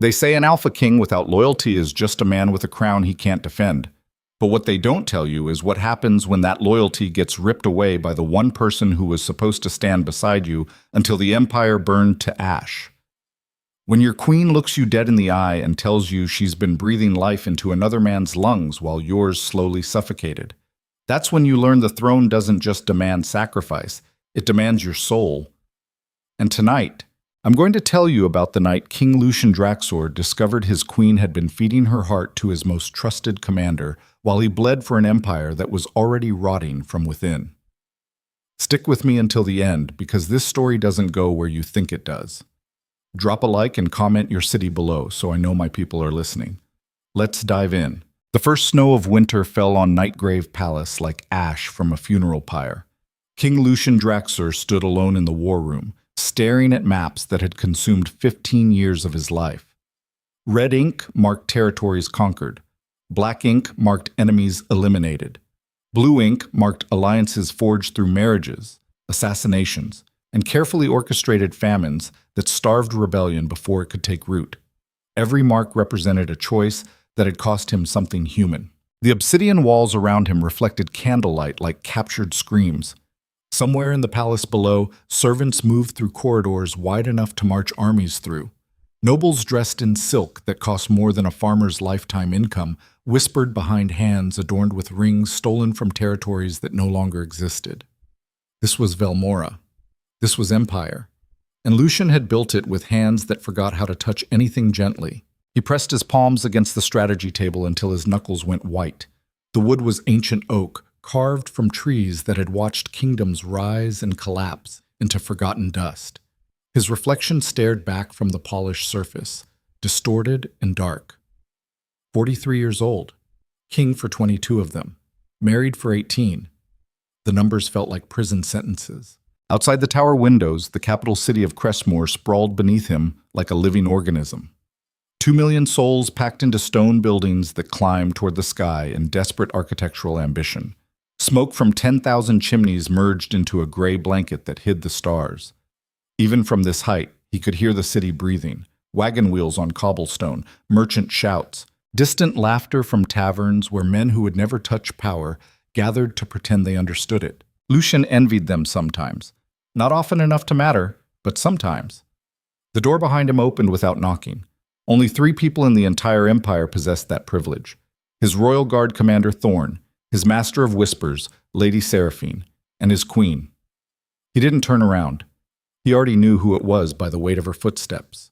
They say an alpha king without loyalty is just a man with a crown he can't defend. But what they don't tell you is what happens when that loyalty gets ripped away by the one person who was supposed to stand beside you until the empire burned to ash. When your queen looks you dead in the eye and tells you she's been breathing life into another man's lungs while yours slowly suffocated. That's when you learn the throne doesn't just demand sacrifice, it demands your soul. And tonight, I'm going to tell you about the night King Lucien Draxor discovered his queen had been feeding her heart to his most trusted commander while he bled for an empire that was already rotting from within. Stick with me until the end, because this story doesn't go where you think it does. Drop a like and comment your city below so I know my people are listening. Let's dive in. The first snow of winter fell on Nightgrave Palace like ash from a funeral pyre. King Lucien Draxor stood alone in the war room, staring at maps that had consumed 15 years of his life. Red ink marked territories conquered. Black ink marked enemies eliminated. Blue ink marked alliances forged through marriages, assassinations, and carefully orchestrated famines that starved rebellion before it could take root. Every mark represented a choice that had cost him something human. The obsidian walls around him reflected candlelight like captured screams. Somewhere in the palace below, servants moved through corridors wide enough to march armies through. Nobles dressed in silk that cost more than a farmer's lifetime income whispered behind hands adorned with rings stolen from territories that no longer existed. This was Velmora. This was empire. And Lucien had built it with hands that forgot how to touch anything gently. He pressed his palms against the strategy table until his knuckles went white. The wood was ancient oak, carved from trees that had watched kingdoms rise and collapse into forgotten dust. His reflection stared back from the polished surface, distorted and dark. 43 years old, king for 22 of them, married for 18. The numbers felt like prison sentences. Outside the tower windows, the capital city of Cressmore sprawled beneath him like a living organism. 2 million souls packed into stone buildings that climbed toward the sky in desperate architectural ambition. Smoke from 10,000 chimneys merged into a gray blanket that hid the stars. Even from this height, he could hear the city breathing, wagon wheels on cobblestone, merchant shouts, distant laughter from taverns where men who would never touch power gathered to pretend they understood it. Lucien envied them sometimes. Not often enough to matter, but sometimes. The door behind him opened without knocking. Only 3 people in the entire empire possessed that privilege. His royal guard commander Thorn, his master of whispers, Lady Seraphine, and his queen. He didn't turn around. He already knew who it was by the weight of her footsteps.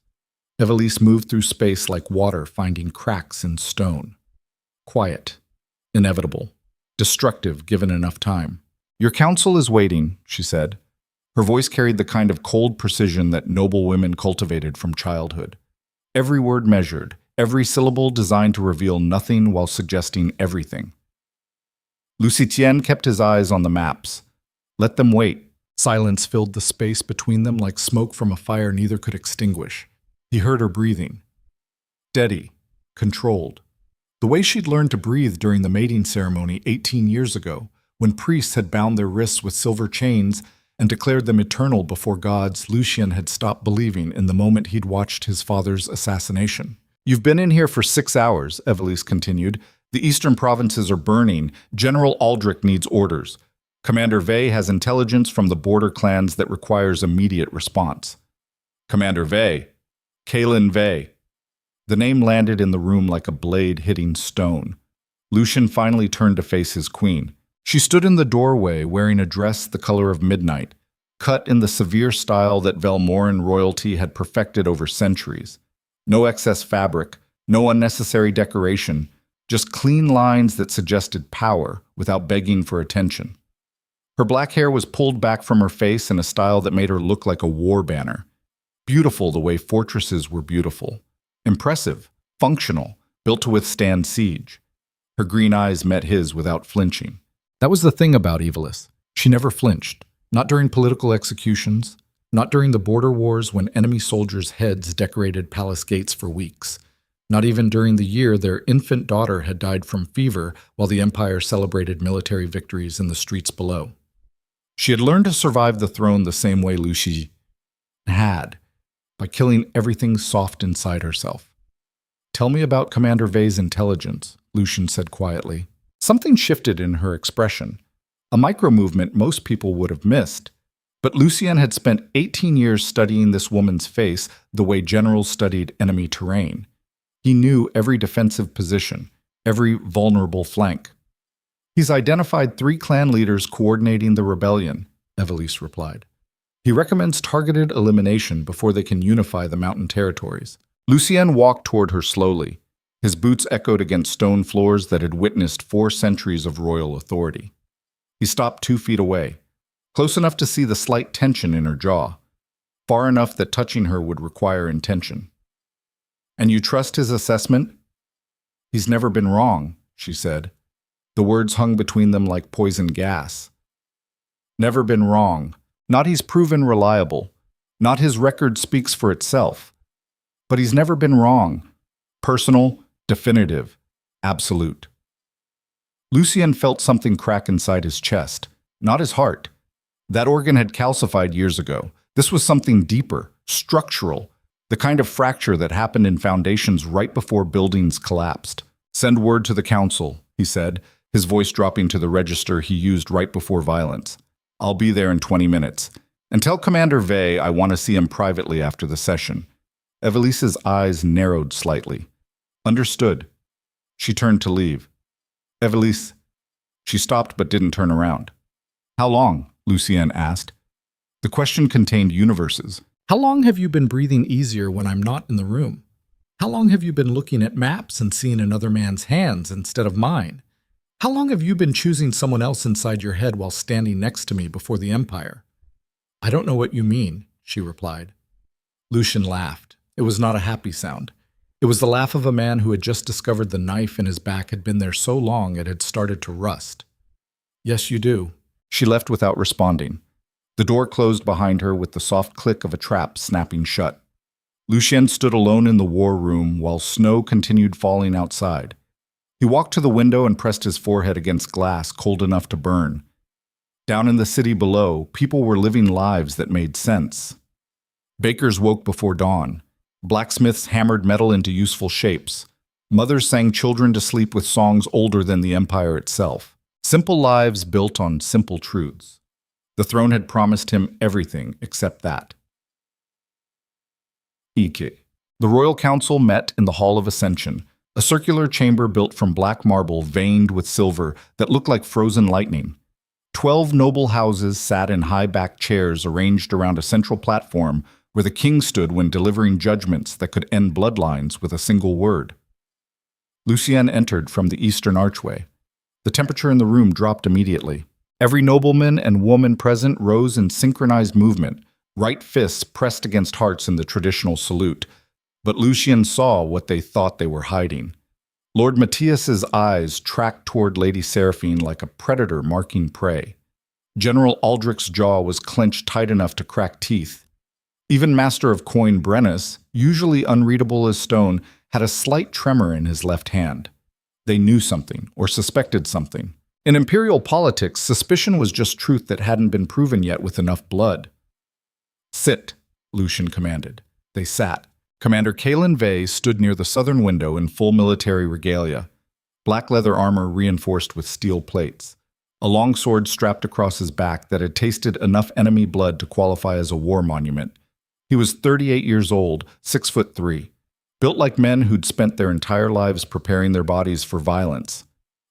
Evelise moved through space like water finding cracks in stone. Quiet, inevitable, destructive given enough time. "Your counsel is waiting," she said. Her voice carried the kind of cold precision that noble women cultivated from childhood. Every word measured, every syllable designed to reveal nothing while suggesting everything. Lucien kept his eyes on the maps. Let them wait. Silence filled the space between them like smoke from a fire neither could extinguish. He heard her breathing. Steady, controlled. The way she'd learned to breathe during the mating ceremony 18 years ago, when priests had bound their wrists with silver chains and declared them eternal before gods. Lucien had stopped believing in the moment he'd watched his father's assassination. "You've been in here for 6 hours, Evelise continued. "The eastern provinces are burning. General Aldrich needs orders. Commander Vey has intelligence from the border clans that requires immediate response." "Commander Vey. Kaelin Vey." The name landed in the room like a blade hitting stone. Lucien finally turned to face his queen. She stood in the doorway wearing a dress the color of midnight, cut in the severe style that Velmoran royalty had perfected over centuries. No excess fabric, no unnecessary decoration, just clean lines that suggested power without begging for attention. Her black hair was pulled back from her face in a style that made her look like a war banner. Beautiful the way fortresses were beautiful. Impressive, functional, built to withstand siege. Her green eyes met his without flinching. That was the thing about Evelise. She never flinched. Not during political executions, not during the border wars when enemy soldiers' heads decorated palace gates for weeks. Not even during the year their infant daughter had died from fever while the empire celebrated military victories in the streets below. She had learned to survive the throne the same way Lucien had, by killing everything soft inside herself. Tell me about Commander Vey's intelligence, Lucien said quietly. Something shifted in her expression, a micro-movement most people would have missed. But Lucien had spent 18 years studying this woman's face the way generals studied enemy terrain. He knew every defensive position, every vulnerable flank. He's identified 3 clan leaders coordinating the rebellion, Evelise replied. He recommends targeted elimination before they can unify the mountain territories. Lucien walked toward her slowly. His boots echoed against stone floors that had witnessed 4 centuries of royal authority. He stopped 2 feet away, close enough to see the slight tension in her jaw, far enough that touching her would require intention. And you trust his assessment? He's never been wrong, she said. The words hung between them like poison gas. Never been wrong. Not he's proven reliable. Not his record speaks for itself. But he's never been wrong. Personal, definitive, absolute. Lucien felt something crack inside his chest, not his heart. That organ had calcified years ago. This was something deeper, structural, the kind of fracture that happened in foundations right before buildings collapsed. Send word to the council, he said, his voice dropping to the register he used right before violence. I'll be there in 20 minutes. And tell Commander Vey I want to see him privately after the session. Evelise's eyes narrowed slightly. Understood. She turned to leave. Evelise. She stopped but didn't turn around. How long? Lucien asked. The question contained universes. How long have you been breathing easier when I'm not in the room? How long have you been looking at maps and seeing another man's hands instead of mine? How long have you been choosing someone else inside your head while standing next to me before the Empire? I don't know what you mean, she replied. Lucien laughed. It was not a happy sound. It was the laugh of a man who had just discovered the knife in his back had been there so long it had started to rust. Yes, you do. She left without responding. The door closed behind her with the soft click of a trap snapping shut. Lucien stood alone in the war room while snow continued falling outside. He walked to the window and pressed his forehead against glass cold enough to burn. Down in the city below, people were living lives that made sense. Bakers woke before dawn. Blacksmiths hammered metal into useful shapes. Mothers sang children to sleep with songs older than the empire itself. Simple lives built on simple truths. The throne had promised him everything except that. Ike. The royal council met in the Hall of Ascension, a circular chamber built from black marble veined with silver that looked like frozen lightning. 12 noble houses sat in high-backed chairs arranged around a central platform where the king stood when delivering judgments that could end bloodlines with a single word. Lucien entered from the eastern archway. The temperature in the room dropped immediately. Every nobleman and woman present rose in synchronized movement, right fists pressed against hearts in the traditional salute. But Lucien saw what they thought they were hiding. Lord Matthias's eyes tracked toward Lady Seraphine like a predator marking prey. General Aldrich's jaw was clenched tight enough to crack teeth. Even Master of Coin Brennus, usually unreadable as stone, had a slight tremor in his left hand. They knew something, or suspected something. In imperial politics, suspicion was just truth that hadn't been proven yet with enough blood. Sit, Lucien commanded. They sat. Commander Calen Vey stood near the southern window in full military regalia, black leather armor reinforced with steel plates, a long sword strapped across his back that had tasted enough enemy blood to qualify as a war monument. He was 38 years old, 6'3", built like men who'd spent their entire lives preparing their bodies for violence.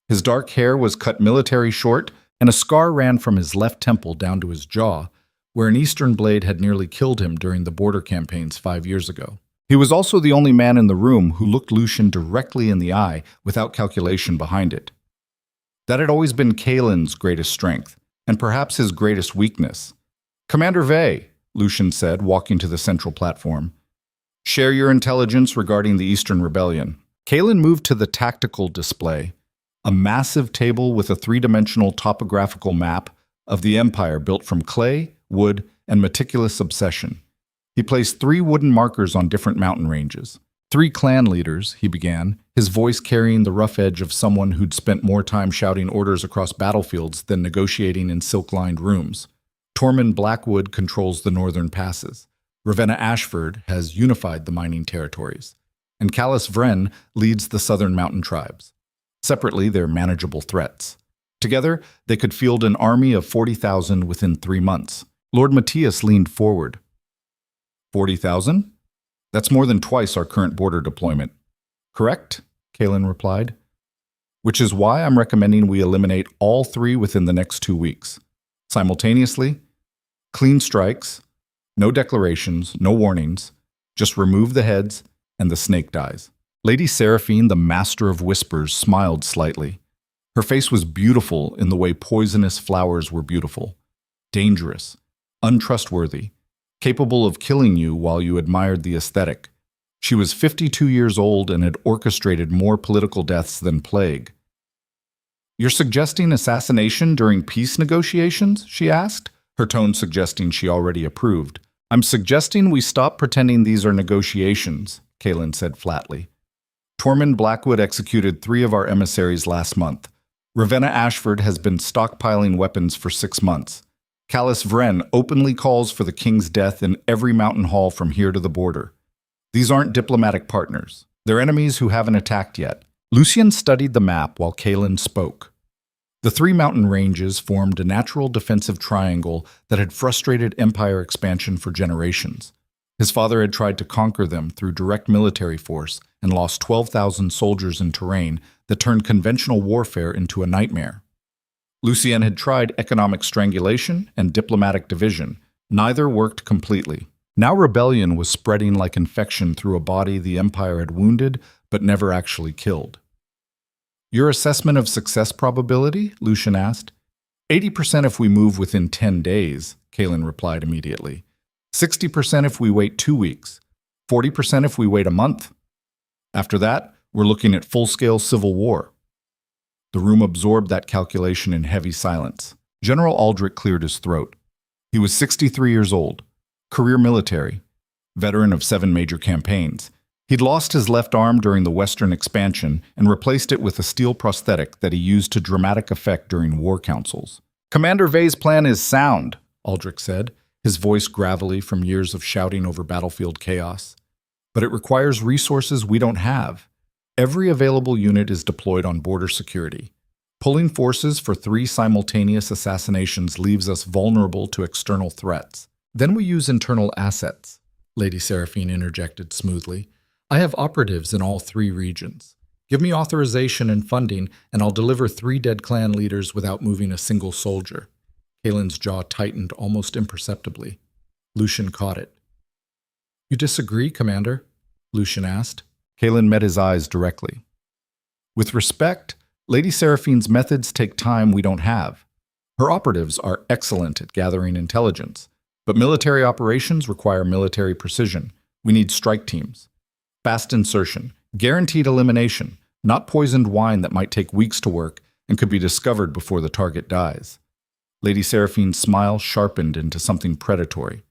His dark hair was cut military short, and a scar ran from his left temple down to his jaw, where an eastern blade had nearly killed him during the border campaigns 5 years ago. He was also the only man in the room who looked Lucien directly in the eye without calculation behind it. That had always been Calen's greatest strength, and perhaps his greatest weakness. Commander Vey, Lucien said, walking to the central platform. Share your intelligence regarding the Eastern Rebellion. Calen moved to the tactical display, a massive table with a 3-dimensional topographical map of the empire built from clay, wood, and meticulous obsession. He placed 3 wooden markers on different mountain ranges. 3 clan leaders, he began, his voice carrying the rough edge of someone who'd spent more time shouting orders across battlefields than negotiating in silk-lined rooms. Tormund Blackwood controls the northern passes. Ravenna Ashford has unified the mining territories. and Callus Vren leads the southern mountain tribes. Separately, they're manageable threats. Together, they could field an army of 40,000 within 3 months. Lord Matthias leaned forward. 40,000? That's more than twice our current border deployment. Correct? Kalen replied. Which is why I'm recommending we eliminate all 3 within the next 2 weeks. Simultaneously, clean strikes, no declarations, no warnings, just remove the heads and the snake dies. Lady Seraphine, the master of whispers, smiled slightly. Her face was beautiful in the way poisonous flowers were beautiful. Dangerous, untrustworthy, capable of killing you while you admired the aesthetic. She was 52 years old and had orchestrated more political deaths than plague. You're suggesting assassination during peace negotiations? She asked, her tone suggesting she already approved. I'm suggesting we stop pretending these are negotiations, Kalen said flatly. Tormund Blackwood executed 3 of our emissaries last month. Ravenna Ashford has been stockpiling weapons for 6 months. Callus Vren openly calls for the king's death in every mountain hall from here to the border. These aren't diplomatic partners. They're enemies who haven't attacked yet. Lucien studied the map while Kalen spoke. The 3 mountain ranges formed a natural defensive triangle that had frustrated empire expansion for generations. His father had tried to conquer them through direct military force and lost 12,000 soldiers in terrain that turned conventional warfare into a nightmare. Lucien had tried economic strangulation and diplomatic division. Neither worked completely. Now rebellion was spreading like infection through a body the empire had wounded but never actually killed. Your assessment of success probability? Lucien asked. 80% if we move within 10 days, Kalen replied immediately. 60% if we wait 2 weeks. 40% if we wait a month. After that, we're looking at full-scale civil war. The room absorbed that calculation in heavy silence. General Aldrich cleared his throat. He was 63 years old, career military, veteran of 7 major campaigns. He'd lost his left arm during the Western expansion and replaced it with a steel prosthetic that he used to dramatic effect during war councils. Commander Vey's plan is sound, Aldrich said, his voice gravelly from years of shouting over battlefield chaos. But it requires resources we don't have. Every available unit is deployed on border security. Pulling forces for 3 simultaneous assassinations leaves us vulnerable to external threats. Then we use internal assets, Lady Seraphine interjected smoothly. I have operatives in all 3 regions. Give me authorization and funding, and I'll deliver 3 dead clan leaders without moving a single soldier. Kalen's jaw tightened almost imperceptibly. Lucien caught it. You disagree, Commander? Lucien asked. Kalen met his eyes directly. With respect, Lady Seraphine's methods take time we don't have. Her operatives are excellent at gathering intelligence, but military operations require military precision. We need strike teams. Fast insertion, guaranteed elimination, not poisoned wine that might take weeks to work and could be discovered before the target dies. Lady Seraphine's smile sharpened into something predatory.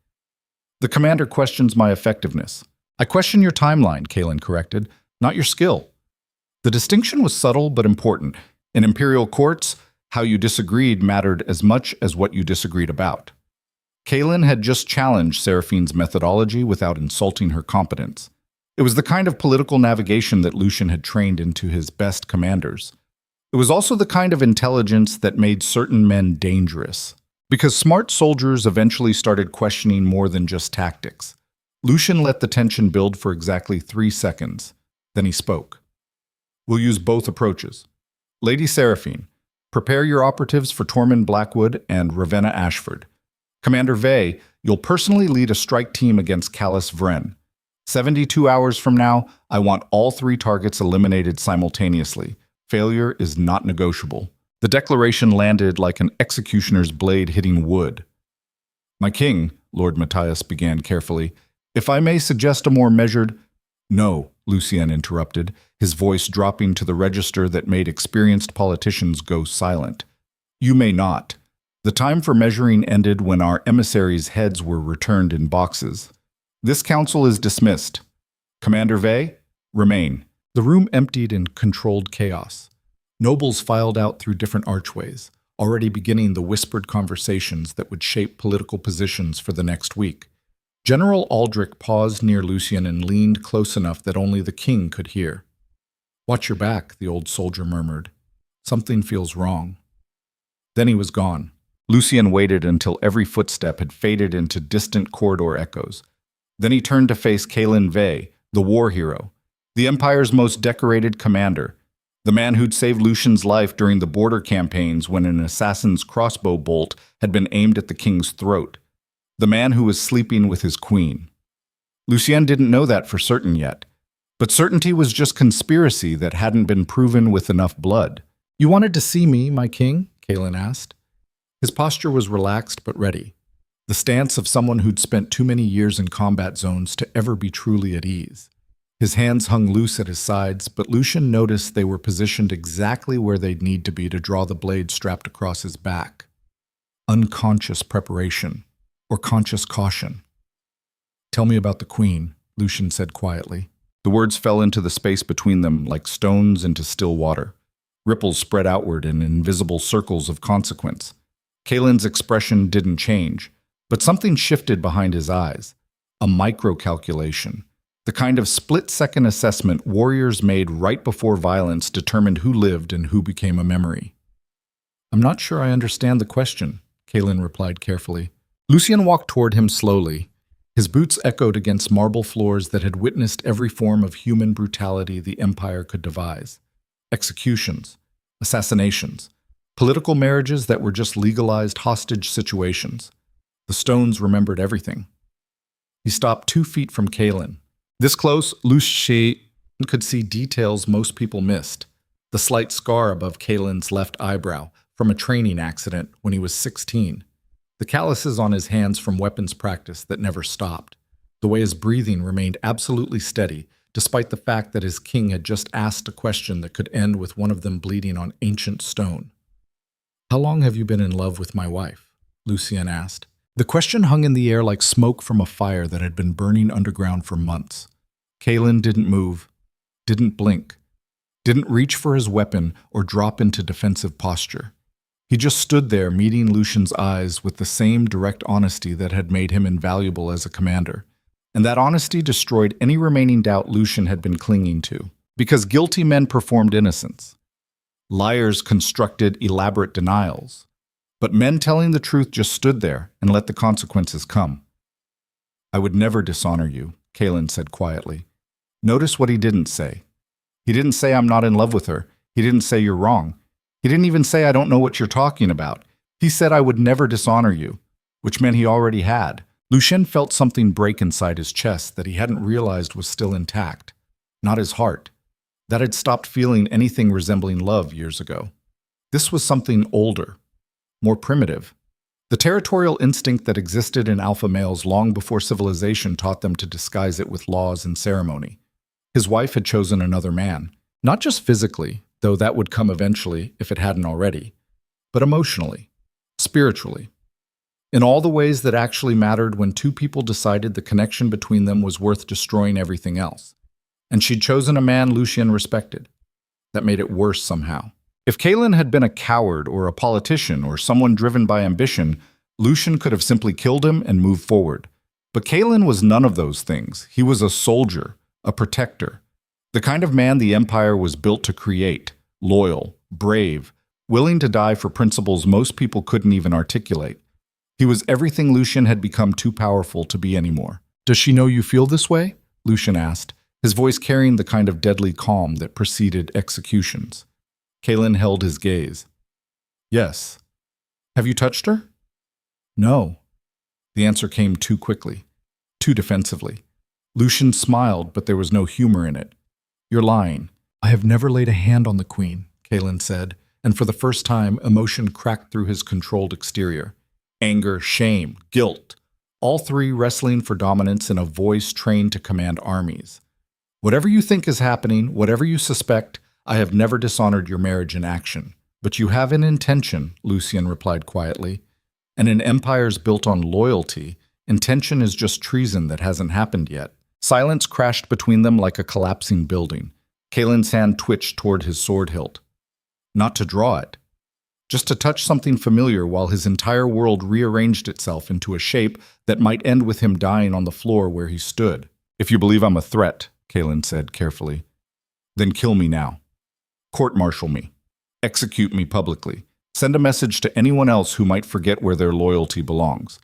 The commander questions my effectiveness. I question your timeline, Kalen corrected, not your skill. The distinction was subtle but important. In imperial courts, how you disagreed mattered as much as what you disagreed about. Kalen had just challenged Seraphine's methodology without insulting her competence. It was the kind of political navigation that Lucien had trained into his best commanders. It was also the kind of intelligence that made certain men dangerous, because smart soldiers eventually started questioning more than just tactics. Lucien let the tension build for exactly 3 seconds. Then he spoke. We'll use both approaches. Lady Seraphine, prepare your operatives for Tormund Blackwood and Ravenna Ashford. Commander Vey, you'll personally lead a strike team against Callus Vren. 72 hours from now, I want all 3 targets eliminated simultaneously. Failure is not negotiable. The declaration landed like an executioner's blade hitting wood. My king, Lord Matthias began carefully, if I may suggest a more measured— No, Lucien interrupted, his voice dropping to the register that made experienced politicians go silent. You may not. The time for measuring ended when our emissaries' heads were returned in boxes. This council is dismissed. Commander Vey, remain. The room emptied in controlled chaos. Nobles filed out through different archways, already beginning the whispered conversations that would shape political positions for the next week. General Aldrich paused near Lucien and leaned close enough that only the king could hear. "Watch your back," the old soldier murmured. "Something feels wrong." Then he was gone. Lucien waited until every footstep had faded into distant corridor echoes. Then he turned to face Kalin Vey, the war hero, the Empire's most decorated commander, the man who'd saved Lucien's life during the border campaigns when an assassin's crossbow bolt had been aimed at the king's throat, the man who was sleeping with his queen. Lucien didn't know that for certain yet, but certainty was just conspiracy that hadn't been proven with enough blood. "You wanted to see me, my king?" Kalin asked. His posture was relaxed but ready, the stance of someone who'd spent too many years in combat zones to ever be truly at ease. His hands hung loose at his sides, but Lucien noticed they were positioned exactly where they'd need to be to draw the blade strapped across his back. Unconscious preparation, or conscious caution. "Tell me about the queen," Lucien said quietly. The words fell into the space between them like stones into still water. Ripples spread outward in invisible circles of consequence. Kalin's expression didn't change, but something shifted behind his eyes. A micro-calculation. The kind of split-second assessment warriors made right before violence determined who lived and who became a memory. "I'm not sure I understand the question," Kalin replied carefully. Lucien walked toward him slowly. His boots echoed against marble floors that had witnessed every form of human brutality the Empire could devise. Executions, assassinations, political marriages that were just legalized hostage situations. The stones remembered everything. He stopped 2 feet from Kalin. This close, Lucien could see details most people missed. The slight scar above Kalin's left eyebrow from a training accident when he was 16. The calluses on his hands from weapons practice that never stopped. The way his breathing remained absolutely steady, despite the fact that his king had just asked a question that could end with one of them bleeding on ancient stone. "How long have you been in love with my wife?" Lucien asked. The question hung in the air like smoke from a fire that had been burning underground for months. Kalin didn't move, didn't blink, didn't reach for his weapon or drop into defensive posture. He just stood there meeting Lucien's eyes with the same direct honesty that had made him invaluable as a commander. And that honesty destroyed any remaining doubt Lucien had been clinging to. Because guilty men performed innocence. Liars constructed elaborate denials. But men telling the truth just stood there and let the consequences come. "I would never dishonor you," Kalin said quietly. Notice what he didn't say. He didn't say, "I'm not in love with her." He didn't say, "You're wrong." He didn't even say, "I don't know what you're talking about." He said, "I would never dishonor you," which meant he already had. Lucien felt something break inside his chest that he hadn't realized was still intact. Not his heart. That had stopped feeling anything resembling love years ago. This was something older, more primitive. The territorial instinct that existed in alpha males long before civilization taught them to disguise it with laws and ceremony. His wife had chosen another man, not just physically, though that would come eventually if it hadn't already, but emotionally, spiritually. In all the ways that actually mattered when two people decided the connection between them was worth destroying everything else. And she'd chosen a man Lucien respected. That made it worse somehow. If Kalin had been a coward or a politician or someone driven by ambition, Lucien could have simply killed him and moved forward. But Kalin was none of those things. He was a soldier, a protector. The kind of man the Empire was built to create, loyal, brave, willing to die for principles most people couldn't even articulate. He was everything Lucien had become too powerful to be anymore. "Does she know you feel this way?" Lucien asked, his voice carrying the kind of deadly calm that preceded executions. Kalin held his gaze. "Yes." "Have you touched her?" "No." The answer came too quickly, too defensively. Lucien smiled, but there was no humor in it. "You're lying." "I have never laid a hand on the queen," Kalin said, and for the first time, emotion cracked through his controlled exterior. Anger, shame, guilt, all three wrestling for dominance in a voice trained to command armies. "Whatever you think is happening, whatever you suspect, I have never dishonored your marriage in action. But you have an intention," Lucien replied quietly. "And in empires built on loyalty, intention is just treason that hasn't happened yet." Silence crashed between them like a collapsing building. Kalin's hand twitched toward his sword hilt. Not to draw it, just to touch something familiar while his entire world rearranged itself into a shape that might end with him dying on the floor where he stood. "If you believe I'm a threat," Kalen said carefully, "then kill me now. Court-martial me. Execute me publicly. Send a message to anyone else who might forget where their loyalty belongs.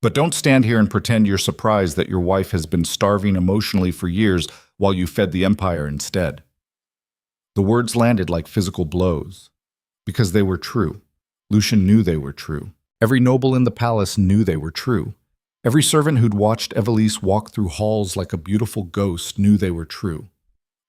But don't stand here and pretend you're surprised that your wife has been starving emotionally for years while you fed the Empire instead." The words landed like physical blows. Because they were true. Lucien knew they were true. Every noble in the palace knew they were true. Every servant who'd watched Evelise walk through halls like a beautiful ghost knew they were true.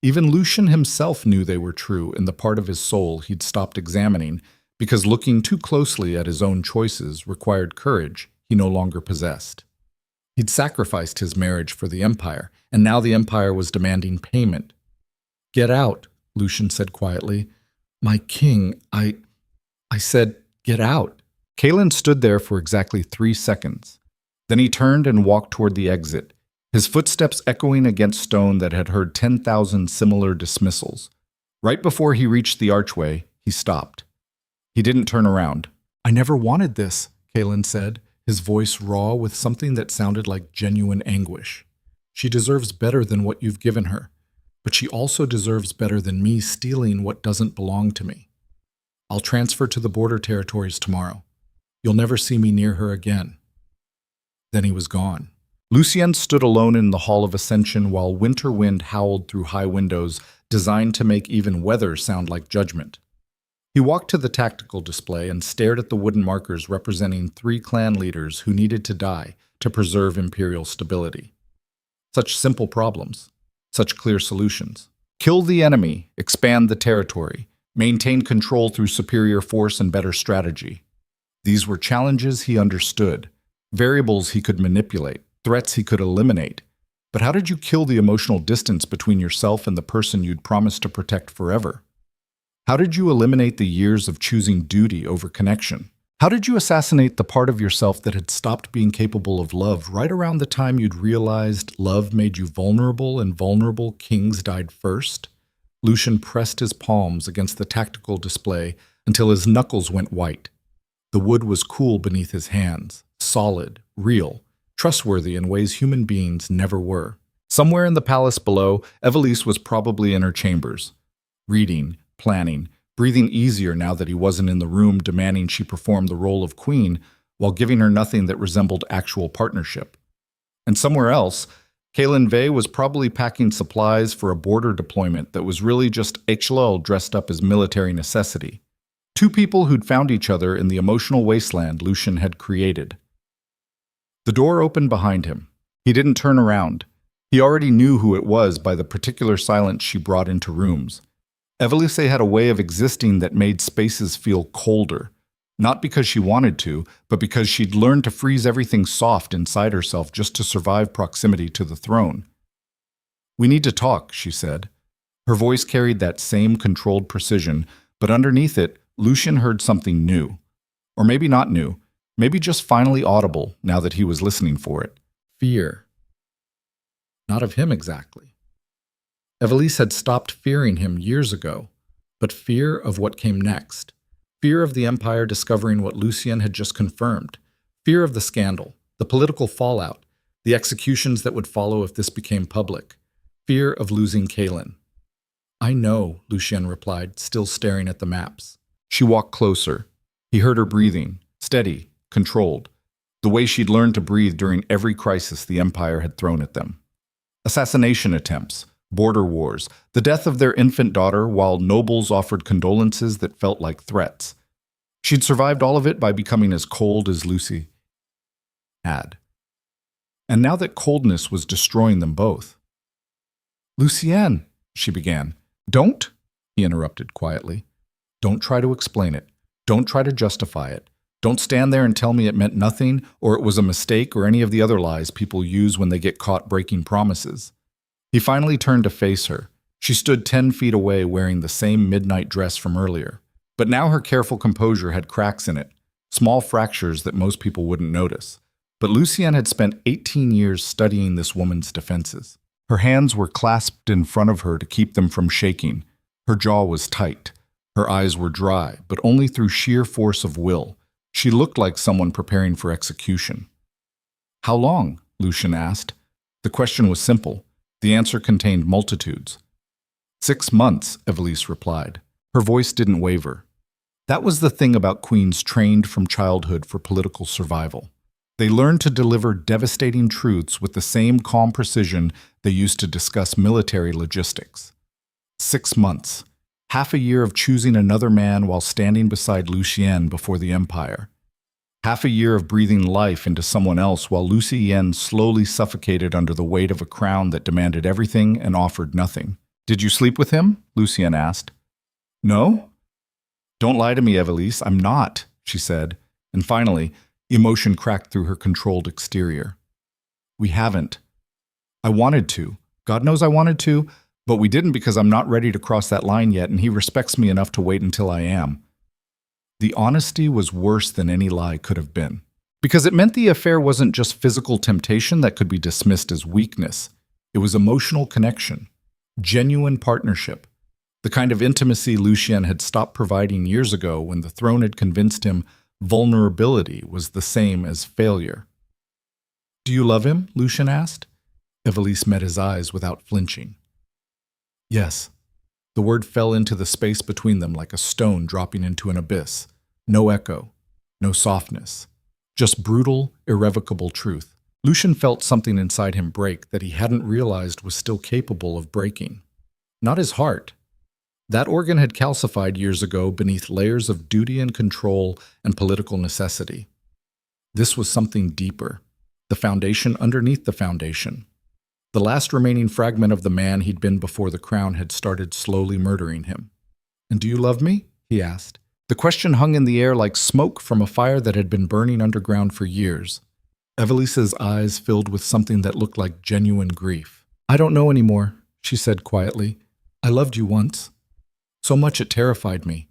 Even Lucien himself knew they were true in the part of his soul he'd stopped examining because looking too closely at his own choices required courage he no longer possessed. He'd sacrificed his marriage for the Empire, and now the Empire was demanding payment. "Get out," Lucien said quietly. "My king, I said, get out." Kalen stood there for exactly 3 seconds. Then he turned and walked toward the exit, his footsteps echoing against stone that had heard 10,000 similar dismissals. Right before he reached the archway, he stopped. He didn't turn around. "I never wanted this," Kalen said, his voice raw with something that sounded like genuine anguish. "She deserves better than what you've given her, but she also deserves better than me stealing what doesn't belong to me. I'll transfer to the border territories tomorrow. You'll never see me near her again." Then he was gone. Lucien stood alone in the Hall of Ascension while winter wind howled through high windows designed to make even weather sound like judgment. He walked to the tactical display and stared at the wooden markers representing 3 clan leaders who needed to die to preserve imperial stability. Such simple problems, such clear solutions. Kill the enemy, expand the territory, maintain control through superior force and better strategy. These were challenges he understood, variables he could manipulate, threats he could eliminate. But how did you kill the emotional distance between yourself and the person you'd promised to protect forever? How did you eliminate the years of choosing duty over connection? How did you assassinate the part of yourself that had stopped being capable of love right around the time you'd realized love made you vulnerable and vulnerable kings died first? Lucien pressed his palms against the tactical display until his knuckles went white. The wood was cool beneath his hands, solid, real, trustworthy in ways human beings never were. Somewhere in the palace below, Evelise was probably in her chambers, reading, planning, breathing easier now that he wasn't in the room demanding she perform the role of queen while giving her nothing that resembled actual partnership. And somewhere else, Kalen Vey was probably packing supplies for a border deployment that was really just HLL dressed up as military necessity. 2 people who'd found each other in the emotional wasteland Lucien had created. The door opened behind him. He didn't turn around. He already knew who it was by the particular silence she brought into rooms. Evelise had a way of existing that made spaces feel colder, not because she wanted to, but because she'd learned to freeze everything soft inside herself just to survive proximity to the throne. "We need to talk," she said. Her voice carried that same controlled precision, but underneath it, Lucien heard something new. Or maybe not new, maybe just finally audible now that he was listening for it. Fear. Not of him exactly. Evelise had stopped fearing him years ago, but fear of what came next. Fear of the Empire discovering what Lucien had just confirmed. Fear of the scandal, the political fallout, the executions that would follow if this became public. Fear of losing Kalen. "I know," Lucien replied, still staring at the maps. She walked closer. He heard her breathing, steady, controlled, the way she'd learned to breathe during every crisis the Empire had thrown at them. Assassination attempts, border wars, the death of their infant daughter while nobles offered condolences that felt like threats. She'd survived all of it by becoming as cold as Lucy had. And now that coldness was destroying them both. "Lucien," she began. "Don't," he interrupted quietly. "Don't try to explain it. Don't try to justify it. Don't stand there and tell me it meant nothing or it was a mistake or any of the other lies people use when they get caught breaking promises." He finally turned to face her. She stood 10 feet away wearing the same midnight dress from earlier. But now her careful composure had cracks in it, small fractures that most people wouldn't notice. But Lucien had spent 18 years studying this woman's defenses. Her hands were clasped in front of her to keep them from shaking. Her jaw was tight. Her eyes were dry, but only through sheer force of will. She looked like someone preparing for execution. "How long?" Lucien asked. The question was simple. The answer contained multitudes. 6 months, Evelise replied. Her voice didn't waver. That was the thing about queens trained from childhood for political survival. They learned to deliver devastating truths with the same calm precision they used to discuss military logistics. 6 months. Half a year of choosing another man while standing beside Lucien before the Empire. Half a year of breathing life into someone else while Lucien slowly suffocated under the weight of a crown that demanded everything and offered nothing. "Did you sleep with him?" Lucien asked. "No?" "Don't lie to me, Evelise. I'm not," she said. And finally, emotion cracked through her controlled exterior. "We haven't. I wanted to. God knows I wanted to, but we didn't because I'm not ready to cross that line yet, and he respects me enough to wait until I am." The honesty was worse than any lie could have been, because it meant the affair wasn't just physical temptation that could be dismissed as weakness. It was emotional connection, genuine partnership, the kind of intimacy Lucien had stopped providing years ago when the throne had convinced him vulnerability was the same as failure. "Do you love him?" Lucien asked. Evelise met his eyes without flinching. "Yes." The word fell into the space between them like a stone dropping into an abyss. No echo, no softness, just brutal, irrevocable truth. Lucien felt something inside him break that he hadn't realized was still capable of breaking. Not his heart. That organ had calcified years ago beneath layers of duty and control and political necessity. This was something deeper, the foundation underneath the foundation. The last remaining fragment of the man he'd been before the crown had started slowly murdering him. "And do you love me?" he asked. The question hung in the air like smoke from a fire that had been burning underground for years. Evelise's eyes filled with something that looked like genuine grief. "I don't know anymore," she said quietly. "I loved you once. So much it terrified me.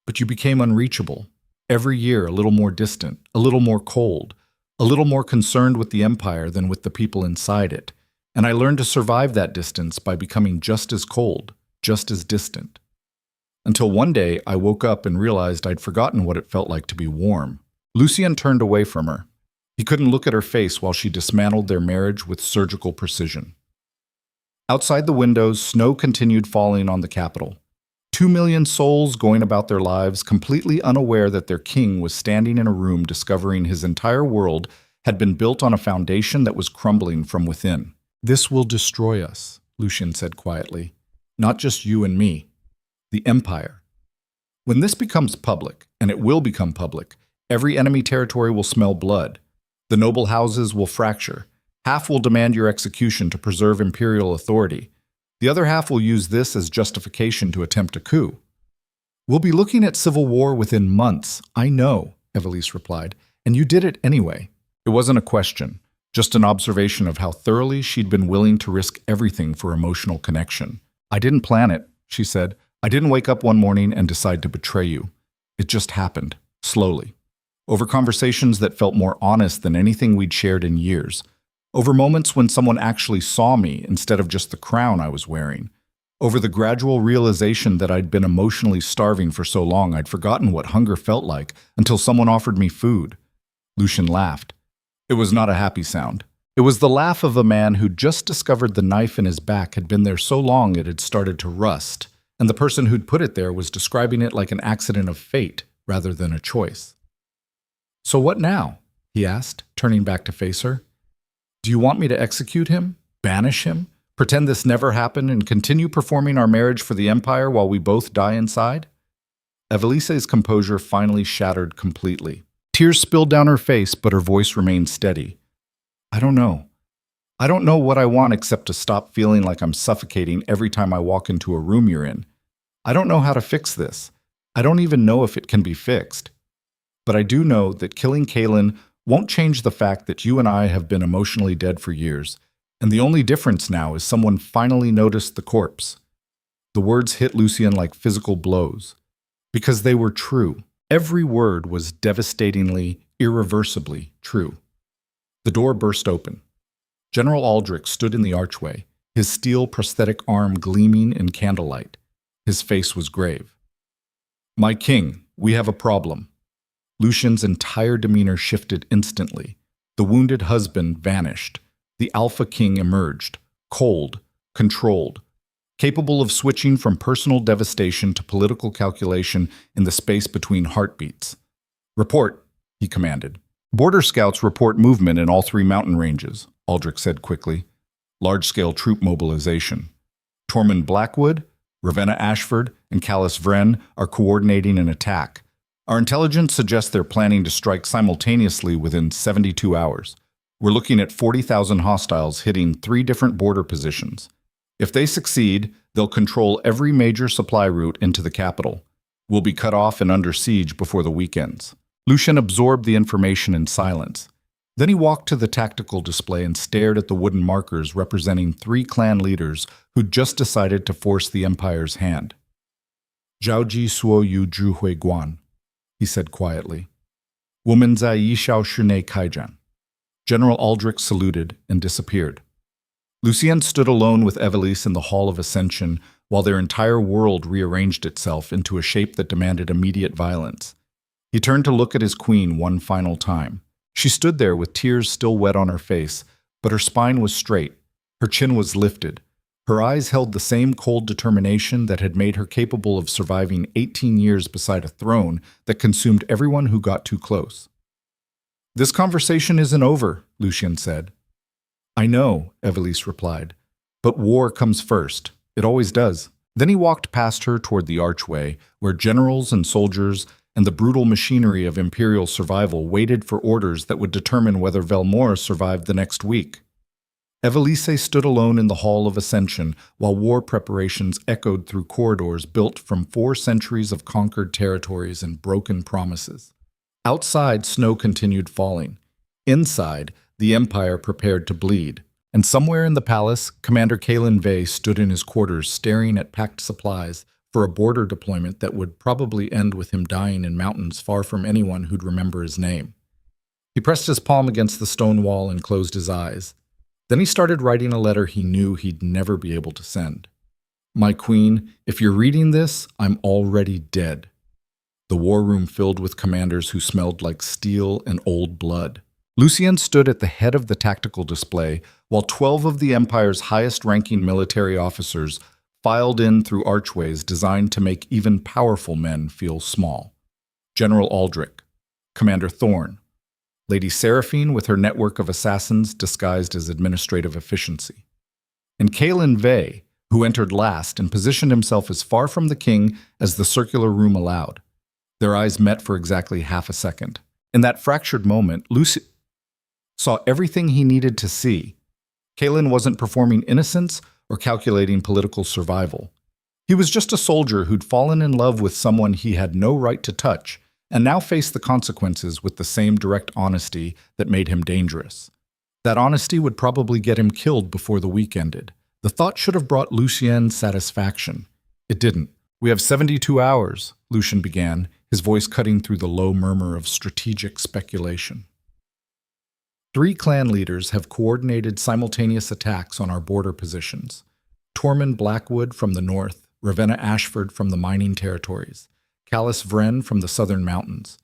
But you became unreachable. Every year a little more distant, a little more cold, a little more concerned with the empire than with the people inside it. And I learned to survive that distance by becoming just as cold, just as distant. Until one day I woke up and realized I'd forgotten what it felt like to be warm." Lucien turned away from her. He couldn't look at her face while she dismantled their marriage with surgical precision. Outside the windows, snow continued falling on the capital. 2 million souls going about their lives, completely unaware that their king was standing in a room discovering his entire world had been built on a foundation that was crumbling from within. "This will destroy us," Lucien said quietly. "Not just you and me. The empire. When this becomes public, and it will become public, every enemy territory will smell blood. The noble houses will fracture. Half will demand your execution to preserve imperial authority. The other half will use this as justification to attempt a coup. We'll be looking at civil war within months. I know," Evelise replied, "and you did it anyway." It wasn't a question, just an observation of how thoroughly she'd been willing to risk everything for emotional connection. "I didn't plan it," she said. "I didn't wake up one morning and decide to betray you. It just happened, slowly. Over conversations that felt more honest than anything we'd shared in years. Over moments when someone actually saw me instead of just the crown I was wearing. Over the gradual realization that I'd been emotionally starving for so long I'd forgotten what hunger felt like until someone offered me food." Lucien laughed. It was not a happy sound. It was the laugh of a man who'd just discovered the knife in his back had been there so long it had started to rust, and the person who'd put it there was describing it like an accident of fate rather than a choice. "So what now?" he asked, turning back to face her. "Do you want me to execute him? Banish him? Pretend this never happened and continue performing our marriage for the empire while we both die inside?" Evelise's composure finally shattered completely. Tears spilled down her face, but her voice remained steady. "I don't know. I don't know what I want except to stop feeling like I'm suffocating every time I walk into a room you're in. I don't know how to fix this. I don't even know if it can be fixed. But I do know that killing Kaelin won't change the fact that you and I have been emotionally dead for years, and the only difference now is someone finally noticed the corpse." The words hit Lucien like physical blows. Because they were true. Every word was devastatingly, irreversibly true. The door burst open. General Aldrich stood in the archway, his steel prosthetic arm gleaming in candlelight. His face was grave. My king, we have a problem. Lucien's entire demeanor shifted instantly. The wounded husband vanished. The Alpha King emerged, cold, controlled, capable of switching from personal devastation to political calculation in the space between heartbeats. Report, he commanded. Border scouts report movement in all 3 mountain ranges, Aldrich said quickly. Large-scale troop mobilization. Tormund Blackwood, Ravenna Ashford, and Callus Vren are coordinating an attack. Our intelligence suggests they're planning to strike simultaneously within 72 hours. We're looking at 40,000 hostiles hitting 3 different border positions. If they succeed, they'll control every major supply route into the capital. We'll be cut off and under siege before the weekends. Lucien absorbed the information in silence. Then he walked to the tactical display and stared at the wooden markers representing 3 clan leaders who'd just decided to force the Empire's hand. Zhaoji suo yu zhu hui guan, he said quietly. Woman zai yi shao shune kaijan. General Aldrich saluted and disappeared. Lucien stood alone with Evelise in the Hall of Ascension while their entire world rearranged itself into a shape that demanded immediate violence. He turned to look at his queen one final time. She stood there with tears still wet on her face, but her spine was straight, her chin was lifted. Her eyes held the same cold determination that had made her capable of surviving 18 years beside a throne that consumed everyone who got too close. This conversation isn't over, Lucien said. I know, Evelise replied, but war comes first. It always does. Then he walked past her toward the archway, where generals and soldiers and the brutal machinery of imperial survival waited for orders that would determine whether Velmora survived the next week. Evelise stood alone in the Hall of Ascension while war preparations echoed through corridors built from 4 centuries of conquered territories and broken promises. Outside, snow continued falling. Inside, the Empire prepared to bleed. And somewhere in the palace, Commander Kalen Vey stood in his quarters staring at packed supplies for a border deployment that would probably end with him dying in mountains far from anyone who'd remember his name. He pressed his palm against the stone wall and closed his eyes. Then he started writing a letter he knew he'd never be able to send. My queen, if you're reading this, I'm already dead. The war room filled with commanders who smelled like steel and old blood. Lucien stood at the head of the tactical display while 12 of the Empire's highest-ranking military officers filed in through archways designed to make even powerful men feel small. General Aldrich, Commander Thorne, Lady Seraphine with her network of assassins disguised as administrative efficiency, and Kalen Vey, who entered last and positioned himself as far from the king as the circular room allowed. Their eyes met for exactly half a second. In that fractured moment, Lucien saw everything he needed to see. Kalen wasn't performing innocence or calculating political survival. He was just a soldier who'd fallen in love with someone he had no right to touch, and now faced the consequences with the same direct honesty that made him dangerous. That honesty would probably get him killed before the week ended. The thought should have brought Lucien satisfaction. It didn't. We have 72 hours, Lucien began, his voice cutting through the low murmur of strategic speculation. 3 clan leaders have coordinated simultaneous attacks on our border positions. Tormund Blackwood from the north, Ravenna Ashford from the mining territories, Callus Vren from the southern mountains.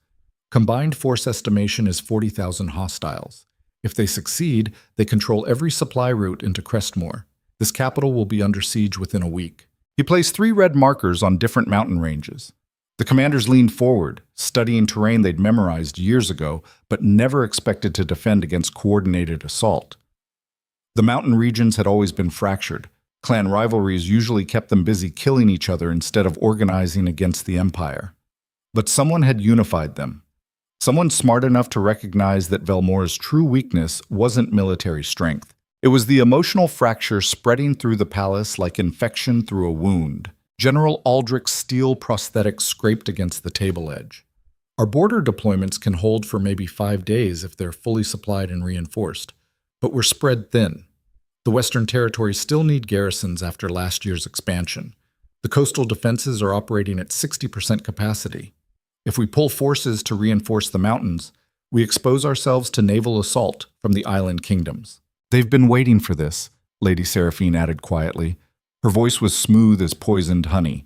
Combined force estimation is 40,000 hostiles. If they succeed, they control every supply route into Crestmore. This capital will be under siege within a week. He placed 3 red markers on different mountain ranges. The commanders leaned forward, studying terrain they'd memorized years ago, but never expected to defend against coordinated assault. The mountain regions had always been fractured. Clan rivalries usually kept them busy killing each other instead of organizing against the Empire. But someone had unified them. Someone smart enough to recognize that Velmora's true weakness wasn't military strength. It was the emotional fracture spreading through the palace like infection through a wound. General Aldrich's steel prosthetic scraped against the table edge. Our border deployments can hold for maybe 5 days if they're fully supplied and reinforced, but we're spread thin. The Western Territories still need garrisons after last year's expansion. The coastal defenses are operating at 60% capacity. If we pull forces to reinforce the mountains, we expose ourselves to naval assault from the island kingdoms. They've been waiting for this, Lady Seraphine added quietly. Her voice was smooth as poisoned honey.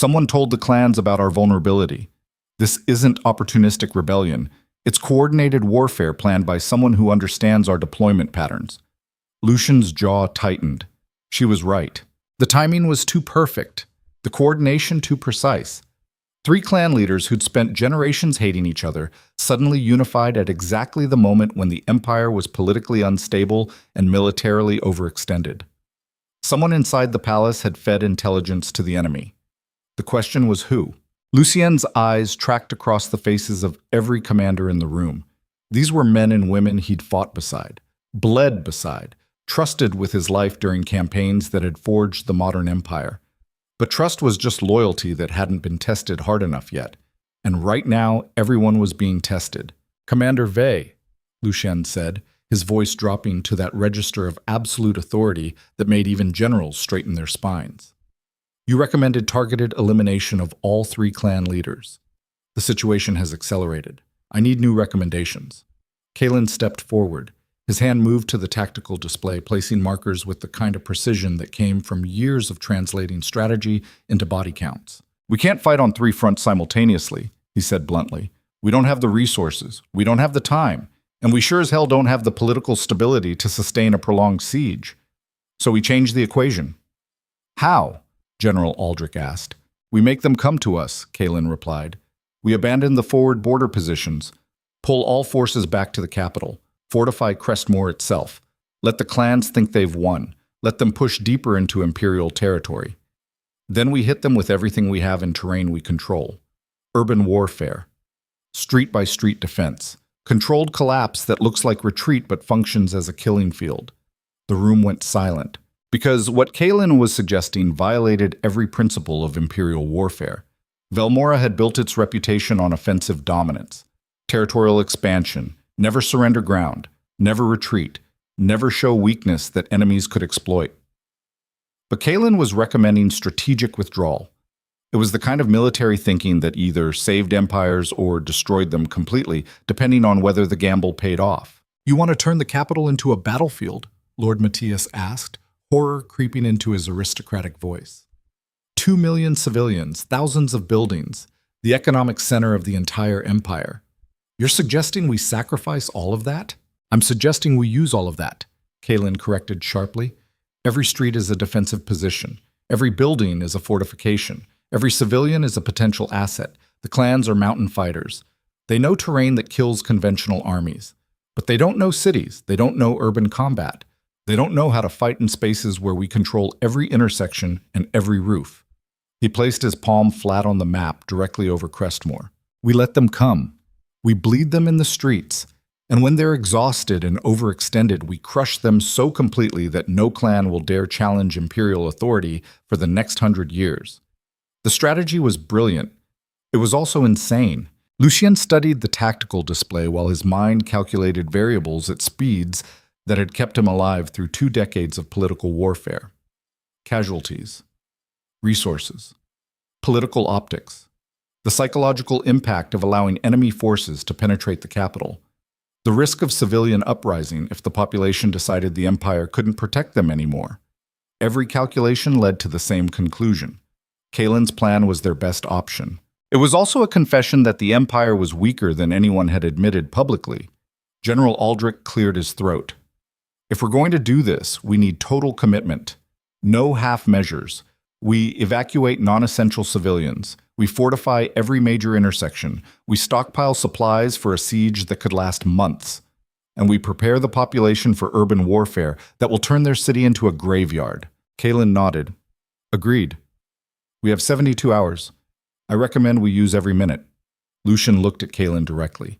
Someone told the clans about our vulnerability. This isn't opportunistic rebellion. It's coordinated warfare planned by someone who understands our deployment patterns. Lucien's jaw tightened. She was right. The timing was too perfect. The coordination too precise. Three clan leaders who'd spent generations hating each other suddenly unified at exactly the moment when the empire was politically unstable and militarily overextended. Someone inside the palace had fed intelligence to the enemy. The question was who? Lucien's eyes tracked across the faces of every commander in the room. These were men and women he'd fought beside, bled beside, trusted with his life during campaigns that had forged the modern empire. But trust was just loyalty that hadn't been tested hard enough yet. And right now, everyone was being tested. "Commander Vey," Lucien said, his voice dropping to that register of absolute authority that made even generals straighten their spines. "You recommended targeted elimination of all three clan leaders. The situation has accelerated. I need new recommendations." Kalen stepped forward. His hand moved to the tactical display, placing markers with the kind of precision that came from years of translating strategy into body counts. "We can't fight on three fronts simultaneously," he said bluntly. "We don't have the resources, we don't have the time, and we sure as hell don't have the political stability to sustain a prolonged siege. So we changed the equation." "How?" General Aldrich asked. "We make them come to us," Kalen replied. "We abandon the forward border positions, pull all forces back to the capital, fortify Crestmore itself, let the clans think they've won, let them push deeper into imperial territory. Then we hit them with everything we have in terrain we control. Urban warfare, street-by-street defense, controlled collapse that looks like retreat but functions as a killing field." The room went silent, because what Kalen was suggesting violated every principle of imperial warfare. Velmora had built its reputation on offensive dominance, territorial expansion, never surrender ground, never retreat, never show weakness that enemies could exploit. But Kalen was recommending strategic withdrawal. It was the kind of military thinking that either saved empires or destroyed them completely, depending on whether the gamble paid off. "You want to turn the capital into a battlefield?" Lord Matthias asked, horror creeping into his aristocratic voice. 2 million civilians, thousands of buildings, the economic center of the entire empire. "You're suggesting we sacrifice all of that?" "I'm suggesting we use all of that," Kalen corrected sharply. "Every street is a defensive position. Every building is a fortification. Every civilian is a potential asset. The clans are mountain fighters. They know terrain that kills conventional armies. But they don't know cities. They don't know urban combat. They don't know how to fight in spaces where we control every intersection and every roof." He placed his palm flat on the map directly over Crestmore. "We let them come. We bleed them in the streets. And when they're exhausted and overextended, we crush them so completely that no clan will dare challenge imperial authority for the next 100 years." The strategy was brilliant. It was also insane. Lucien studied the tactical display while his mind calculated variables at speeds that had kept him alive through 2 decades of political warfare. Casualties, resources, political optics, the psychological impact of allowing enemy forces to penetrate the capital, the risk of civilian uprising if the population decided the empire couldn't protect them anymore. Every calculation led to the same conclusion. Kalen's plan was their best option. It was also a confession that the empire was weaker than anyone had admitted publicly. General Aldrich cleared his throat. "If we're going to do this, we need total commitment. No half measures. We evacuate non-essential civilians. We fortify every major intersection. We stockpile supplies for a siege that could last months. And we prepare the population for urban warfare that will turn their city into a graveyard." Kalen nodded. "Agreed. We have 72 hours. I recommend we use every minute." Lucien looked at Kalen directly.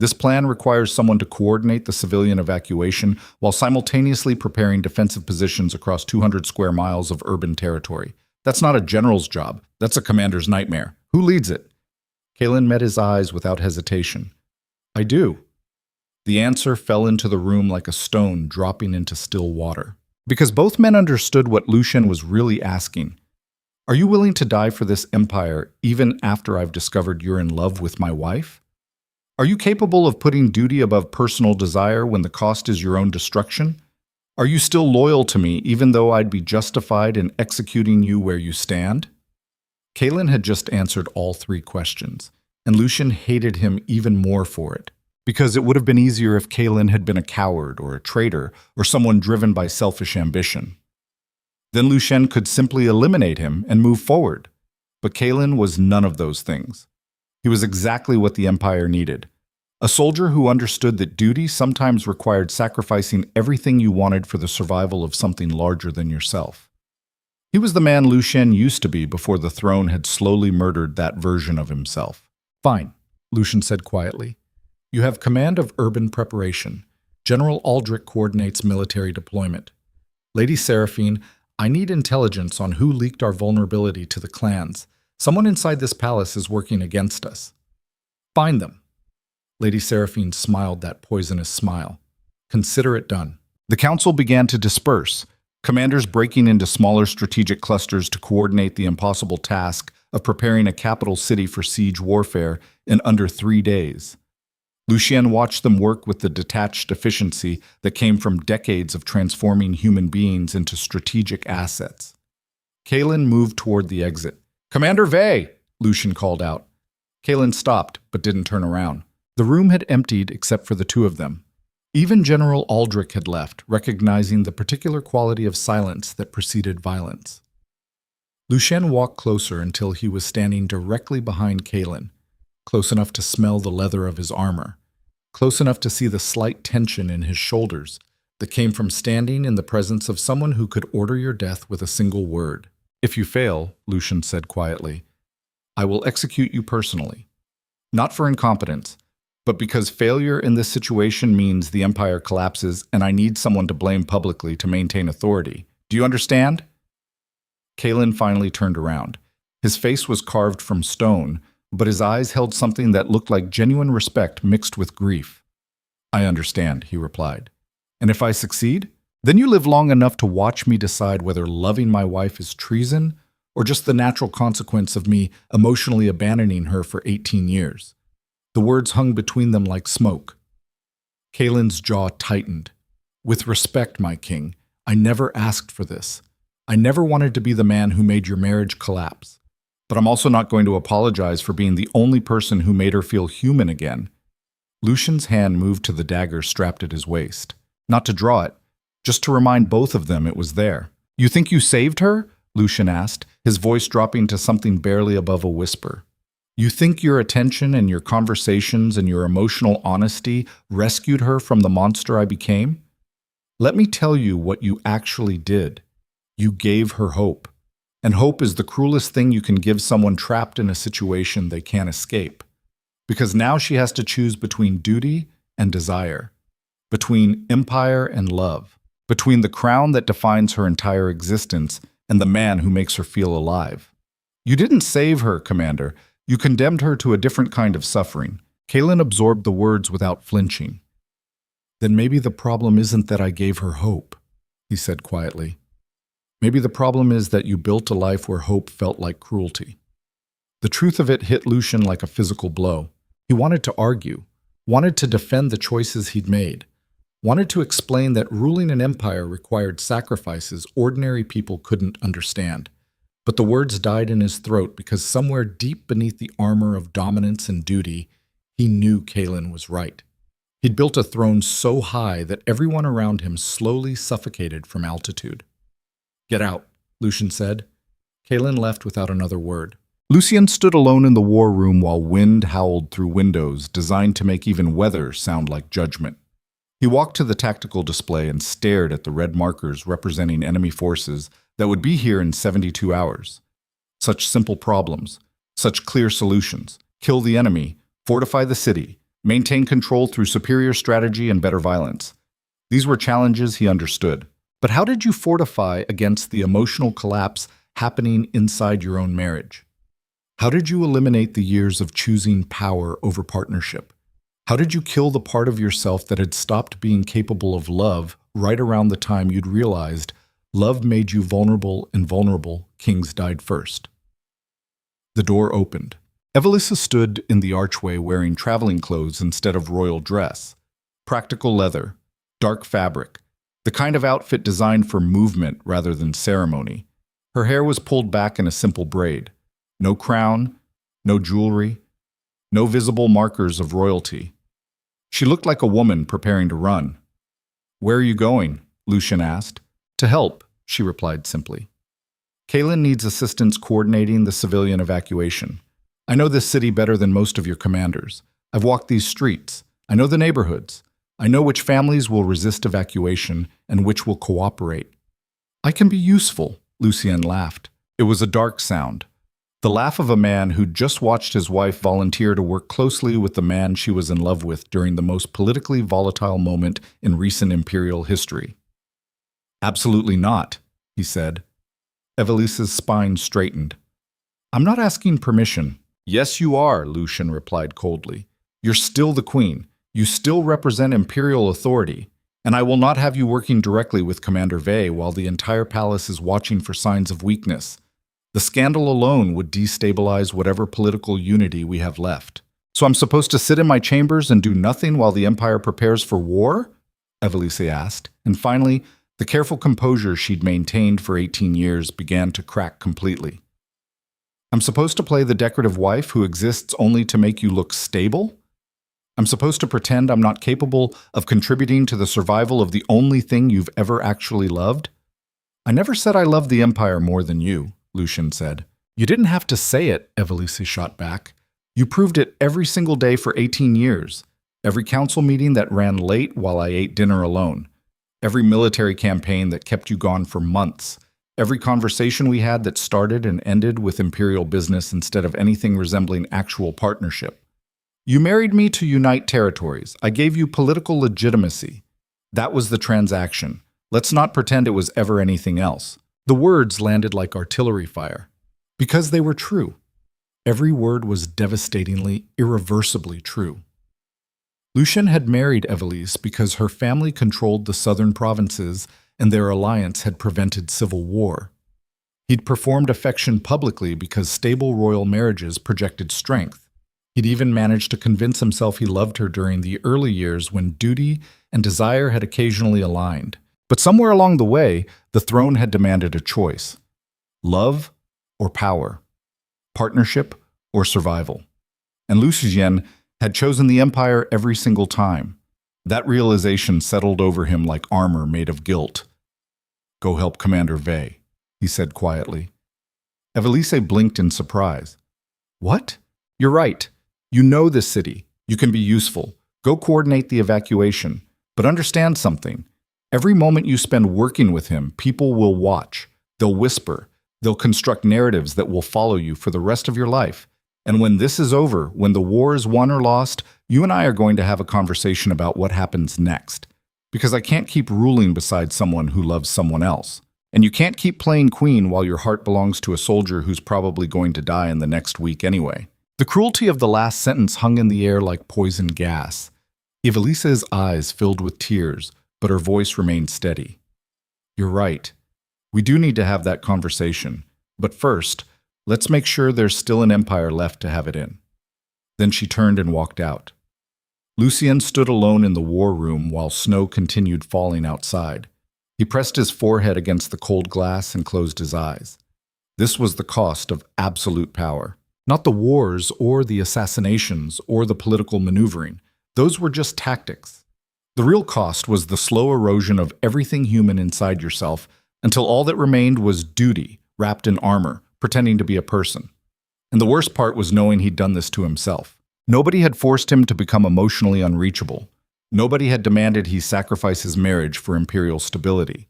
"This plan requires someone to coordinate the civilian evacuation while simultaneously preparing defensive positions across 200 square miles of urban territory. That's not a general's job. That's a commander's nightmare. Who leads it?" Kalen met his eyes without hesitation. "I do." The answer fell into the room like a stone dropping into still water. Because both men understood what Lucien was really asking. "Are you willing to die for this empire even after I've discovered you're in love with my wife? Are you capable of putting duty above personal desire when the cost is your own destruction? Are you still loyal to me even though I'd be justified in executing you where you stand?" Kalen had just answered all three questions, and Lucien hated him even more for it. Because it would have been easier if Kalen had been a coward or a traitor or someone driven by selfish ambition. Then Lucien could simply eliminate him and move forward. But Kalen was none of those things. He was exactly what the Empire needed. A soldier who understood that duty sometimes required sacrificing everything you wanted for the survival of something larger than yourself. He was the man Lucien used to be before the throne had slowly murdered that version of himself. "Fine," Lucien said quietly. "You have command of urban preparation. General Aldrich coordinates military deployment. Lady Seraphine, I need intelligence on who leaked our vulnerability to the clans. Someone inside this palace is working against us. Find them." Lady Seraphine smiled that poisonous smile. "Consider it done." The council began to disperse, commanders breaking into smaller strategic clusters to coordinate the impossible task of preparing a capital city for siege warfare in under 3 days. Lucien watched them work with the detached efficiency that came from decades of transforming human beings into strategic assets. Kalen moved toward the exit. "Commander Vey!" Lucien called out. Kalen stopped, but didn't turn around. The room had emptied except for the two of them. Even General Aldrich had left, recognizing the particular quality of silence that preceded violence. Lucien walked closer until he was standing directly behind Kalen, close enough to smell the leather of his armor, close enough to see the slight tension in his shoulders that came from standing in the presence of someone who could order your death with a single word. "If you fail," Lucien said quietly, "I will execute you personally. Not for incompetence, but because failure in this situation means the Empire collapses and I need someone to blame publicly to maintain authority. Do you understand?" Kalen finally turned around. His face was carved from stone, but his eyes held something that looked like genuine respect mixed with grief. "I understand," he replied. "And if I succeed, then you live long enough to watch me decide whether loving my wife is treason or just the natural consequence of me emotionally abandoning her for 18 years. The words hung between them like smoke. Kalen's jaw tightened. "With respect, my king, I never asked for this. I never wanted to be the man who made your marriage collapse. But I'm also not going to apologize for being the only person who made her feel human again." Lucien's hand moved to the dagger strapped at his waist. Not to draw it, just to remind both of them it was there. "You think you saved her?" Lucien asked, his voice dropping to something barely above a whisper. "You think your attention and your conversations and your emotional honesty rescued her from the monster I became? Let me tell you what you actually did. You gave her hope. And hope is the cruelest thing you can give someone trapped in a situation they can't escape. Because now she has to choose between duty and desire, between empire and love, between the crown that defines her entire existence and the man who makes her feel alive. You didn't save her, Commander. You condemned her to a different kind of suffering." Kalen absorbed the words without flinching. "Then maybe the problem isn't that I gave her hope," he said quietly. "Maybe the problem is that you built a life where hope felt like cruelty." The truth of it hit Lucien like a physical blow. He wanted to argue, wanted to defend the choices he'd made, wanted to explain that ruling an empire required sacrifices ordinary people couldn't understand. But the words died in his throat because somewhere deep beneath the armor of dominance and duty, he knew Kalen was right. He'd built a throne so high that everyone around him slowly suffocated from altitude. "Get out," Lucien said. Kalen left without another word. Lucien stood alone in the war room while wind howled through windows designed to make even weather sound like judgment. He walked to the tactical display and stared at the red markers representing enemy forces that would be here in 72 hours. Such simple problems, such clear solutions. Kill the enemy, fortify the city, maintain control through superior strategy and better violence. These were challenges he understood. But how did you fortify against the emotional collapse happening inside your own marriage? How did you eliminate the years of choosing power over partnership? How did you kill the part of yourself that had stopped being capable of love right around the time you'd realized love made you vulnerable, and vulnerable kings died first? The door opened. Evelissa stood in the archway wearing traveling clothes instead of royal dress. Practical leather, dark fabric, the kind of outfit designed for movement rather than ceremony. Her hair was pulled back in a simple braid. No crown, no jewelry, no visible markers of royalty. She looked like a woman preparing to run. "Where are you going?" Lucien asked. "To help," she replied simply. "Kaylin needs assistance coordinating the civilian evacuation. I know this city better than most of your commanders. I've walked these streets. I know the neighborhoods. I know which families will resist evacuation and which will cooperate." "I can be useful," Lucien laughed. It was a dark sound. The laugh of a man who'd just watched his wife volunteer to work closely with the man she was in love with during the most politically volatile moment in recent imperial history. "Absolutely not," he said. Evelisa's spine straightened. "I'm not asking permission." "Yes, you are," Lucien replied coldly. "You're still the queen. You still represent imperial authority, and I will not have you working directly with Commander Vey while the entire palace is watching for signs of weakness. The scandal alone would destabilize whatever political unity we have left. So I'm supposed to sit in my chambers and do nothing while the Empire prepares for war?" Evelise asked, and finally, the careful composure she'd maintained for 18 years began to crack completely. "I'm supposed to play the decorative wife who exists only to make you look stable? I'm supposed to pretend I'm not capable of contributing to the survival of the only thing you've ever actually loved?" "I never said I loved the Empire more than you," Lucien said. "You didn't have to say it," Evelise shot back. "You proved it every single day for 18 years. Every council meeting that ran late while I ate dinner alone. Every military campaign that kept you gone for months. Every conversation we had that started and ended with imperial business instead of anything resembling actual partnership. You married me to unite territories. I gave you political legitimacy. That was the transaction. Let's not pretend it was ever anything else." The words landed like artillery fire, because they were true. Every word was devastatingly, irreversibly true. Lucien had married Evelise because her family controlled the southern provinces and their alliance had prevented civil war. He'd performed affection publicly because stable royal marriages projected strength. He'd even managed to convince himself he loved her during the early years when duty and desire had occasionally aligned. But somewhere along the way, the throne had demanded a choice: love or power, partnership or survival. And Lucien had chosen the Empire every single time. That realization settled over him like armor made of guilt. "Go help Commander Vey," he said quietly. Evelise blinked in surprise. "What? You're right. You know this city. You can be useful. Go coordinate the evacuation. But understand something. Every moment you spend working with him, people will watch. They'll whisper. They'll construct narratives that will follow you for the rest of your life. And when this is over, when the war is won or lost, you and I are going to have a conversation about what happens next. Because I can't keep ruling beside someone who loves someone else. And you can't keep playing queen while your heart belongs to a soldier who's probably going to die in the next week anyway." The cruelty of the last sentence hung in the air like poison gas. Evelise's eyes filled with tears, but her voice remained steady. "You're right. We do need to have that conversation. But first, let's make sure there's still an empire left to have it in." Then she turned and walked out. Lucien stood alone in the war room while snow continued falling outside. He pressed his forehead against the cold glass and closed his eyes. This was the cost of absolute power. Not the wars or the assassinations or the political maneuvering. Those were just tactics. The real cost was the slow erosion of everything human inside yourself until all that remained was duty, wrapped in armor, pretending to be a person. And the worst part was knowing he'd done this to himself. Nobody had forced him to become emotionally unreachable. Nobody had demanded he sacrifice his marriage for imperial stability.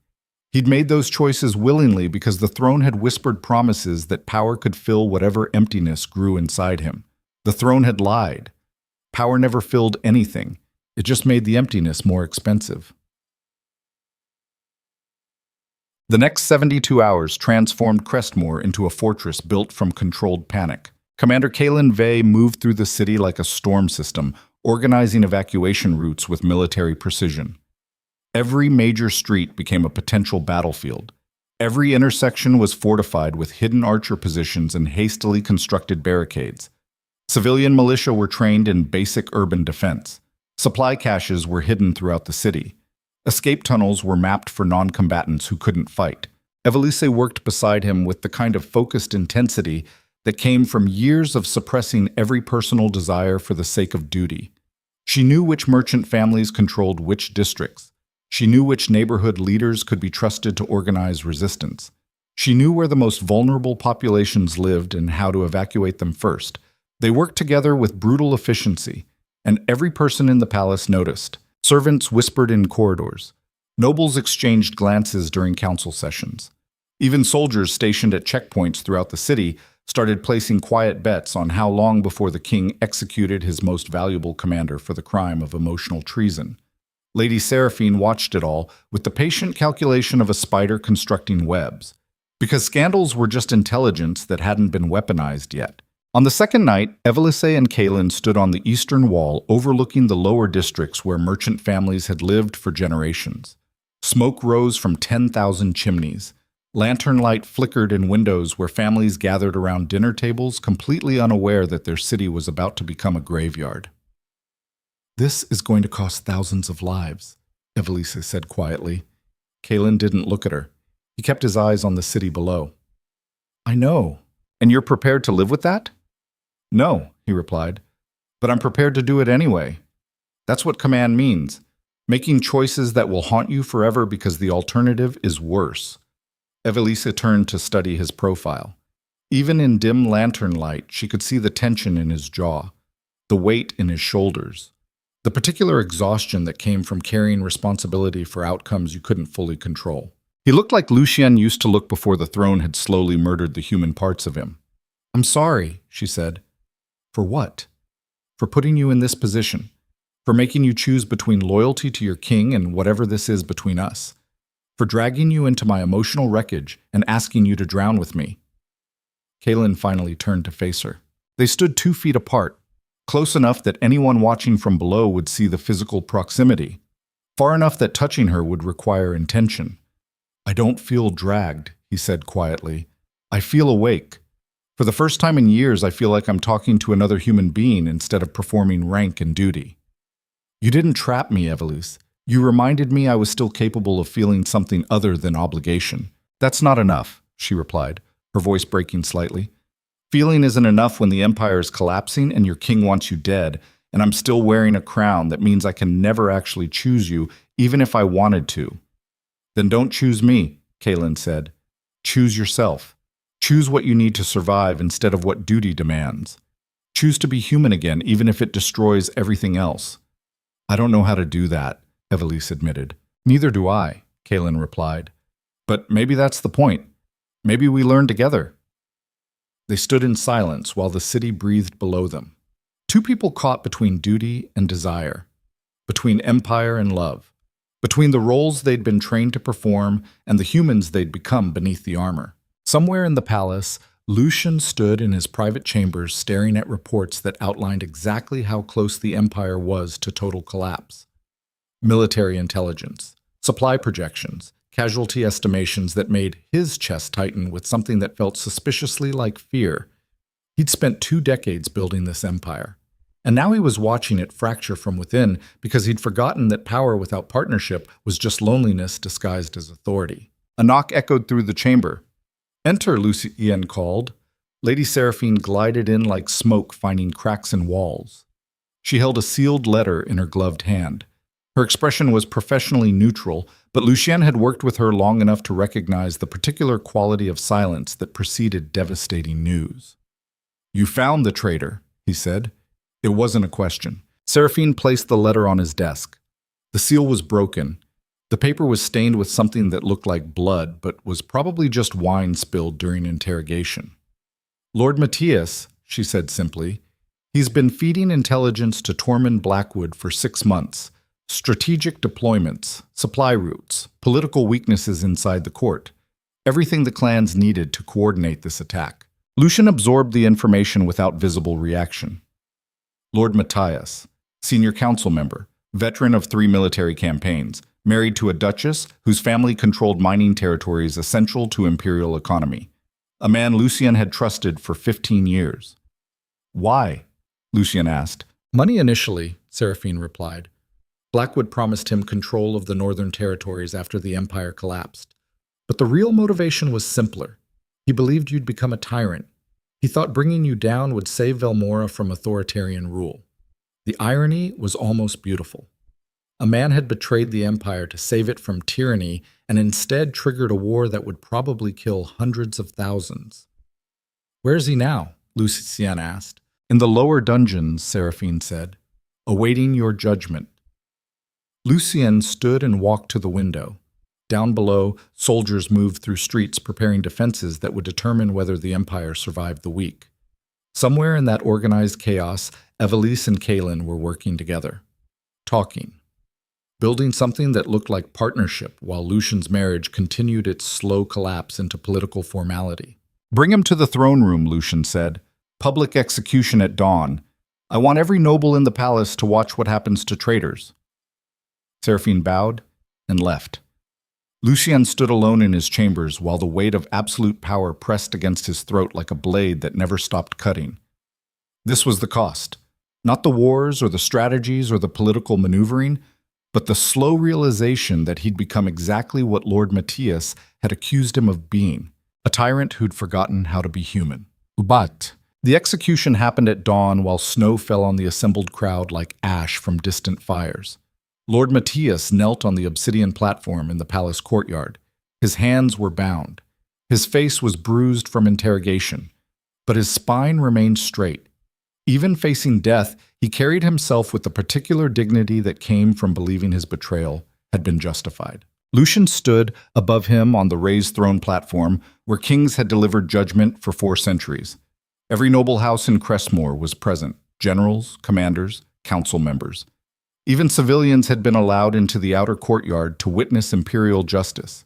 He'd made those choices willingly because the throne had whispered promises that power could fill whatever emptiness grew inside him. The throne had lied. Power never filled anything. It just made the emptiness more expensive. The next 72 hours transformed Crestmore into a fortress built from controlled panic. Commander Kaylin Vey moved through the city like a storm system, organizing evacuation routes with military precision. Every major street became a potential battlefield. Every intersection was fortified with hidden archer positions and hastily constructed barricades. Civilian militia were trained in basic urban defense. Supply caches were hidden throughout the city. Escape tunnels were mapped for non-combatants who couldn't fight. Evelise worked beside him with the kind of focused intensity that came from years of suppressing every personal desire for the sake of duty. She knew which merchant families controlled which districts. She knew which neighborhood leaders could be trusted to organize resistance. She knew where the most vulnerable populations lived and how to evacuate them first. They worked together with brutal efficiency, and every person in the palace noticed. Servants whispered in corridors. Nobles exchanged glances during council sessions. Even soldiers stationed at checkpoints throughout the city started placing quiet bets on how long before the king executed his most valuable commander for the crime of emotional treason. Lady Seraphine watched it all with the patient calculation of a spider constructing webs, because scandals were just intelligence that hadn't been weaponized yet. On the second night, Evelise and Kaelin stood on the eastern wall overlooking the lower districts where merchant families had lived for generations. Smoke rose from 10,000 chimneys. Lantern light flickered in windows where families gathered around dinner tables, completely unaware that their city was about to become a graveyard. "This is going to cost thousands of lives," Evelise said quietly. Kaelin didn't look at her. He kept his eyes on the city below. "I know. And you're prepared to live with that?" "No," he replied. "But I'm prepared to do it anyway. That's what command means. Making choices that will haunt you forever because the alternative is worse." Evelise turned to study his profile. Even in dim lantern light, she could see the tension in his jaw, the weight in his shoulders, the particular exhaustion that came from carrying responsibility for outcomes you couldn't fully control. He looked like Lucien used to look before the throne had slowly murdered the human parts of him. "I'm sorry," she said. "For what?" "For putting you in this position. For making you choose between loyalty to your king and whatever this is between us. For dragging you into my emotional wreckage and asking you to drown with me." Kaelin finally turned to face her. They stood 2 feet apart, close enough that anyone watching from below would see the physical proximity, far enough that touching her would require intention. "I don't feel dragged," he said quietly. "I feel awake. For the first time in years, I feel like I'm talking to another human being instead of performing rank and duty." "You didn't trap me, Evelise. You reminded me I was still capable of feeling something other than obligation." "That's not enough," she replied, her voice breaking slightly. "Feeling isn't enough when the empire is collapsing and your king wants you dead, and I'm still wearing a crown that means I can never actually choose you, even if I wanted to." "Then don't choose me," Kaelin said. "Choose yourself. Choose what you need to survive instead of what duty demands. Choose to be human again, even if it destroys everything else." "I don't know how to do that," Evelise admitted. "Neither do I," Kaelin replied. "But maybe that's the point. Maybe we learn together." They stood in silence while the city breathed below them. 2 people caught between duty and desire, between empire and love, between the roles they'd been trained to perform and the humans they'd become beneath the armor. Somewhere in the palace, Lucien stood in his private chambers staring at reports that outlined exactly how close the empire was to total collapse. Military intelligence, supply projections, casualty estimations that made his chest tighten with something that felt suspiciously like fear. He'd spent 2 decades building this empire, and now he was watching it fracture from within because he'd forgotten that power without partnership was just loneliness disguised as authority. A knock echoed through the chamber. "Enter," Lucien called. Lady Seraphine glided in like smoke finding cracks in walls. She held a sealed letter in her gloved hand. Her expression was professionally neutral, but Lucien had worked with her long enough to recognize the particular quality of silence that preceded devastating news. "You found the traitor," he said. It wasn't a question. Seraphine placed the letter on his desk. The seal was broken. The paper was stained with something that looked like blood, but was probably just wine spilled during interrogation. "Lord Matthias," she said simply, "he's been feeding intelligence to Tormund Blackwood for 6 months. Strategic deployments, supply routes, political weaknesses inside the court. Everything the clans needed to coordinate this attack." Lucien absorbed the information without visible reaction. Lord Matthias, senior council member, veteran of 3 military campaigns, married to a duchess whose family controlled mining territories essential to imperial economy. A man Lucien had trusted for 15 years. "Why?" Lucien asked. "Money initially," Seraphine replied. Blackwood promised him control of the northern territories after the empire collapsed. But the real motivation was simpler. He believed you'd become a tyrant. He thought bringing you down would save Velmora from authoritarian rule. The irony was almost beautiful. A man had betrayed the empire to save it from tyranny and instead triggered a war that would probably kill hundreds of thousands. "Where is he now?" Lucien asked. "In the lower dungeons," Seraphine said, "awaiting your judgment." Lucien stood and walked to the window. Down below, soldiers moved through streets preparing defenses that would determine whether the empire survived the week. Somewhere in that organized chaos, Evelise and Kaelin were working together, talking, building something that looked like partnership while Lucien's marriage continued its slow collapse into political formality. "Bring him to the throne room," Lucien said. "Public execution at dawn. I want every noble in the palace to watch what happens to traitors." Seraphine bowed and left. Lucien stood alone in his chambers while the weight of absolute power pressed against his throat like a blade that never stopped cutting. This was the cost. Not the wars or the strategies or the political maneuvering, but the slow realization that he'd become exactly what Lord Matthias had accused him of being, a tyrant who'd forgotten how to be human. But the execution happened at dawn while snow fell on the assembled crowd like ash from distant fires. Lord Matthias knelt on the obsidian platform in the palace courtyard. His hands were bound. His face was bruised from interrogation, but his spine remained straight. Even facing death, he carried himself with the particular dignity that came from believing his betrayal had been justified. Lucien stood above him on the raised throne platform where kings had delivered judgment for 4 centuries. Every noble house in Crestmore was present, generals, commanders, council members. Even civilians had been allowed into the outer courtyard to witness imperial justice.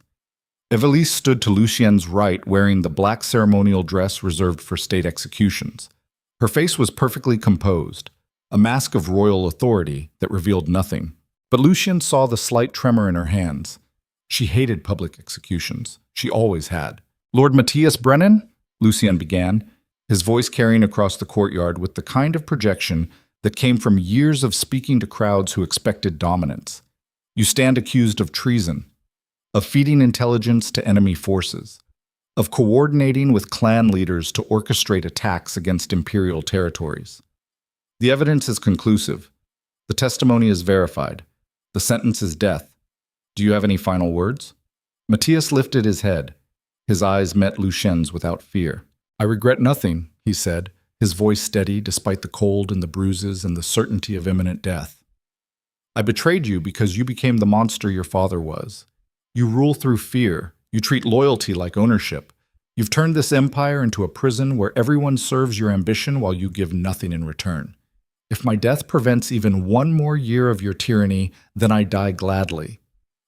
Evelise stood to Lucien's right wearing the black ceremonial dress reserved for state executions. Her face was perfectly composed, a mask of royal authority that revealed nothing. But Lucien saw the slight tremor in her hands. She hated public executions. She always had. "Lord Matthias Brennan?" Lucien began, his voice carrying across the courtyard with the kind of projection that came from years of speaking to crowds who expected dominance. "You stand accused of treason, of feeding intelligence to enemy forces, of coordinating with clan leaders to orchestrate attacks against imperial territories. The evidence is conclusive. The testimony is verified. The sentence is death. Do you have any final words?" Matthias lifted his head. His eyes met Lucien's without fear. "I regret nothing," he said, his voice steady despite the cold and the bruises and the certainty of imminent death. "I betrayed you because you became the monster your father was. You rule through fear. You treat loyalty like ownership. You've turned this empire into a prison where everyone serves your ambition while you give nothing in return. If my death prevents even 1 more year of your tyranny, then I die gladly."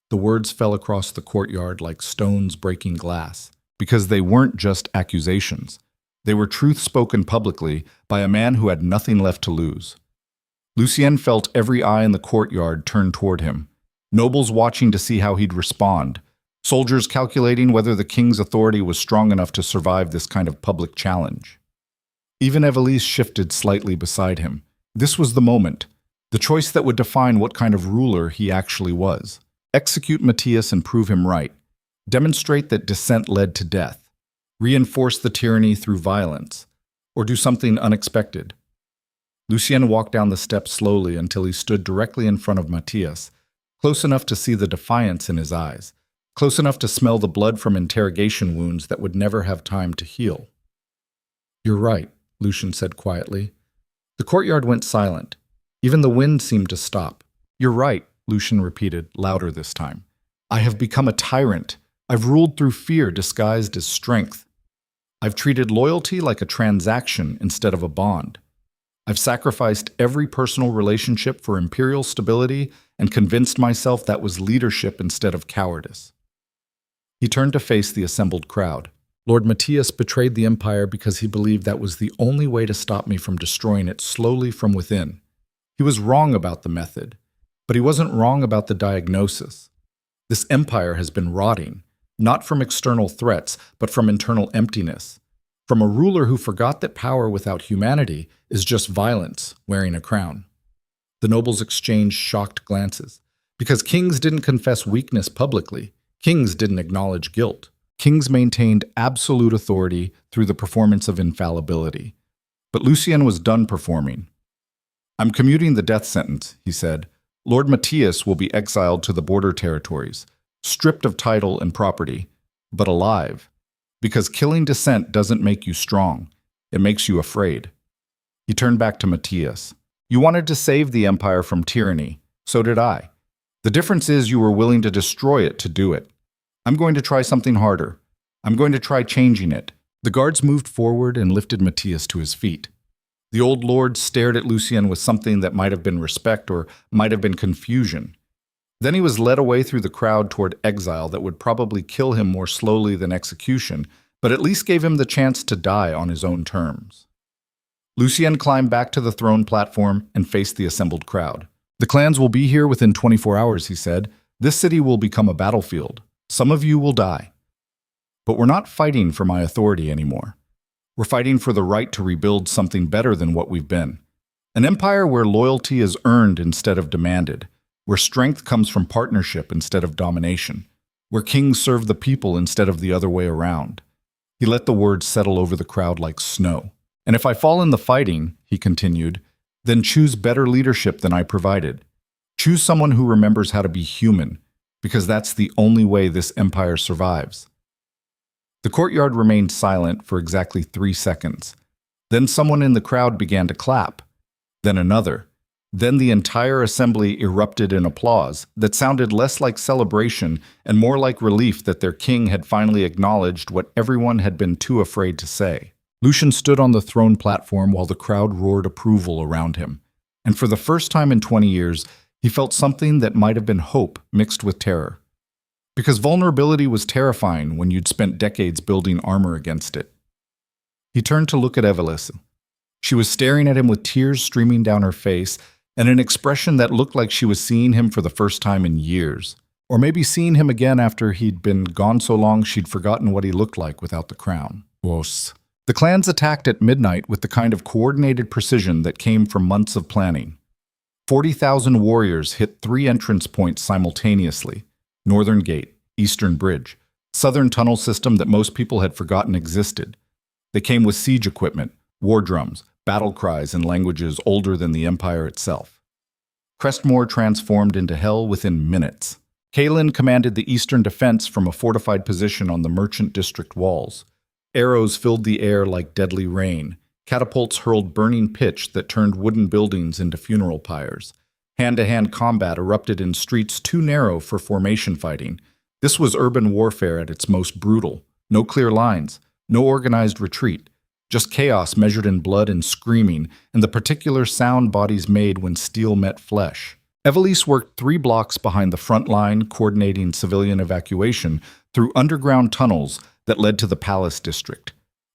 The words fell across the courtyard like stones breaking glass, because they weren't just accusations. They were truth spoken publicly by a man who had nothing left to lose. Lucien felt every eye in the courtyard turn toward him, nobles watching to see how he'd respond, soldiers calculating whether the king's authority was strong enough to survive this kind of public challenge. Even Evelise shifted slightly beside him. This was the moment, the choice that would define what kind of ruler he actually was. Execute Matthias and prove him right. Demonstrate that dissent led to death. Reinforce the tyranny through violence, or do something unexpected. Lucien walked down the steps slowly until he stood directly in front of Matthias, close enough to see the defiance in his eyes, close enough to smell the blood from interrogation wounds that would never have time to heal. "You're right," Lucien said quietly. The courtyard went silent. Even the wind seemed to stop. "You're right," Lucien repeated, louder this time. "I have become a tyrant. I've ruled through fear disguised as strength. I've treated loyalty like a transaction instead of a bond. I've sacrificed every personal relationship for imperial stability and convinced myself that was leadership instead of cowardice." He turned to face the assembled crowd. "Lord Matthias betrayed the empire because he believed that was the only way to stop me from destroying it slowly from within. He was wrong about the method, but he wasn't wrong about the diagnosis. This empire has been rotting, not from external threats, but from internal emptiness, from a ruler who forgot that power without humanity is just violence wearing a crown." The nobles exchanged shocked glances, because kings didn't confess weakness publicly. Kings didn't acknowledge guilt. Kings maintained absolute authority through the performance of infallibility. But Lucien was done performing. "I'm commuting the death sentence," he said. "Lord Matthias will be exiled to the border territories, stripped of title and property, but alive. Because killing dissent doesn't make you strong, it makes you afraid." He turned back to Matthias. "You wanted to save the empire from tyranny. So did I. The difference is you were willing to destroy it to do it. I'm going to try something harder. I'm going to try changing it." The guards moved forward and lifted Matthias to his feet. The old lord stared at Lucien with something that might have been respect or might have been confusion. Then he was led away through the crowd toward exile that would probably kill him more slowly than execution, but at least gave him the chance to die on his own terms. Lucien climbed back to the throne platform and faced the assembled crowd. "The clans will be here within 24 hours, he said. "This city will become a battlefield. Some of you will die. But we're not fighting for my authority anymore. We're fighting for the right to rebuild something better than what we've been. An empire where loyalty is earned instead of demanded, where strength comes from partnership instead of domination, where kings serve the people instead of the other way around." He let the words settle over the crowd like snow. "And if I fall in the fighting," he continued, "then choose better leadership than I provided. Choose someone who remembers how to be human, because that's the only way this empire survives." The courtyard remained silent for exactly 3 seconds. Then someone in the crowd began to clap. Then another. Then the entire assembly erupted in applause that sounded less like celebration and more like relief that their king had finally acknowledged what everyone had been too afraid to say. Lucien stood on the throne platform while the crowd roared approval around him. And for the first time in 20 years, he felt something that might have been hope mixed with terror. Because vulnerability was terrifying when you'd spent decades building armor against it. He turned to look at Evelise. She was staring at him with tears streaming down her face and an expression that looked like she was seeing him for the first time in years. Or maybe seeing him again after he'd been gone so long she'd forgotten what he looked like without the crown. Wos. The clans attacked at midnight with the kind of coordinated precision that came from months of planning. 40,000 warriors hit 3 entrance points simultaneously: Northern Gate, Eastern Bridge, Southern Tunnel system that most people had forgotten existed. They came with siege equipment, war drums, battle cries in languages older than the empire itself. Crestmore transformed into hell within minutes. Kaelin commanded the eastern defense from a fortified position on the merchant district walls. Arrows filled the air like deadly rain. Catapults hurled burning pitch that turned wooden buildings into funeral pyres. Hand-to-hand combat erupted in streets too narrow for formation fighting. This was urban warfare at its most brutal. No clear lines, no organized retreat, just chaos measured in blood and screaming, and the particular sound bodies made when steel met flesh. Evelise worked 3 blocks behind the front line, coordinating civilian evacuation through underground tunnels that led to the palace district.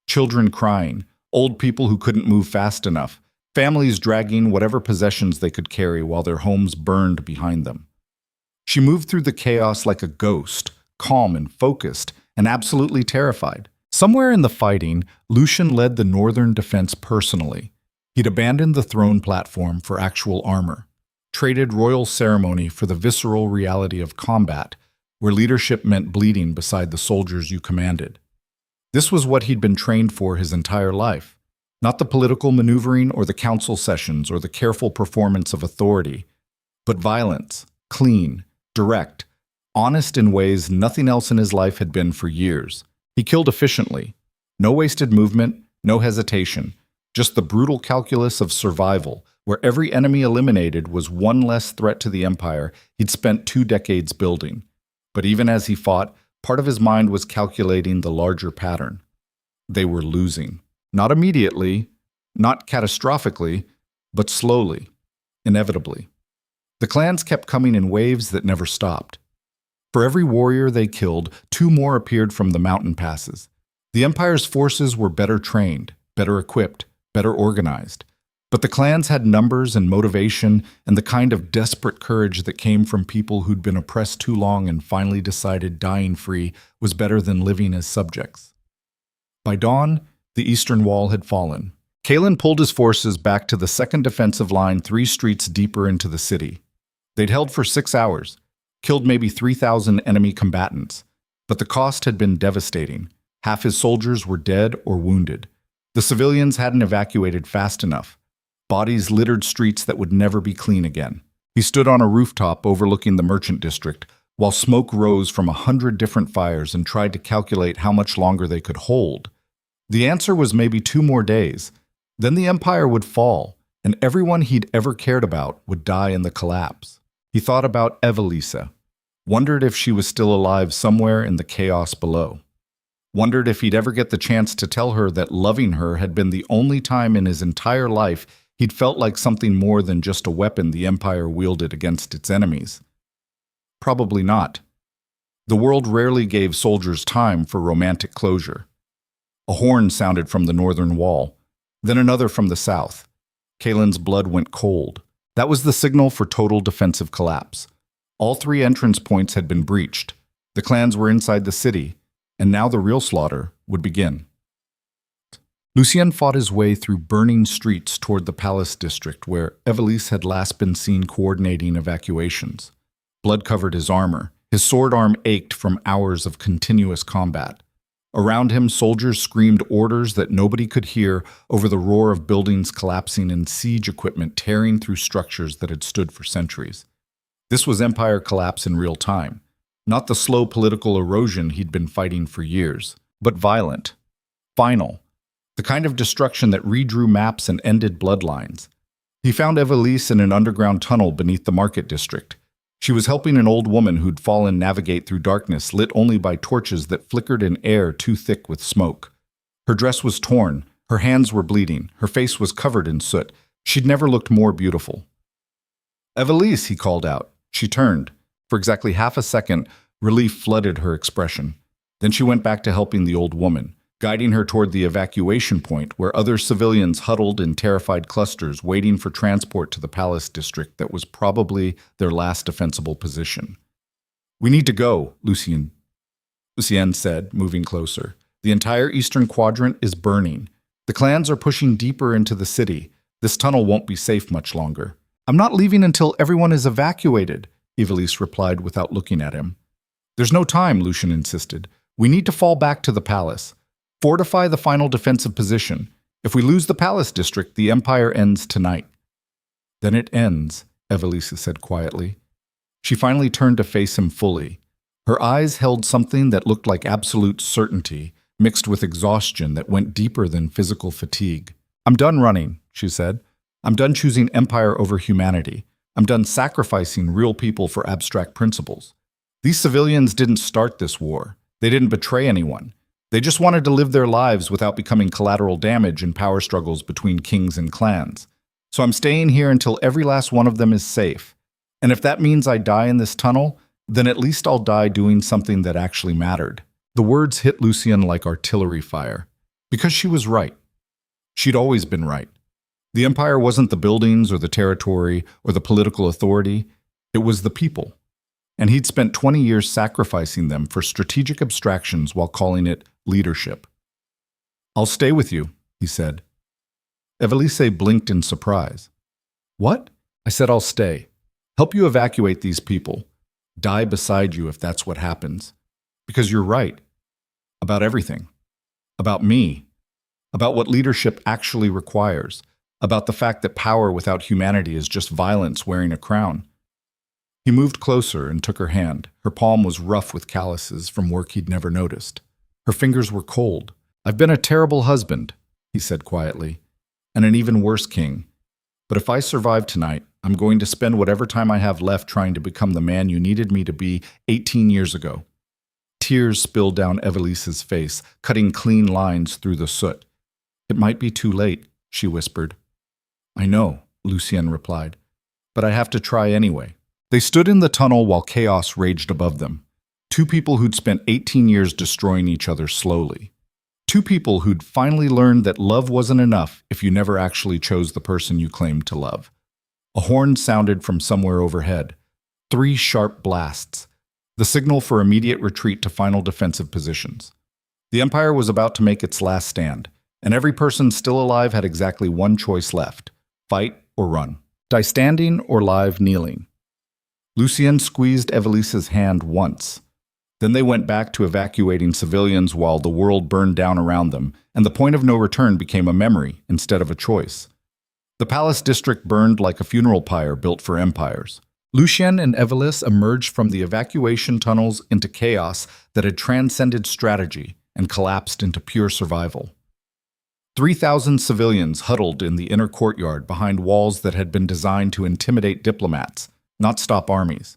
Children crying, old people who couldn't move fast enough, families dragging whatever possessions they could carry while their homes burned behind them. She moved through the chaos like a ghost, calm and focused, and absolutely terrified. Somewhere in the fighting, Lucien led the northern defense personally. He'd abandoned the throne platform for actual armor, traded royal ceremony for the visceral reality of combat, where leadership meant bleeding beside the soldiers you commanded. This was what he'd been trained for his entire life. Not the political maneuvering or the council sessions or the careful performance of authority, but violence, clean, direct, honest in ways nothing else in his life had been for years. He killed efficiently. No wasted movement, no hesitation, just the brutal calculus of survival, where every enemy eliminated was one less threat to the empire he'd spent 2 decades building. But even as he fought, part of his mind was calculating the larger pattern. They were losing. Not immediately, not catastrophically, but slowly, inevitably. The clans kept coming in waves that never stopped. For every warrior they killed, 2 more appeared from the mountain passes. The Empire's forces were better trained, better equipped, better organized. But the clans had numbers and motivation and the kind of desperate courage that came from people who'd been oppressed too long and finally decided dying free was better than living as subjects. By dawn, the eastern wall had fallen. Kaelin pulled his forces back to the second defensive line 3 streets deeper into the city. They'd held for 6 hours, killed maybe 3,000 enemy combatants. But the cost had been devastating. Half his soldiers were dead or wounded. The civilians hadn't evacuated fast enough. Bodies littered streets that would never be clean again. He stood on a rooftop overlooking the merchant district, while smoke rose from 100 different fires, and tried to calculate how much longer they could hold. The answer was maybe 2 more days. Then the empire would fall, and everyone he'd ever cared about would die in the collapse. He thought about Evelisa, wondered if she was still alive somewhere in the chaos below. Wondered if he'd ever get the chance to tell her that loving her had been the only time in his entire life he'd felt like something more than just a weapon the empire wielded against its enemies. Probably not. The world rarely gave soldiers time for romantic closure. A horn sounded from the northern wall, then another from the south. Kalen's blood went cold. That was the signal for total defensive collapse. All 3 entrance points had been breached. The clans were inside the city, and now the real slaughter would begin. Lucien fought his way through burning streets toward the palace district where Evelise had last been seen coordinating evacuations. Blood covered his armor. His sword arm ached from hours of continuous combat. Around him, soldiers screamed orders that nobody could hear over the roar of buildings collapsing and siege equipment tearing through structures that had stood for centuries. This was empire collapse in real time, not the slow political erosion he'd been fighting for years, but violent, final, the kind of destruction that redrew maps and ended bloodlines. He found Evelise in an underground tunnel beneath the market district. She was helping an old woman who'd fallen navigate through darkness lit only by torches that flickered in air too thick with smoke. Her dress was torn, her hands were bleeding, her face was covered in soot. She'd never looked more beautiful. "Evelise," he called out. She turned. For exactly half a second, relief flooded her expression. Then she went back to helping the old woman, guiding her toward the evacuation point where other civilians huddled in terrified clusters waiting for transport to the palace district that was probably their last defensible position. "We need to go," Lucien said, moving closer. "The entire eastern quadrant is burning. The clans are pushing deeper into the city. This tunnel won't be safe much longer." "I'm not leaving until everyone is evacuated," Evelise replied without looking at him. "There's no time," Lucien insisted. "We need to fall back to the palace. Fortify the final defensive position. If we lose the palace district, the empire ends tonight." "Then it ends," Evelisa said quietly. She finally turned to face him fully. Her eyes held something that looked like absolute certainty, mixed with exhaustion that went deeper than physical fatigue. "I'm done running," she said. "I'm done choosing empire over humanity. I'm done sacrificing real people for abstract principles. These civilians didn't start this war. They didn't betray anyone. They just wanted to live their lives without becoming collateral damage in power struggles between kings and clans. So I'm staying here until every last one of them is safe. And if that means I die in this tunnel, then at least I'll die doing something that actually mattered." The words hit Lucien like artillery fire. Because she was right. She'd always been right. The empire wasn't the buildings or the territory or the political authority. It was the people. And he'd spent 20 years sacrificing them for strategic abstractions while calling it leadership. "I'll stay with you," he said. Evelise blinked in surprise. "What?" "I said I'll stay. Help you evacuate these people. Die beside you if that's what happens. Because you're right. About everything. About me. About what leadership actually requires. About the fact that power without humanity is just violence wearing a crown." He moved closer and took her hand. Her palm was rough with calluses from work he'd never noticed. Her fingers were cold. "I've been a terrible husband," he said quietly, "and an even worse king. But if I survive tonight, I'm going to spend whatever time I have left trying to become the man you needed me to be 18 years ago." Tears spilled down Evelise's face, cutting clean lines through the soot. "It might be too late," she whispered. "I know," Lucien replied, "but I have to try anyway." They stood in the tunnel while chaos raged above them. 2 people who'd spent 18 years destroying each other slowly. 2 people who'd finally learned that love wasn't enough if you never actually chose the person you claimed to love. A horn sounded from somewhere overhead. 3 sharp blasts. The signal for immediate retreat to final defensive positions. The empire was about to make its last stand, and every person still alive had exactly one choice left: fight or run. Die standing or live kneeling. Lucien squeezed Evelise's hand once. Then they went back to evacuating civilians while the world burned down around them, and the point of no return became a memory instead of a choice. The palace district burned like a funeral pyre built for empires. Lucien and Evelis emerged from the evacuation tunnels into chaos that had transcended strategy and collapsed into pure survival. 3,000 civilians huddled in the inner courtyard behind walls that had been designed to intimidate diplomats, not stop armies.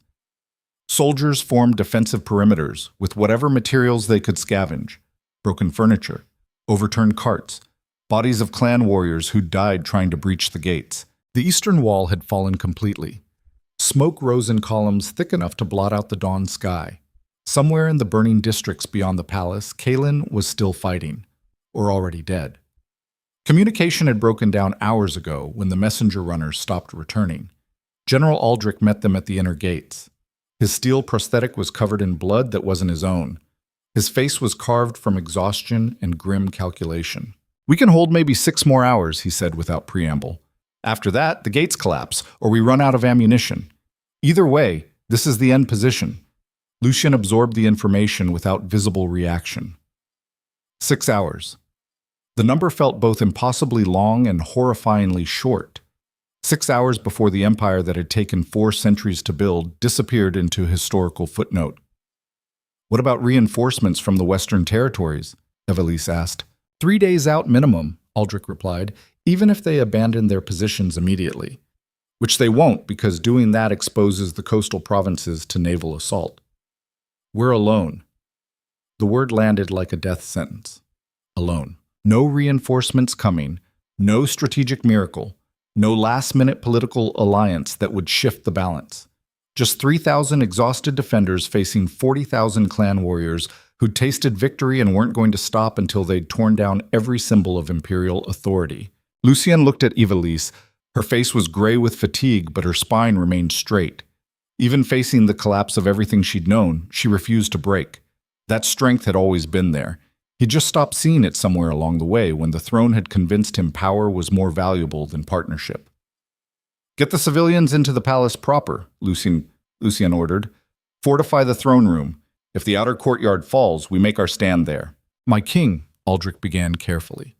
Soldiers formed defensive perimeters with whatever materials they could scavenge: broken furniture, overturned carts, bodies of clan warriors who died trying to breach the gates. The eastern wall had fallen completely. Smoke rose in columns thick enough to blot out the dawn sky. Somewhere in the burning districts beyond the palace, Kaelin was still fighting, or already dead. Communication had broken down hours ago when the messenger runners stopped returning. General Aldrich met them at the inner gates. His steel prosthetic was covered in blood that wasn't his own. His face was carved from exhaustion and grim calculation. "We can hold maybe 6 more hours," he said without preamble. "After that, the gates collapse, or we run out of ammunition. Either way, this is the end position." Lucien absorbed the information without visible reaction. 6 hours. The number felt both impossibly long and horrifyingly short. 6 hours before the empire that had taken 4 centuries to build disappeared into a historical footnote. "What about reinforcements from the Western territories?" Evelis asked. 3 days out minimum," Aldrich replied, "even if they abandon their positions immediately. Which they won't, because doing that exposes the coastal provinces to naval assault. We're alone." The word landed like a death sentence. Alone. No reinforcements coming, no strategic miracle, no last-minute political alliance that would shift the balance. Just 3,000 exhausted defenders facing 40,000 clan warriors who'd tasted victory and weren't going to stop until they'd torn down every symbol of imperial authority. Lucien looked at Evelis. Her face was gray with fatigue, but her spine remained straight. Even facing the collapse of everything she'd known, she refused to break. That strength had always been there. He just stopped seeing it somewhere along the way when the throne had convinced him power was more valuable than partnership. "Get the civilians into the palace proper," Lucien ordered. "Fortify the throne room. If the outer courtyard falls, we make our stand there." "My king," Aldrich began carefully.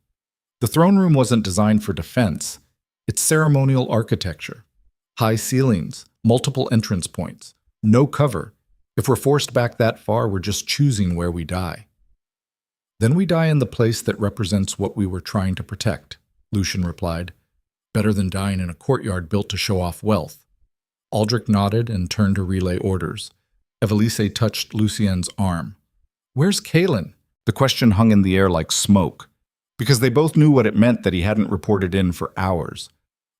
"The throne room wasn't designed for defense. It's ceremonial architecture. High ceilings, multiple entrance points, no cover. If we're forced back that far, we're just choosing where we die." "Then we die in the place that represents what we were trying to protect," Lucien replied. "Better than dying in a courtyard built to show off wealth." Aldrich nodded and turned to relay orders. Evelise touched Lucien's arm. "Where's Kaelin?" The question hung in the air like smoke, because they both knew what it meant that he hadn't reported in for hours.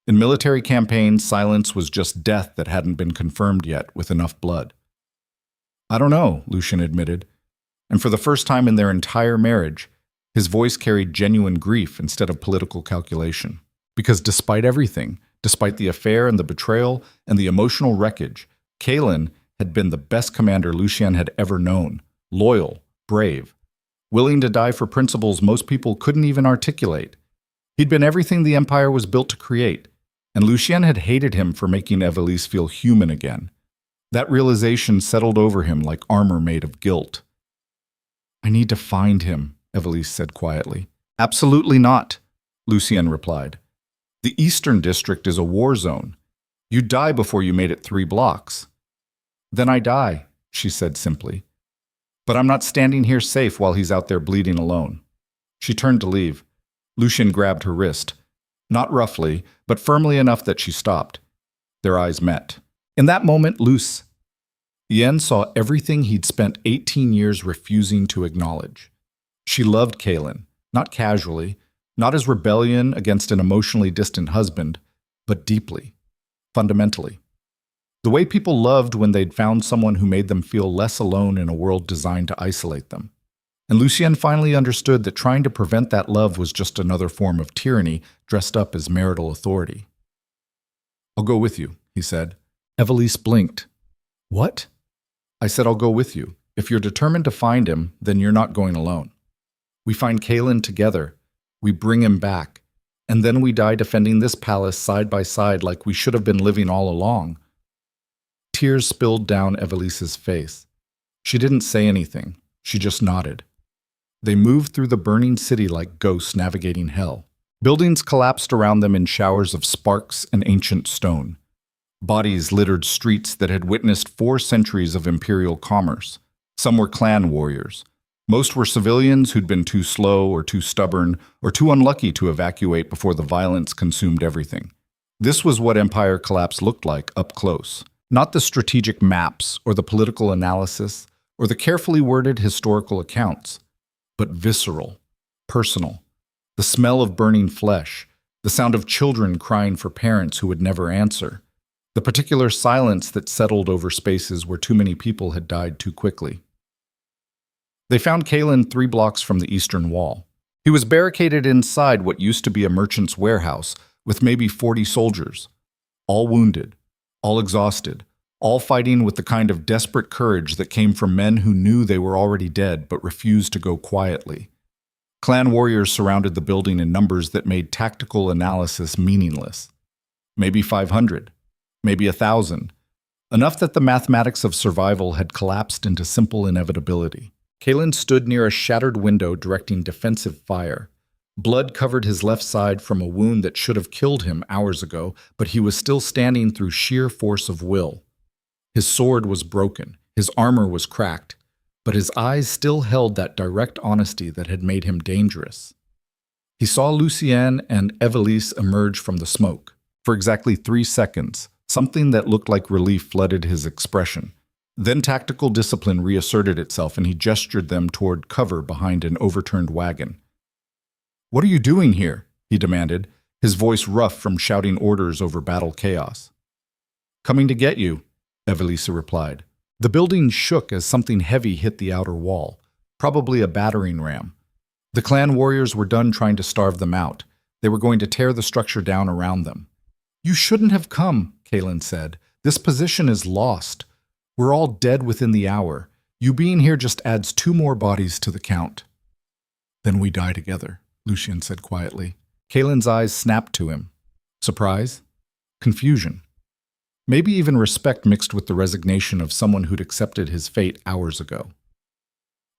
In military campaigns, silence was just death that hadn't been confirmed yet with enough blood. "I don't know," Lucien admitted. And for the first time in their entire marriage, his voice carried genuine grief instead of political calculation. Because despite everything, despite the affair and the betrayal and the emotional wreckage, Kaelin had been the best commander Lucien had ever known. Loyal, brave, willing to die for principles most people couldn't even articulate. He'd been everything the empire was built to create, and Lucien had hated him for making Evelis feel human again. That realization settled over him like armor made of guilt. "I need to find him," Evelis said quietly. "Absolutely not," Lucien replied. "The Eastern District is a war zone. You'd die before you made it 3 blocks. "Then I die," she said simply. "But I'm not standing here safe while he's out there bleeding alone." She turned to leave. Lucien grabbed her wrist. Not roughly, but firmly enough that she stopped. Their eyes met. In that moment, Yen saw everything he'd spent 18 years refusing to acknowledge. She loved Kaelin, not casually, not as rebellion against an emotionally distant husband, but deeply, fundamentally. The way people loved when they'd found someone who made them feel less alone in a world designed to isolate them. And Lucien finally understood that trying to prevent that love was just another form of tyranny dressed up as marital authority. "I'll go with you," he said. Evelis blinked. "What?" "I said I'll go with you. If you're determined to find him, then you're not going alone. We find Kaelin together. We bring him back. And then we die defending this palace side by side like we should have been living all along." Tears spilled down Evelis's face. She didn't say anything. She just nodded. They moved through the burning city like ghosts navigating hell. Buildings collapsed around them in showers of sparks and ancient stone. Bodies littered streets that had witnessed 4 centuries of imperial commerce. Some were clan warriors. Most were civilians who'd been too slow or too stubborn or too unlucky to evacuate before the violence consumed everything. This was what empire collapse looked like up close. Not the strategic maps or the political analysis or the carefully worded historical accounts, but visceral, personal. The smell of burning flesh, the sound of children crying for parents who would never answer, the particular silence that settled over spaces where too many people had died too quickly. They found Kalen 3 blocks from the eastern wall. He was barricaded inside what used to be a merchant's warehouse with maybe 40 soldiers, all wounded, all exhausted, all fighting with the kind of desperate courage that came from men who knew they were already dead but refused to go quietly. Clan warriors surrounded the building in numbers that made tactical analysis meaningless. Maybe 500, maybe 1,000, enough that the mathematics of survival had collapsed into simple inevitability. Kalen stood near a shattered window directing defensive fire. Blood covered his left side from a wound that should have killed him hours ago, but he was still standing through sheer force of will. His sword was broken, his armor was cracked, but his eyes still held that direct honesty that had made him dangerous. He saw Lucien and Evelise emerge from the smoke. For exactly 3 seconds, something that looked like relief flooded his expression. Then tactical discipline reasserted itself and he gestured them toward cover behind an overturned wagon. "What are you doing here?" he demanded, his voice rough from shouting orders over battle chaos. "Coming to get you," Evelise replied. The building shook as something heavy hit the outer wall, probably a battering ram. The clan warriors were done trying to starve them out. They were going to tear the structure down around them. "You shouldn't have come," Kalen said. "This position is lost. We're all dead within the hour. You being here just adds 2 more bodies to the count." "Then we die together," Lucien said quietly. Kalen's eyes snapped to him. Surprise? Confusion. Maybe even respect mixed with the resignation of someone who'd accepted his fate hours ago.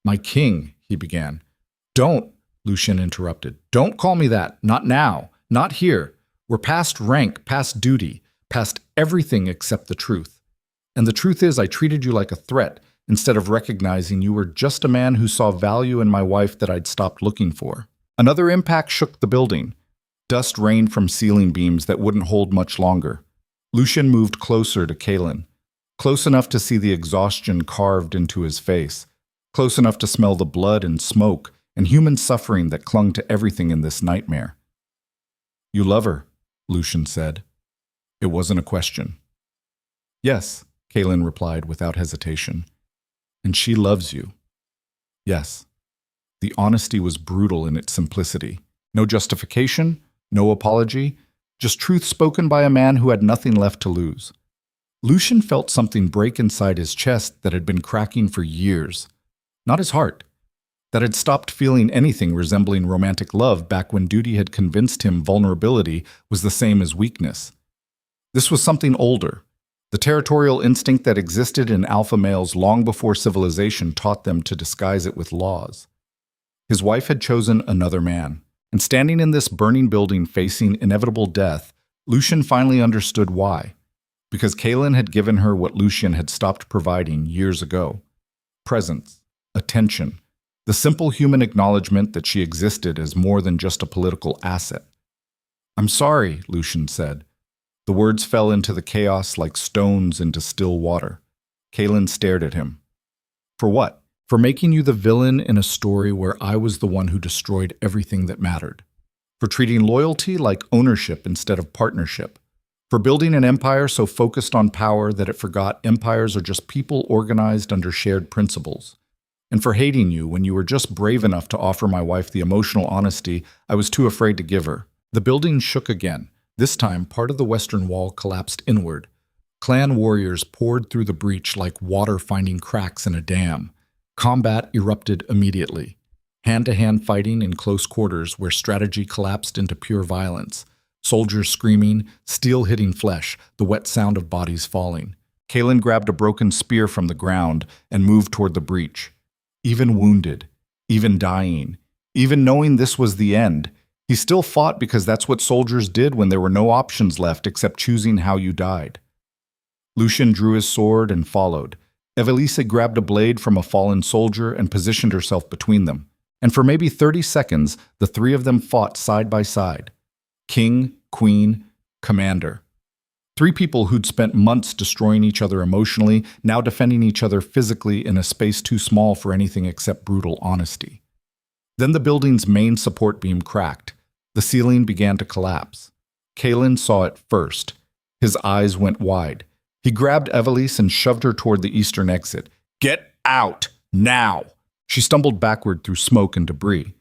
"My king," he began. "Don't," Lucien interrupted. "Don't call me that. Not now. Not here. We're past rank, past duty, past everything except the truth. And the truth is I treated you like a threat instead of recognizing you were just a man who saw value in my wife that I'd stopped looking for." Another impact shook the building. Dust rained from ceiling beams that wouldn't hold much longer. Lucien moved closer to Kalen, close enough to see the exhaustion carved into his face, close enough to smell the blood and smoke and human suffering that clung to everything in this nightmare. "You love her," Lucien said. It wasn't a question. "Yes," Kalen replied without hesitation. "And she loves you." "Yes." The honesty was brutal in its simplicity. No justification, no apology, just truth spoken by a man who had nothing left to lose. Lucien felt something break inside his chest that had been cracking for years. Not his heart. That had stopped feeling anything resembling romantic love back when duty had convinced him vulnerability was the same as weakness. This was something older. The territorial instinct that existed in alpha males long before civilization taught them to disguise it with laws. His wife had chosen another man. And standing in this burning building facing inevitable death, Lucien finally understood why. Because Kalen had given her what Lucien had stopped providing years ago. Presence, attention, the simple human acknowledgement that she existed as more than just a political asset. "I'm sorry," Lucien said. The words fell into the chaos like stones into still water. Kalen stared at him. "For what?" "For making you the villain in a story where I was the one who destroyed everything that mattered. For treating loyalty like ownership instead of partnership. For building an empire so focused on power that it forgot empires are just people organized under shared principles. And for hating you when you were just brave enough to offer my wife the emotional honesty I was too afraid to give her." The building shook again. This time, part of the western wall collapsed inward. Clan warriors poured through the breach like water finding cracks in a dam. Combat erupted immediately. Hand-to-hand fighting in close quarters where strategy collapsed into pure violence. Soldiers screaming, steel hitting flesh, the wet sound of bodies falling. Kalen grabbed a broken spear from the ground and moved toward the breach. Even wounded, even dying, even knowing this was the end, he still fought because that's what soldiers did when there were no options left except choosing how you died. Lucien drew his sword and followed. Evelise grabbed a blade from a fallen soldier and positioned herself between them. And for maybe 30 seconds, the three of them fought side by side. King, queen, commander. Three people who'd spent months destroying each other emotionally, now defending each other physically in a space too small for anything except brutal honesty. Then the building's main support beam cracked. The ceiling began to collapse. Kalen saw it first. His eyes went wide. He grabbed Evelise and shoved her toward the eastern exit. "Get out! Now!" She stumbled backward through smoke and debris.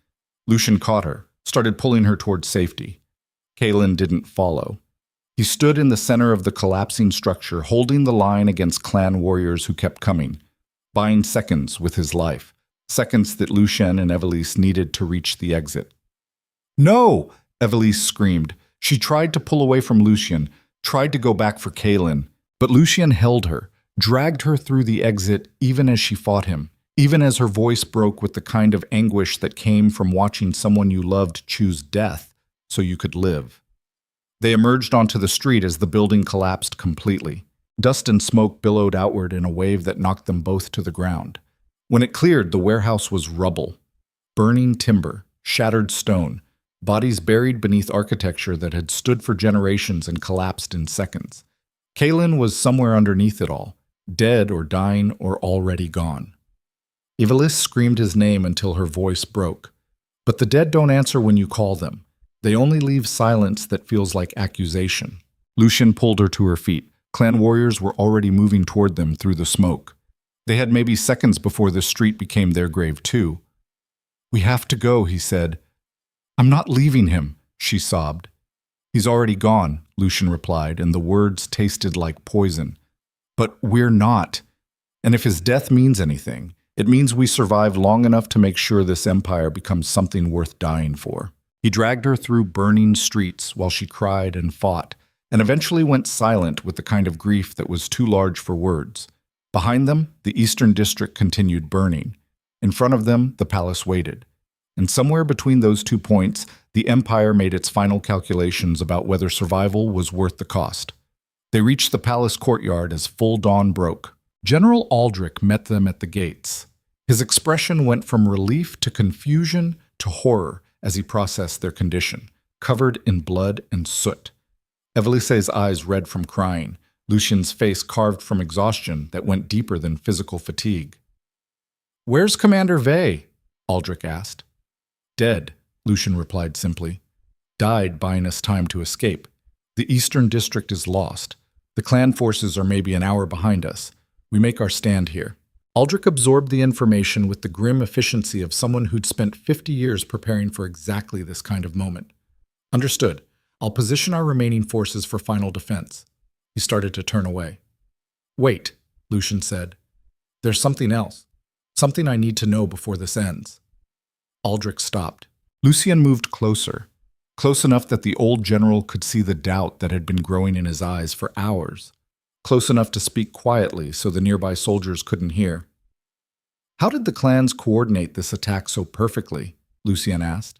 Lucien caught her, started pulling her toward safety. Kalen didn't follow. He stood in the center of the collapsing structure, holding the line against clan warriors who kept coming, buying seconds with his life, seconds that Lucien and Evelise needed to reach the exit. "No!" Evelise screamed. She tried to pull away from Lucien, tried to go back for Kalen, but Lucien held her, dragged her through the exit even as she fought him, even as her voice broke with the kind of anguish that came from watching someone you loved choose death so you could live. They emerged onto the street as the building collapsed completely. Dust and smoke billowed outward in a wave that knocked them both to the ground. When it cleared, the warehouse was rubble. Burning timber, shattered stone, bodies buried beneath architecture that had stood for generations and collapsed in seconds. Kalen was somewhere underneath it all, dead or dying or already gone. Evelise screamed his name until her voice broke. But the dead don't answer when you call them. They only leave silence that feels like accusation. Lucien pulled her to her feet. Clan warriors were already moving toward them through the smoke. They had maybe seconds before the street became their grave too. "We have to go," he said. "I'm not leaving him," she sobbed. "He's already gone," Lucien replied, and the words tasted like poison. "But we're not. And if his death means anything, it means we survived long enough to make sure this empire becomes something worth dying for." He dragged her through burning streets while she cried and fought, and eventually went silent with the kind of grief that was too large for words. Behind them, the eastern district continued burning. In front of them, the palace waited. And somewhere between those 2 points, the empire made its final calculations about whether survival was worth the cost. They reached the palace courtyard as full dawn broke. General Aldrich met them at the gates. His expression went from relief to confusion to horror as he processed their condition, covered in blood and soot. Evelise's eyes red from crying, Lucien's face carved from exhaustion that went deeper than physical fatigue. "Where's Commander Vey?" Aldrich asked. "Dead," Lucien replied simply. "Died buying us time to escape. The eastern district is lost. The clan forces are maybe an hour behind us. We make our stand here." Aldrich absorbed the information with the grim efficiency of someone who'd spent 50 years preparing for exactly this kind of moment. "Understood. I'll position our remaining forces for final defense." He started to turn away. "Wait," Lucien said. "There's something else. Something I need to know before this ends." Aldrich stopped. Lucien moved closer, close enough that the old general could see the doubt that had been growing in his eyes for hours, close enough to speak quietly so the nearby soldiers couldn't hear. "How did the clans coordinate this attack so perfectly?" Lucien asked.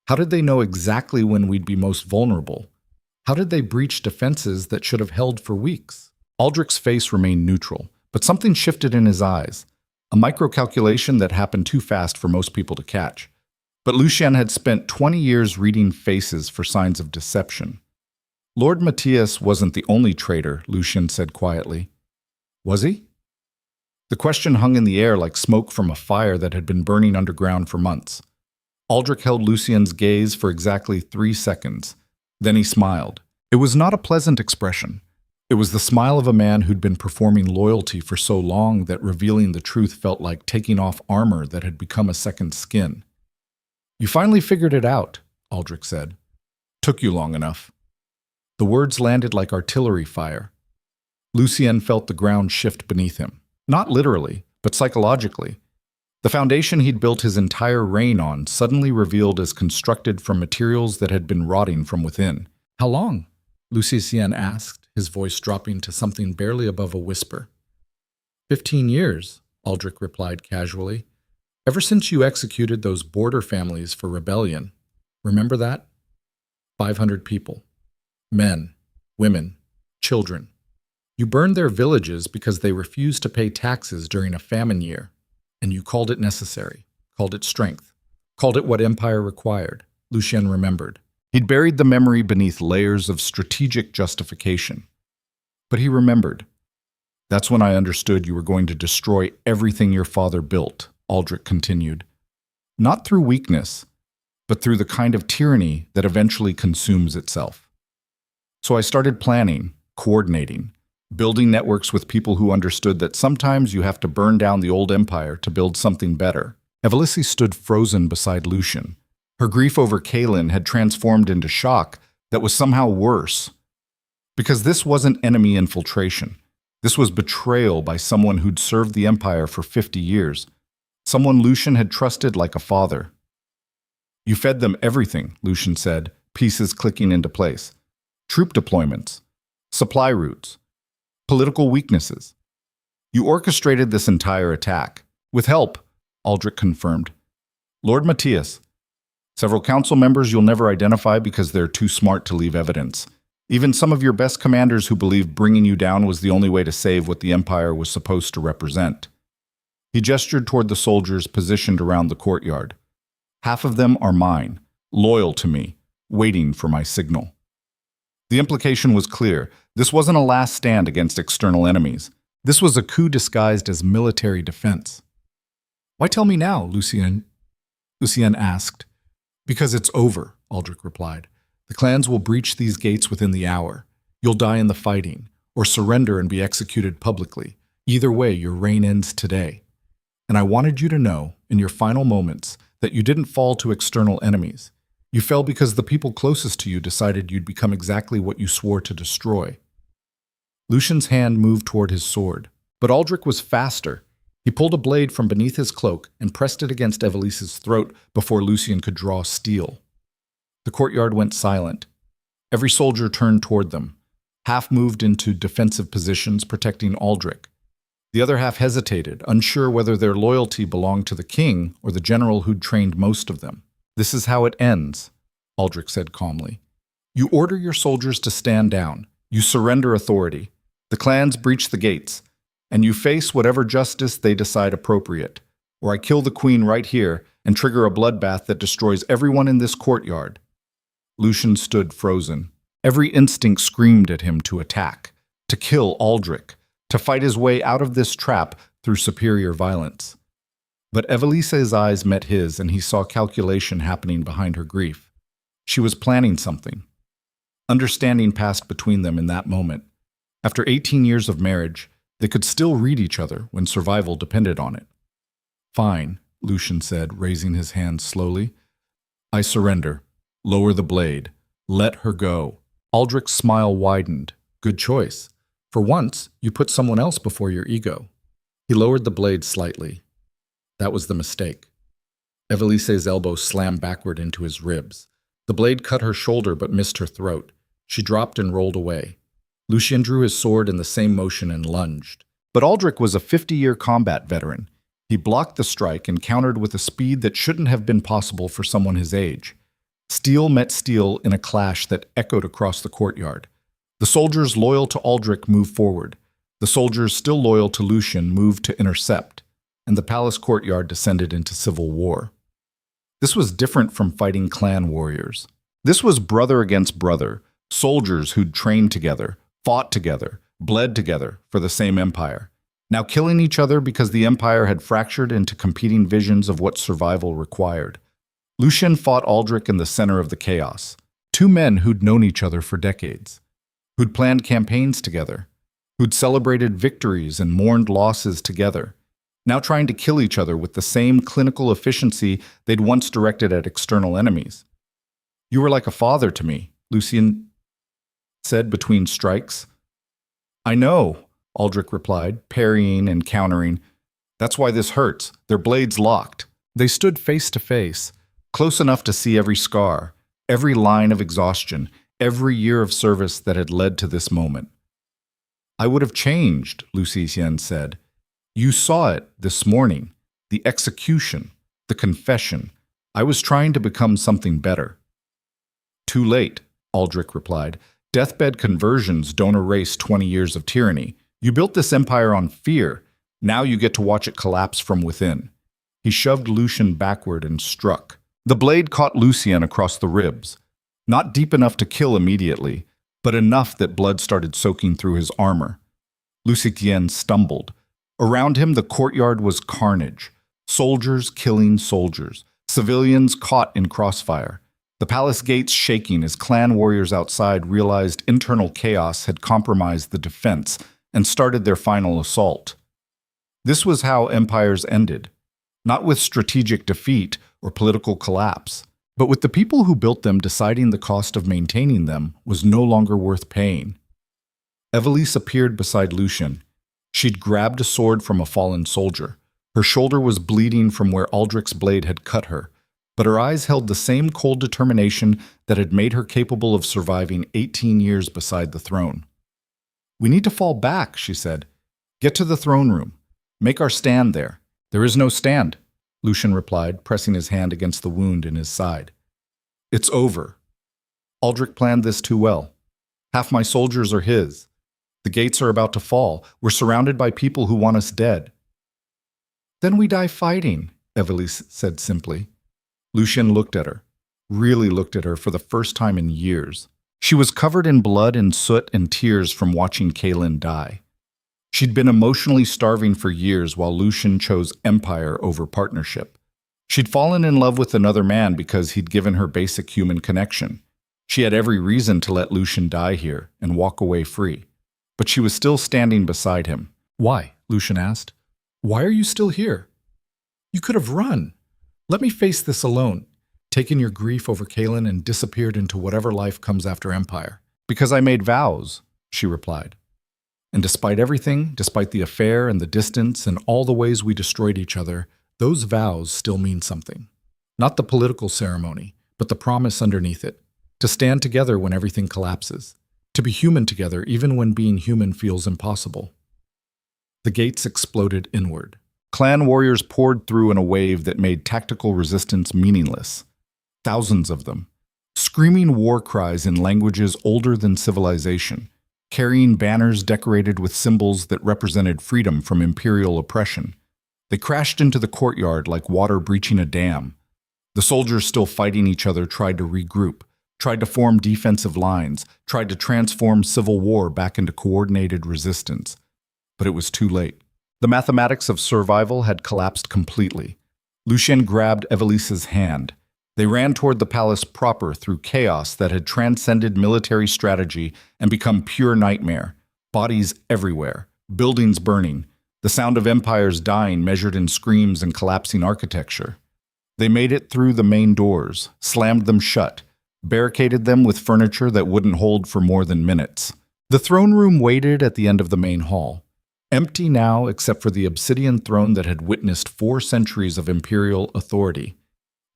"How did they know exactly when we'd be most vulnerable? How did they breach defenses that should have held for weeks?" Aldrich's face remained neutral, but something shifted in his eyes, a micro-calculation that happened too fast for most people to catch. But Lucien had spent 20 years reading faces for signs of deception. "Lord Matthias wasn't the only traitor," Lucien said quietly. "Was he?" The question hung in the air like smoke from a fire that had been burning underground for months. Aldrich held Lucien's gaze for exactly 3 seconds. Then he smiled. It was not a pleasant expression. It was the smile of a man who'd been performing loyalty for so long that revealing the truth felt like taking off armor that had become a second skin. "You finally figured it out," Aldrich said. "Took you long enough." The words landed like artillery fire. Lucien felt the ground shift beneath him. Not literally, but psychologically. The foundation he'd built his entire reign on suddenly revealed as constructed from materials that had been rotting from within. "How long?" Lucien asked, his voice dropping to something barely above a whisper. 15 years, Aldrich replied casually. Ever since you executed those border families for rebellion. Remember that? 500 people. Men, women, children. You burned their villages because they refused to pay taxes during a famine year, and you called it necessary, called it strength, called it what empire required, Lucien remembered. He'd buried the memory beneath layers of strategic justification. But he remembered. That's when I understood you were going to destroy everything your father built, Aldrich continued. Not through weakness, but through the kind of tyranny that eventually consumes itself. So I started planning, coordinating, building networks with people who understood that sometimes you have to burn down the old empire to build something better. Evelise stood frozen beside Lucien. Her grief over Kaelin had transformed into shock that was somehow worse. Because this wasn't enemy infiltration. This was betrayal by someone who'd served the empire for 50 years. Someone Lucien had trusted like a father. You fed them everything, Lucien said, pieces clicking into place. Troop deployments, supply routes, political weaknesses. You orchestrated this entire attack. With help, Aldrich confirmed. Lord Matthias. Several council members you'll never identify because they're too smart to leave evidence. Even some of your best commanders who believed bringing you down was the only way to save what the Empire was supposed to represent. He gestured toward the soldiers positioned around the courtyard. Half of them are mine, loyal to me, waiting for my signal. The implication was clear. This wasn't a last stand against external enemies. This was a coup disguised as military defense. Why tell me now, Lucien asked. Because it's over, Aldrich replied. The clans will breach these gates within the hour. You'll die in the fighting, or surrender and be executed publicly. Either way, your reign ends today. And I wanted you to know, in your final moments, that you didn't fall to external enemies. You fell because the people closest to you decided you'd become exactly what you swore to destroy. Lucien's hand moved toward his sword, but Aldrich was faster. He pulled a blade from beneath his cloak and pressed it against Evelise's throat before Lucien could draw steel. The courtyard went silent. Every soldier turned toward them. Half moved into defensive positions, protecting Aldrich. The other half hesitated, unsure whether their loyalty belonged to the king or the general who'd trained most of them. This is how it ends, Aldrich said calmly. You order your soldiers to stand down. You surrender authority. The clans breach the gates. And you face whatever justice they decide appropriate. Or I kill the queen right here and trigger a bloodbath that destroys everyone in this courtyard. Lucien stood frozen. Every instinct screamed at him to attack, to kill Aldrich, to fight his way out of this trap through superior violence. But Evelise's eyes met his, and he saw calculation happening behind her grief. She was planning something. Understanding passed between them in that moment. After 18 years of marriage, they could still read each other when survival depended on it. Fine, Lucien said, raising his hand slowly. I surrender. Lower the blade. Let her go. Aldrich's smile widened. Good choice. For once, you put someone else before your ego. He lowered the blade slightly. That was the mistake. Evelise's elbow slammed backward into his ribs. The blade cut her shoulder but missed her throat. She dropped and rolled away. Lucien drew his sword in the same motion and lunged. But Aldrich was a 50-year combat veteran. He blocked the strike and countered with a speed that shouldn't have been possible for someone his age. Steel met steel in a clash that echoed across the courtyard. The soldiers loyal to Aldrich moved forward. The soldiers still loyal to Lucien moved to intercept, and the palace courtyard descended into civil war. This was different from fighting clan warriors. This was brother against brother, soldiers who'd trained together, fought together, bled together for the same empire, now killing each other because the empire had fractured into competing visions of what survival required. Lucien fought Aldrich in the center of the chaos. Two men who'd known each other for decades, who'd planned campaigns together, who'd celebrated victories and mourned losses together, now trying to kill each other with the same clinical efficiency they'd once directed at external enemies. You were like a father to me, Lucien said between strikes. I know, Aldrich replied, parrying and countering. That's why this hurts. Their blades locked. They stood face to face, close enough to see every scar, every line of exhaustion, every year of service that had led to this moment. I would have changed, Lucien said. You saw it this morning. The execution, the confession. I was trying to become something better. Too late, Aldrich replied. Deathbed conversions don't erase 20 years of tyranny. You built this empire on fear. Now you get to watch it collapse from within. He shoved Lucien backward and struck. The blade caught Lucien across the ribs. Not deep enough to kill immediately, but enough that blood started soaking through his armor. Lucien stumbled. Around him, the courtyard was carnage. Soldiers killing soldiers. Civilians caught in crossfire. The palace gates shaking as clan warriors outside realized internal chaos had compromised the defense and started their final assault. This was how empires ended, not with strategic defeat or political collapse, but with the people who built them deciding the cost of maintaining them was no longer worth paying. Evelise appeared beside Lucien. She'd grabbed a sword from a fallen soldier. Her shoulder was bleeding from where Aldrich's blade had cut her, but her eyes held the same cold determination that had made her capable of surviving 18 years beside the throne. We need to fall back, she said. Get to the throne room. Make our stand there. There is no stand, Lucien replied, pressing his hand against the wound in his side. It's over. Aldrich planned this too well. Half my soldiers are his. The gates are about to fall. We're surrounded by people who want us dead. Then we die fighting, Evelise said simply. Lucien looked at her, really looked at her for the first time in years. She was covered in blood and soot and tears from watching Kaelin die. She'd been emotionally starving for years while Lucien chose empire over partnership. She'd fallen in love with another man because he'd given her basic human connection. She had every reason to let Lucien die here and walk away free. But she was still standing beside him. Why? Lucien asked. Why are you still here? You could have run. Let me face this alone, taken your grief over Kaelin and disappeared into whatever life comes after empire. Because I made vows, she replied. And despite everything, despite the affair and the distance and all the ways we destroyed each other, those vows still mean something. Not the political ceremony, but the promise underneath it. To stand together when everything collapses. To be human together even when being human feels impossible. The gates exploded inward. Clan warriors poured through in a wave that made tactical resistance meaningless. Thousands of them, screaming war cries in languages older than civilization, carrying banners decorated with symbols that represented freedom from imperial oppression. They crashed into the courtyard like water breaching a dam. The soldiers still fighting each other tried to regroup, tried to form defensive lines, tried to transform civil war back into coordinated resistance. But it was too late. The mathematics of survival had collapsed completely. Lucien grabbed Evelise's hand. They ran toward the palace proper through chaos that had transcended military strategy and become pure nightmare. Bodies everywhere, buildings burning, the sound of empires dying measured in screams and collapsing architecture. They made it through the main doors, slammed them shut, barricaded them with furniture that wouldn't hold for more than minutes. The throne room waited at the end of the main hall. Empty now except for the obsidian throne that had witnessed 4 centuries of imperial authority.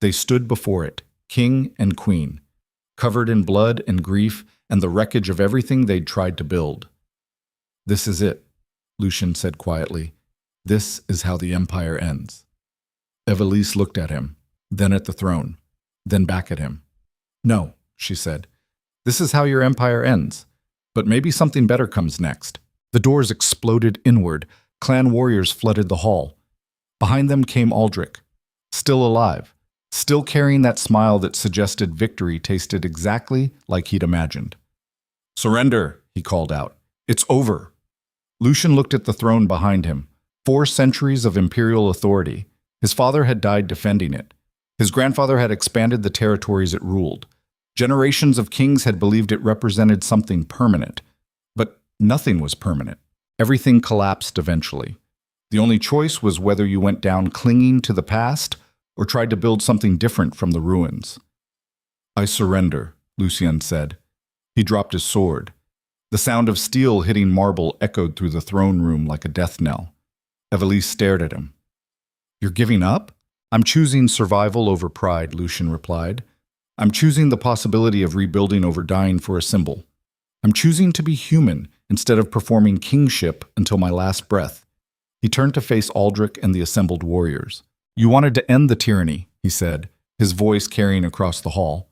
They stood before it, king and queen, covered in blood and grief and the wreckage of everything they'd tried to build. This is it, Lucien said quietly. This is how the empire ends. Evelise looked at him, then at the throne, then back at him. No, she said. This is how your empire ends, but maybe something better comes next. The doors exploded inward. Clan warriors flooded the hall. Behind them came Aldrich, still alive, still carrying that smile that suggested victory tasted exactly like he'd imagined. Surrender, he called out. It's over. Lucien looked at the throne behind him. 4 centuries of imperial authority. His father had died defending it. His grandfather had expanded the territories it ruled. Generations of kings had believed it represented something permanent. But nothing was permanent. Everything collapsed eventually. The only choice was whether you went down clinging to the past or tried to build something different from the ruins. I surrender, Lucien said. He dropped his sword. The sound of steel hitting marble echoed through the throne room like a death knell. Evelise stared at him. You're giving up? I'm choosing survival over pride, Lucien replied. I'm choosing the possibility of rebuilding over dying for a symbol. I'm choosing to be human, instead of performing kingship until my last breath. He turned to face Aldrich and the assembled warriors. You wanted to end the tyranny, he said, his voice carrying across the hall.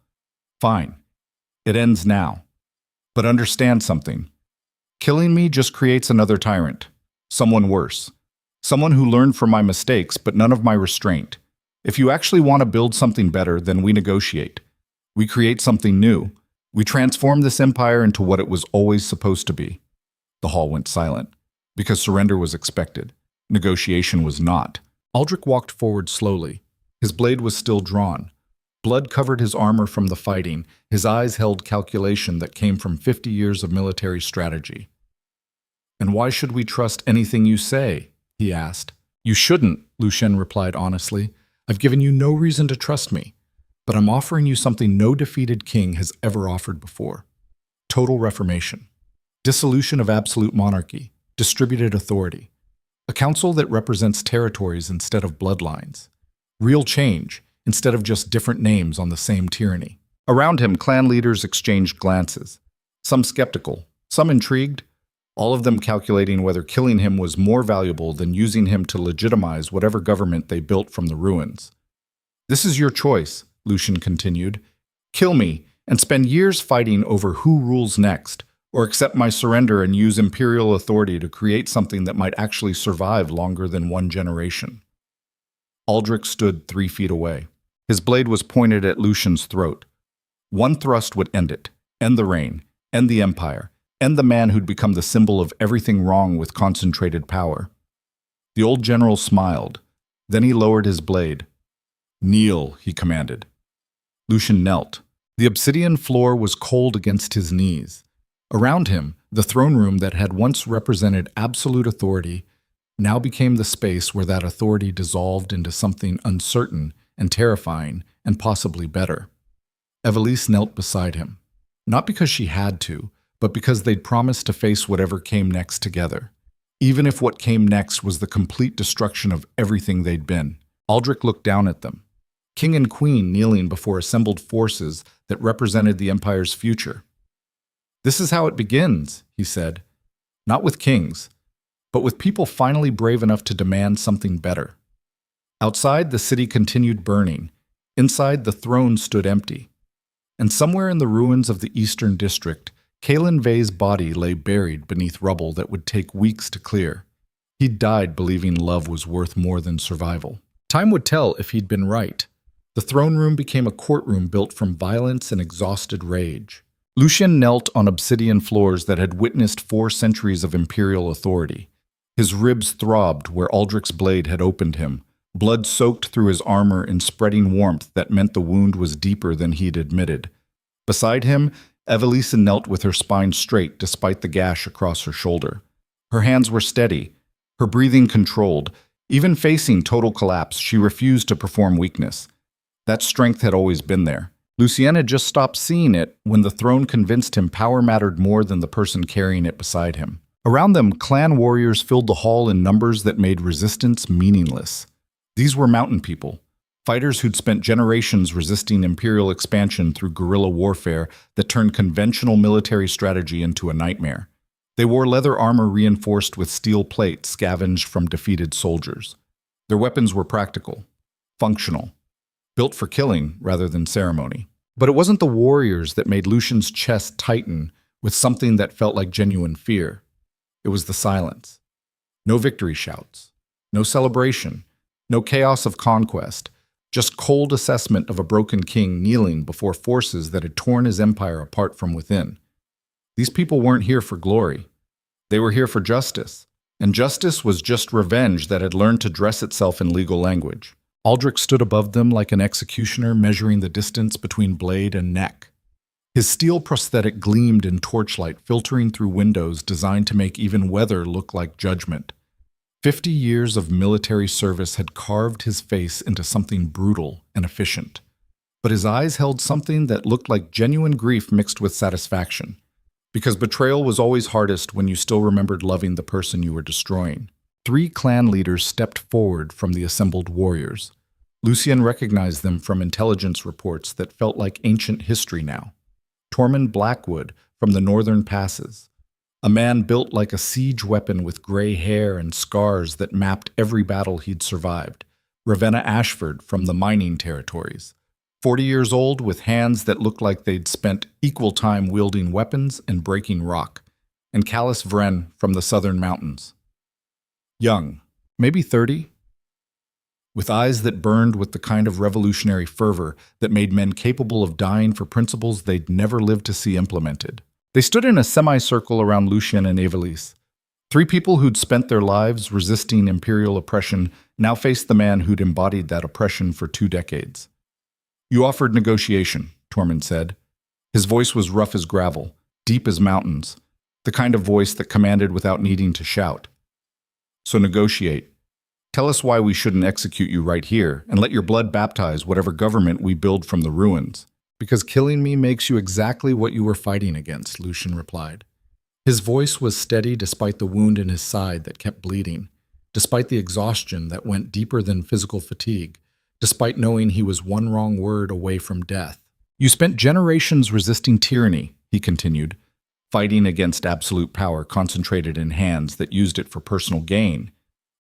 Fine. It ends now. But understand something. Killing me just creates another tyrant. Someone worse. Someone who learned from my mistakes, but none of my restraint. If you actually want to build something better, then we negotiate. We create something new. We transform this empire into what it was always supposed to be. The hall went silent, because surrender was expected. Negotiation was not. Aldrich walked forward slowly. His blade was still drawn. Blood covered his armor from the fighting. His eyes held calculation that came from 50 years of military strategy. And why should we trust anything you say? He asked. You shouldn't, Lucien replied honestly. I've given you no reason to trust me, but I'm offering you something no defeated king has ever offered before. Total reformation. Dissolution of absolute monarchy. Distributed authority. A council that represents territories instead of bloodlines. Real change, instead of just different names on the same tyranny. Around him, clan leaders exchanged glances. Some skeptical, some intrigued, all of them calculating whether killing him was more valuable than using him to legitimize whatever government they built from the ruins. This is your choice, Lucien continued. Kill me and spend years fighting over who rules next, or accept my surrender and use imperial authority to create something that might actually survive longer than one generation. Aldrich stood 3 feet away. His blade was pointed at Lucien's throat. One thrust would end it, end the reign, end the empire, end the man who'd become the symbol of everything wrong with concentrated power. The old general smiled. Then he lowered his blade. Kneel, he commanded. Lucien knelt. The obsidian floor was cold against his knees. Around him, the throne room that had once represented absolute authority now became the space where that authority dissolved into something uncertain and terrifying and possibly better. Evelise knelt beside him, not because she had to, but because they'd promised to face whatever came next together, even if what came next was the complete destruction of everything they'd been. Aldrich looked down at them, king and queen kneeling before assembled forces that represented the empire's future. This is how it begins, he said, not with kings, but with people finally brave enough to demand something better. Outside, the city continued burning. Inside, the throne stood empty. And somewhere in the ruins of the Eastern District, Kalen Vei's body lay buried beneath rubble that would take weeks to clear. He'd died believing love was worth more than survival. Time would tell if he'd been right. The throne room became a courtroom built from violence and exhausted rage. Lucien knelt on obsidian floors that had witnessed 4 centuries of imperial authority. His ribs throbbed where Aldrich's blade had opened him. Blood soaked through his armor in spreading warmth that meant the wound was deeper than he'd admitted. Beside him, Evelise knelt with her spine straight despite the gash across her shoulder. Her hands were steady, her breathing controlled. Even facing total collapse, she refused to perform weakness. That strength had always been there. Lucien had just stopped seeing it when the throne convinced him power mattered more than the person carrying it beside him. Around them, clan warriors filled the hall in numbers that made resistance meaningless. These were mountain people, fighters who'd spent generations resisting imperial expansion through guerrilla warfare that turned conventional military strategy into a nightmare. They wore leather armor reinforced with steel plate scavenged from defeated soldiers. Their weapons were practical, functional, built for killing rather than ceremony. But it wasn't the warriors that made Lucien's chest tighten with something that felt like genuine fear. It was the silence. No victory shouts, no celebration, no chaos of conquest, just cold assessment of a broken king kneeling before forces that had torn his empire apart from within. These people weren't here for glory. They were here for justice, and justice was just revenge that had learned to dress itself in legal language. Aldrich stood above them like an executioner measuring the distance between blade and neck. His steel prosthetic gleamed in torchlight filtering through windows designed to make even weather look like judgment. 50 years of military service had carved his face into something brutal and efficient. But his eyes held something that looked like genuine grief mixed with satisfaction. Because betrayal was always hardest when you still remembered loving the person you were destroying. 3 clan leaders stepped forward from the assembled warriors. Lucien recognized them from intelligence reports that felt like ancient history now. Tormund Blackwood from the northern passes. A man built like a siege weapon with gray hair and scars that mapped every battle he'd survived. Ravenna Ashford from the mining territories. 40 years old with hands that looked like they'd spent equal time wielding weapons and breaking rock. And Callus Vren from the southern mountains. Young, maybe 30, with eyes that burned with the kind of revolutionary fervor that made men capable of dying for principles they'd never lived to see implemented. They stood in a semicircle around Lucien and Evelise. Three people who'd spent their lives resisting imperial oppression now faced the man who'd embodied that oppression for 2 decades. "You offered negotiation," Tormund said. His voice was rough as gravel, deep as mountains, the kind of voice that commanded without needing to shout. "So negotiate. Tell us why we shouldn't execute you right here, and let your blood baptize whatever government we build from the ruins." "Because killing me makes you exactly what you were fighting against," Lucien replied. His voice was steady despite the wound in his side that kept bleeding, despite the exhaustion that went deeper than physical fatigue, despite knowing he was one wrong word away from death. "You spent generations resisting tyranny," he continued, "fighting against absolute power concentrated in hands that used it for personal gain.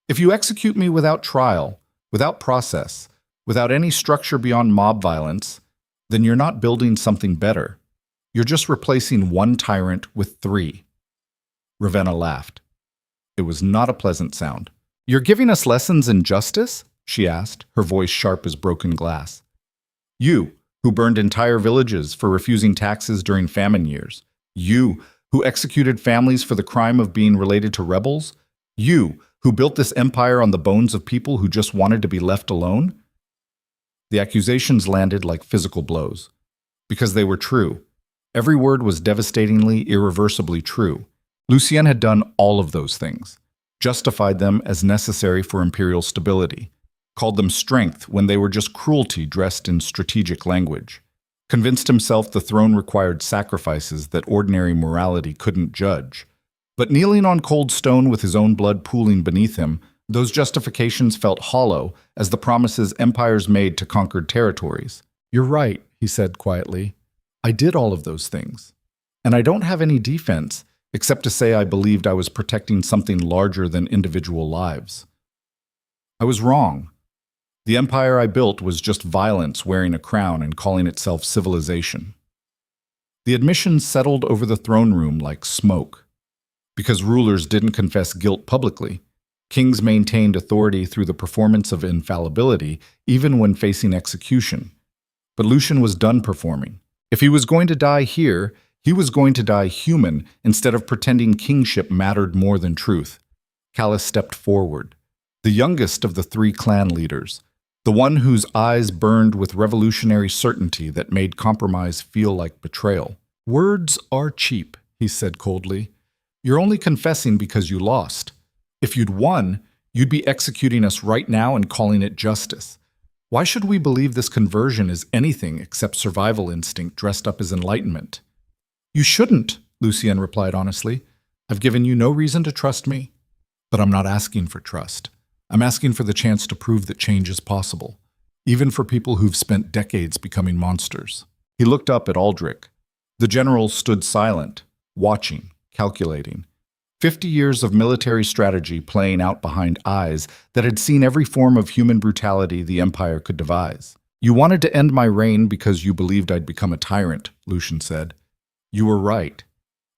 If you execute me without trial, without process, without any structure beyond mob violence, then you're not building something better. You're just replacing one tyrant with 3. Ravenna laughed. It was not a pleasant sound. "You're giving us lessons in justice?" she asked, her voice sharp as broken glass. "You, who burned entire villages for refusing taxes during famine years. You, who executed families for the crime of being related to rebels. You, who built this empire on the bones of people who just wanted to be left alone?" The accusations landed like physical blows. Because they were true. Every word was devastatingly, irreversibly true. Lucien had done all of those things, justified them as necessary for imperial stability, called them strength when they were just cruelty dressed in strategic language, convinced himself the throne required sacrifices that ordinary morality couldn't judge. But kneeling on cold stone with his own blood pooling beneath him, those justifications felt hollow as the promises empires made to conquered territories. "You're right," he said quietly. "I did all of those things. And I don't have any defense, except to say I believed I was protecting something larger than individual lives. I was wrong. The empire I built was just violence wearing a crown and calling itself civilization." The admission settled over the throne room like smoke. Because rulers didn't confess guilt publicly, kings maintained authority through the performance of infallibility, even when facing execution. But Lucien was done performing. If he was going to die here, he was going to die human instead of pretending kingship mattered more than truth. Callus stepped forward, the youngest of the 3 clan leaders, the one whose eyes burned with revolutionary certainty that made compromise feel like betrayal. "Words are cheap," he said coldly. "You're only confessing because you lost. If you'd won, you'd be executing us right now and calling it justice. Why should we believe this conversion is anything except survival instinct dressed up as enlightenment?" "You shouldn't," Lucien replied honestly. "I've given you no reason to trust me. But I'm not asking for trust. I'm asking for the chance to prove that change is possible, even for people who've spent decades becoming monsters." He looked up at Aldrich. The general stood silent, watching, calculating. 50 years of military strategy playing out behind eyes that had seen every form of human brutality the Empire could devise. "You wanted to end my reign because you believed I'd become a tyrant," Lucien said. "You were right.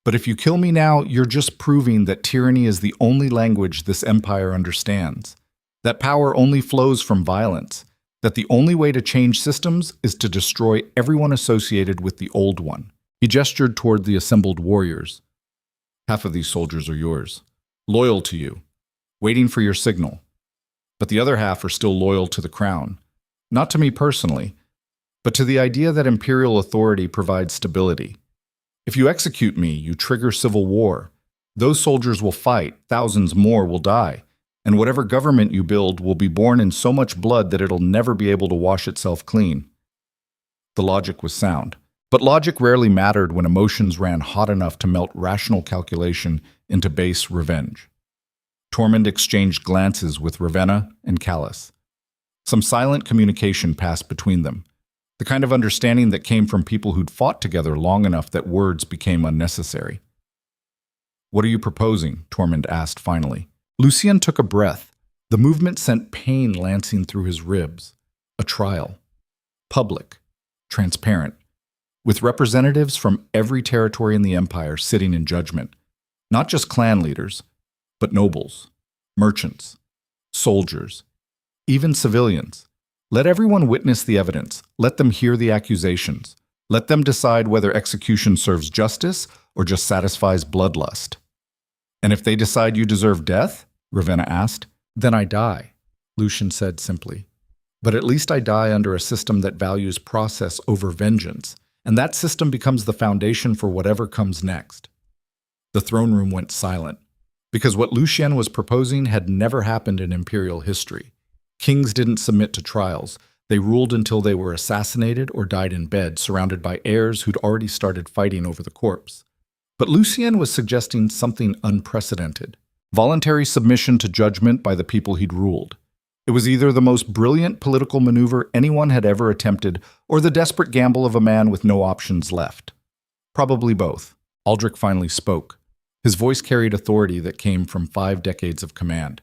But if you kill me now, you're just proving that tyranny is the only language this empire understands, that power only flows from violence, that the only way to change systems is to destroy everyone associated with the old one." He gestured toward the assembled warriors. "Half of these soldiers are yours, loyal to you, waiting for your signal. But the other half are still loyal to the crown, not to me personally, but to the idea that imperial authority provides stability. If you execute me, you trigger civil war. Those soldiers will fight, thousands more will die, and whatever government you build will be born in so much blood that it'll never be able to wash itself clean." The logic was sound. But logic rarely mattered when emotions ran hot enough to melt rational calculation into base revenge. Tormund exchanged glances with Ravenna and Callus. Some silent communication passed between them, the kind of understanding that came from people who'd fought together long enough that words became unnecessary. What are you proposing? Tormund asked finally. Lucien took a breath. The movement sent pain lancing through his ribs. A trial. Public. Transparent. With representatives from every territory in the Empire sitting in judgment. Not just clan leaders, but nobles, merchants, soldiers, even civilians. Let everyone witness the evidence. Let them hear the accusations. Let them decide whether execution serves justice or just satisfies bloodlust. And if they decide you deserve death, Ravenna asked, then I die, Lucien said simply. But at least I die under a system that values process over vengeance, and that system becomes the foundation for whatever comes next. The throne room went silent, because what Lucien was proposing had never happened in imperial history. Kings didn't submit to trials. They ruled until they were assassinated or died in bed, surrounded by heirs who'd already started fighting over the corpse. But Lucien was suggesting something unprecedented. Voluntary submission to judgment by the people he'd ruled. It was either the most brilliant political maneuver anyone had ever attempted, or the desperate gamble of a man with no options left. Probably both. Aldrich finally spoke. His voice carried authority that came from 5 decades of command.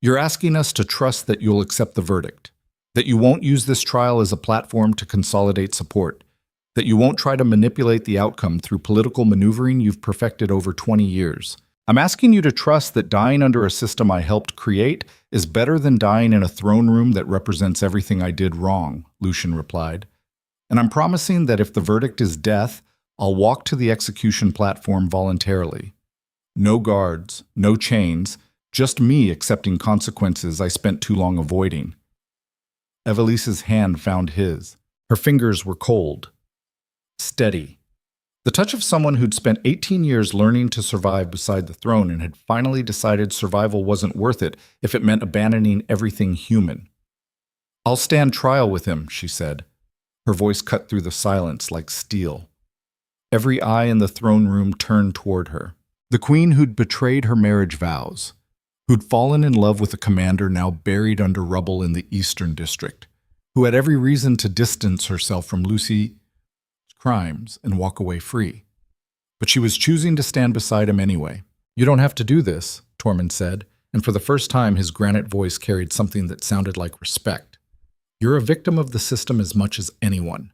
You're asking us to trust that you'll accept the verdict, that you won't use this trial as a platform to consolidate support, that you won't try to manipulate the outcome through political maneuvering you've perfected over 20 years. I'm asking you to trust that dying under a system I helped create is better than dying in a throne room that represents everything I did wrong, Lucien replied. And I'm promising that if the verdict is death, I'll walk to the execution platform voluntarily. No guards, no chains, just me accepting consequences I spent too long avoiding. Evelise's hand found his. Her fingers were cold. Steady. The touch of someone who'd spent 18 years learning to survive beside the throne and had finally decided survival wasn't worth it if it meant abandoning everything human. I'll stand trial with him, she said. Her voice cut through the silence like steel. Every eye in the throne room turned toward her. The queen who'd betrayed her marriage vows, who'd fallen in love with a commander now buried under rubble in the Eastern District, who had every reason to distance herself from Lucy's crimes and walk away free. But she was choosing to stand beside him anyway. You don't have to do this, Tormund said, and for the first time his granite voice carried something that sounded like respect. You're a victim of the system as much as anyone.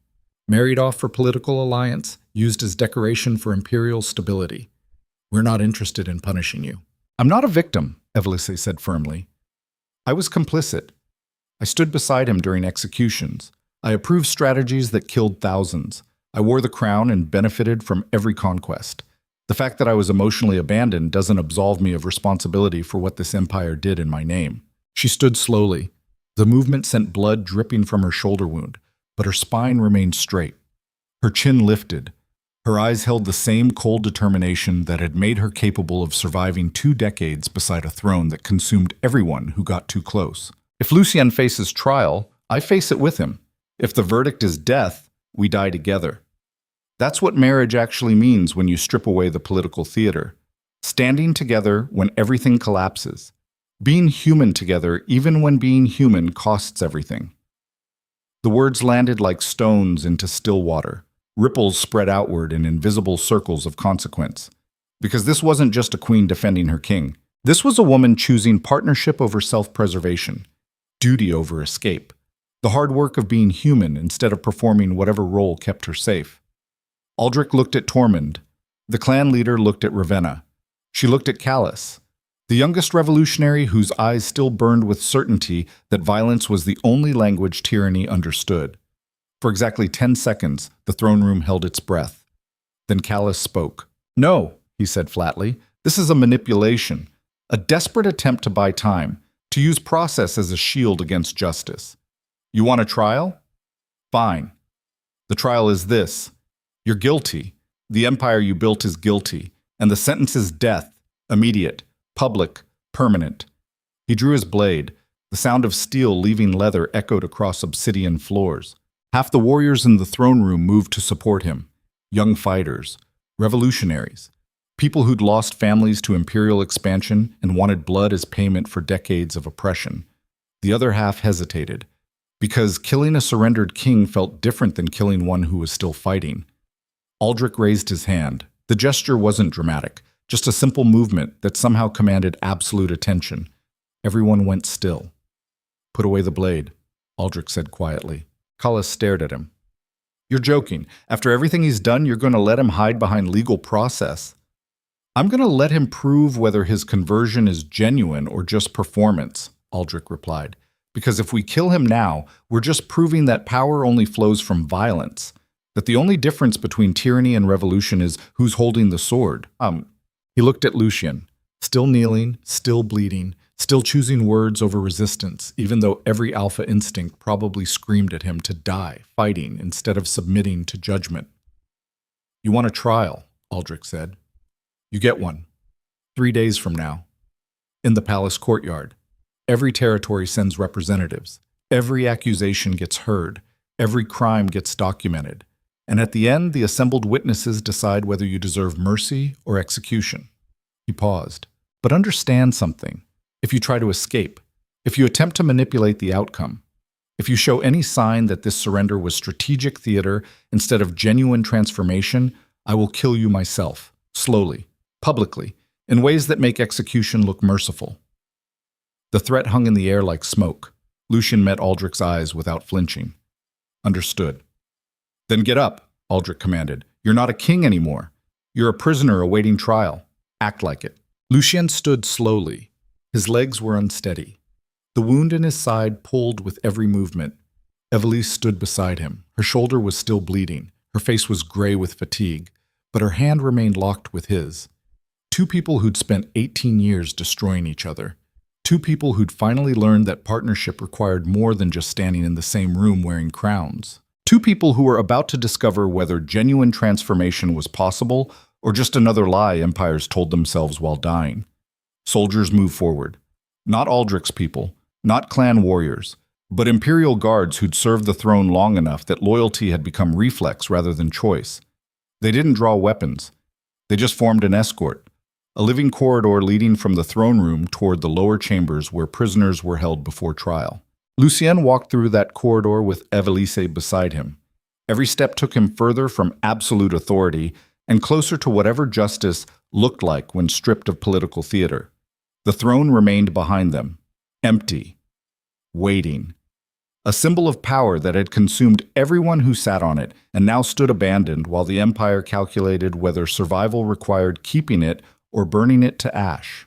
Married off for political alliance, used as decoration for imperial stability. We're not interested in punishing you. I'm not a victim, Evelise said firmly. I was complicit. I stood beside him during executions. I approved strategies that killed thousands. I wore the crown and benefited from every conquest. The fact that I was emotionally abandoned doesn't absolve me of responsibility for what this empire did in my name. She stood slowly. The movement sent blood dripping from her shoulder wound, but her spine remained straight. Her chin lifted. Her eyes held the same cold determination that had made her capable of surviving 2 decades beside a throne that consumed everyone who got too close. If Lucien faces trial, I face it with him. If the verdict is death, we die together. That's what marriage actually means when you strip away the political theater. Standing together when everything collapses. Being human together even when being human costs everything. The words landed like stones into still water. Ripples spread outward in invisible circles of consequence. Because this wasn't just a queen defending her king. This was a woman choosing partnership over self-preservation, duty over escape, the hard work of being human instead of performing whatever role kept her safe. Aldrich looked at Tormund. The clan leader looked at Ravenna. She looked at Callus, the youngest revolutionary whose eyes still burned with certainty that violence was the only language tyranny understood. For exactly 10 seconds, the throne room held its breath. Then Callus spoke. No, he said flatly. This is a manipulation, a desperate attempt to buy time, to use process as a shield against justice. You want a trial? Fine. The trial is this. You're guilty. The empire you built is guilty, and the sentence is death, immediate, public, permanent. He drew his blade. The sound of steel leaving leather echoed across obsidian floors. Half the warriors in the throne room moved to support him. Young fighters, revolutionaries, people who'd lost families to imperial expansion and wanted blood as payment for decades of oppression. The other half hesitated, because killing a surrendered king felt different than killing one who was still fighting. Aldrich raised his hand. The gesture wasn't dramatic, just a simple movement that somehow commanded absolute attention. Everyone went still. "Put away the blade," Aldrich said quietly. Collis stared at him. "You're joking. After everything he's done, you're going to let him hide behind legal process?" "I'm going to let him prove whether his conversion is genuine or just performance," Aldrich replied. "Because if we kill him now, we're just proving that power only flows from violence, that the only difference between tyranny and revolution is who's holding the sword." He looked at Lucien, still kneeling, still bleeding, still choosing words over resistance, even though every alpha instinct probably screamed at him to die, fighting instead of submitting to judgment. "You want a trial," Aldrich said. "You get one. 3 days from now. In the palace courtyard. Every territory sends representatives. Every accusation gets heard. Every crime gets documented. And at the end, the assembled witnesses decide whether you deserve mercy or execution." He paused. "But understand something. If you try to escape, if you attempt to manipulate the outcome, if you show any sign that this surrender was strategic theater instead of genuine transformation, I will kill you myself, slowly, publicly, in ways that make execution look merciful." The threat hung in the air like smoke. Lucien met Aldrich's eyes without flinching. "Understood." "Then get up," Aldrich commanded. "You're not a king anymore. You're a prisoner awaiting trial. Act like it." Lucien stood slowly. His legs were unsteady. The wound in his side pulled with every movement. Evelise stood beside him. Her shoulder was still bleeding. Her face was gray with fatigue, but her hand remained locked with his. Two people who'd spent 18 years destroying each other. Two people who'd finally learned that partnership required more than just standing in the same room wearing crowns. Two people who were about to discover whether genuine transformation was possible or just another lie empires told themselves while dying. Soldiers moved forward. Not Aldrich's people, not clan warriors, but imperial guards who'd served the throne long enough that loyalty had become reflex rather than choice. They didn't draw weapons. They just formed an escort, a living corridor leading from the throne room toward the lower chambers where prisoners were held before trial. Lucien walked through that corridor with Evelise beside him. Every step took him further from absolute authority and closer to whatever justice looked like when stripped of political theater. The throne remained behind them, empty, waiting. A symbol of power that had consumed everyone who sat on it and now stood abandoned while the empire calculated whether survival required keeping it or burning it to ash.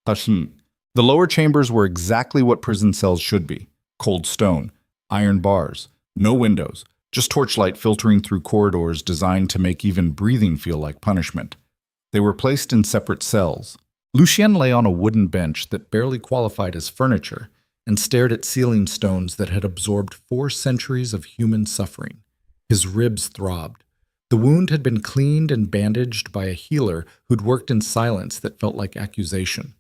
The lower chambers were exactly what prison cells should be. Cold stone, iron bars, no windows, just torchlight filtering through corridors designed to make even breathing feel like punishment. They were placed in separate cells. Lucien lay on a wooden bench that barely qualified as furniture and stared at ceiling stones that had absorbed 4 centuries of human suffering. His ribs throbbed. The wound had been cleaned and bandaged by a healer who'd worked in silence that felt like accusation.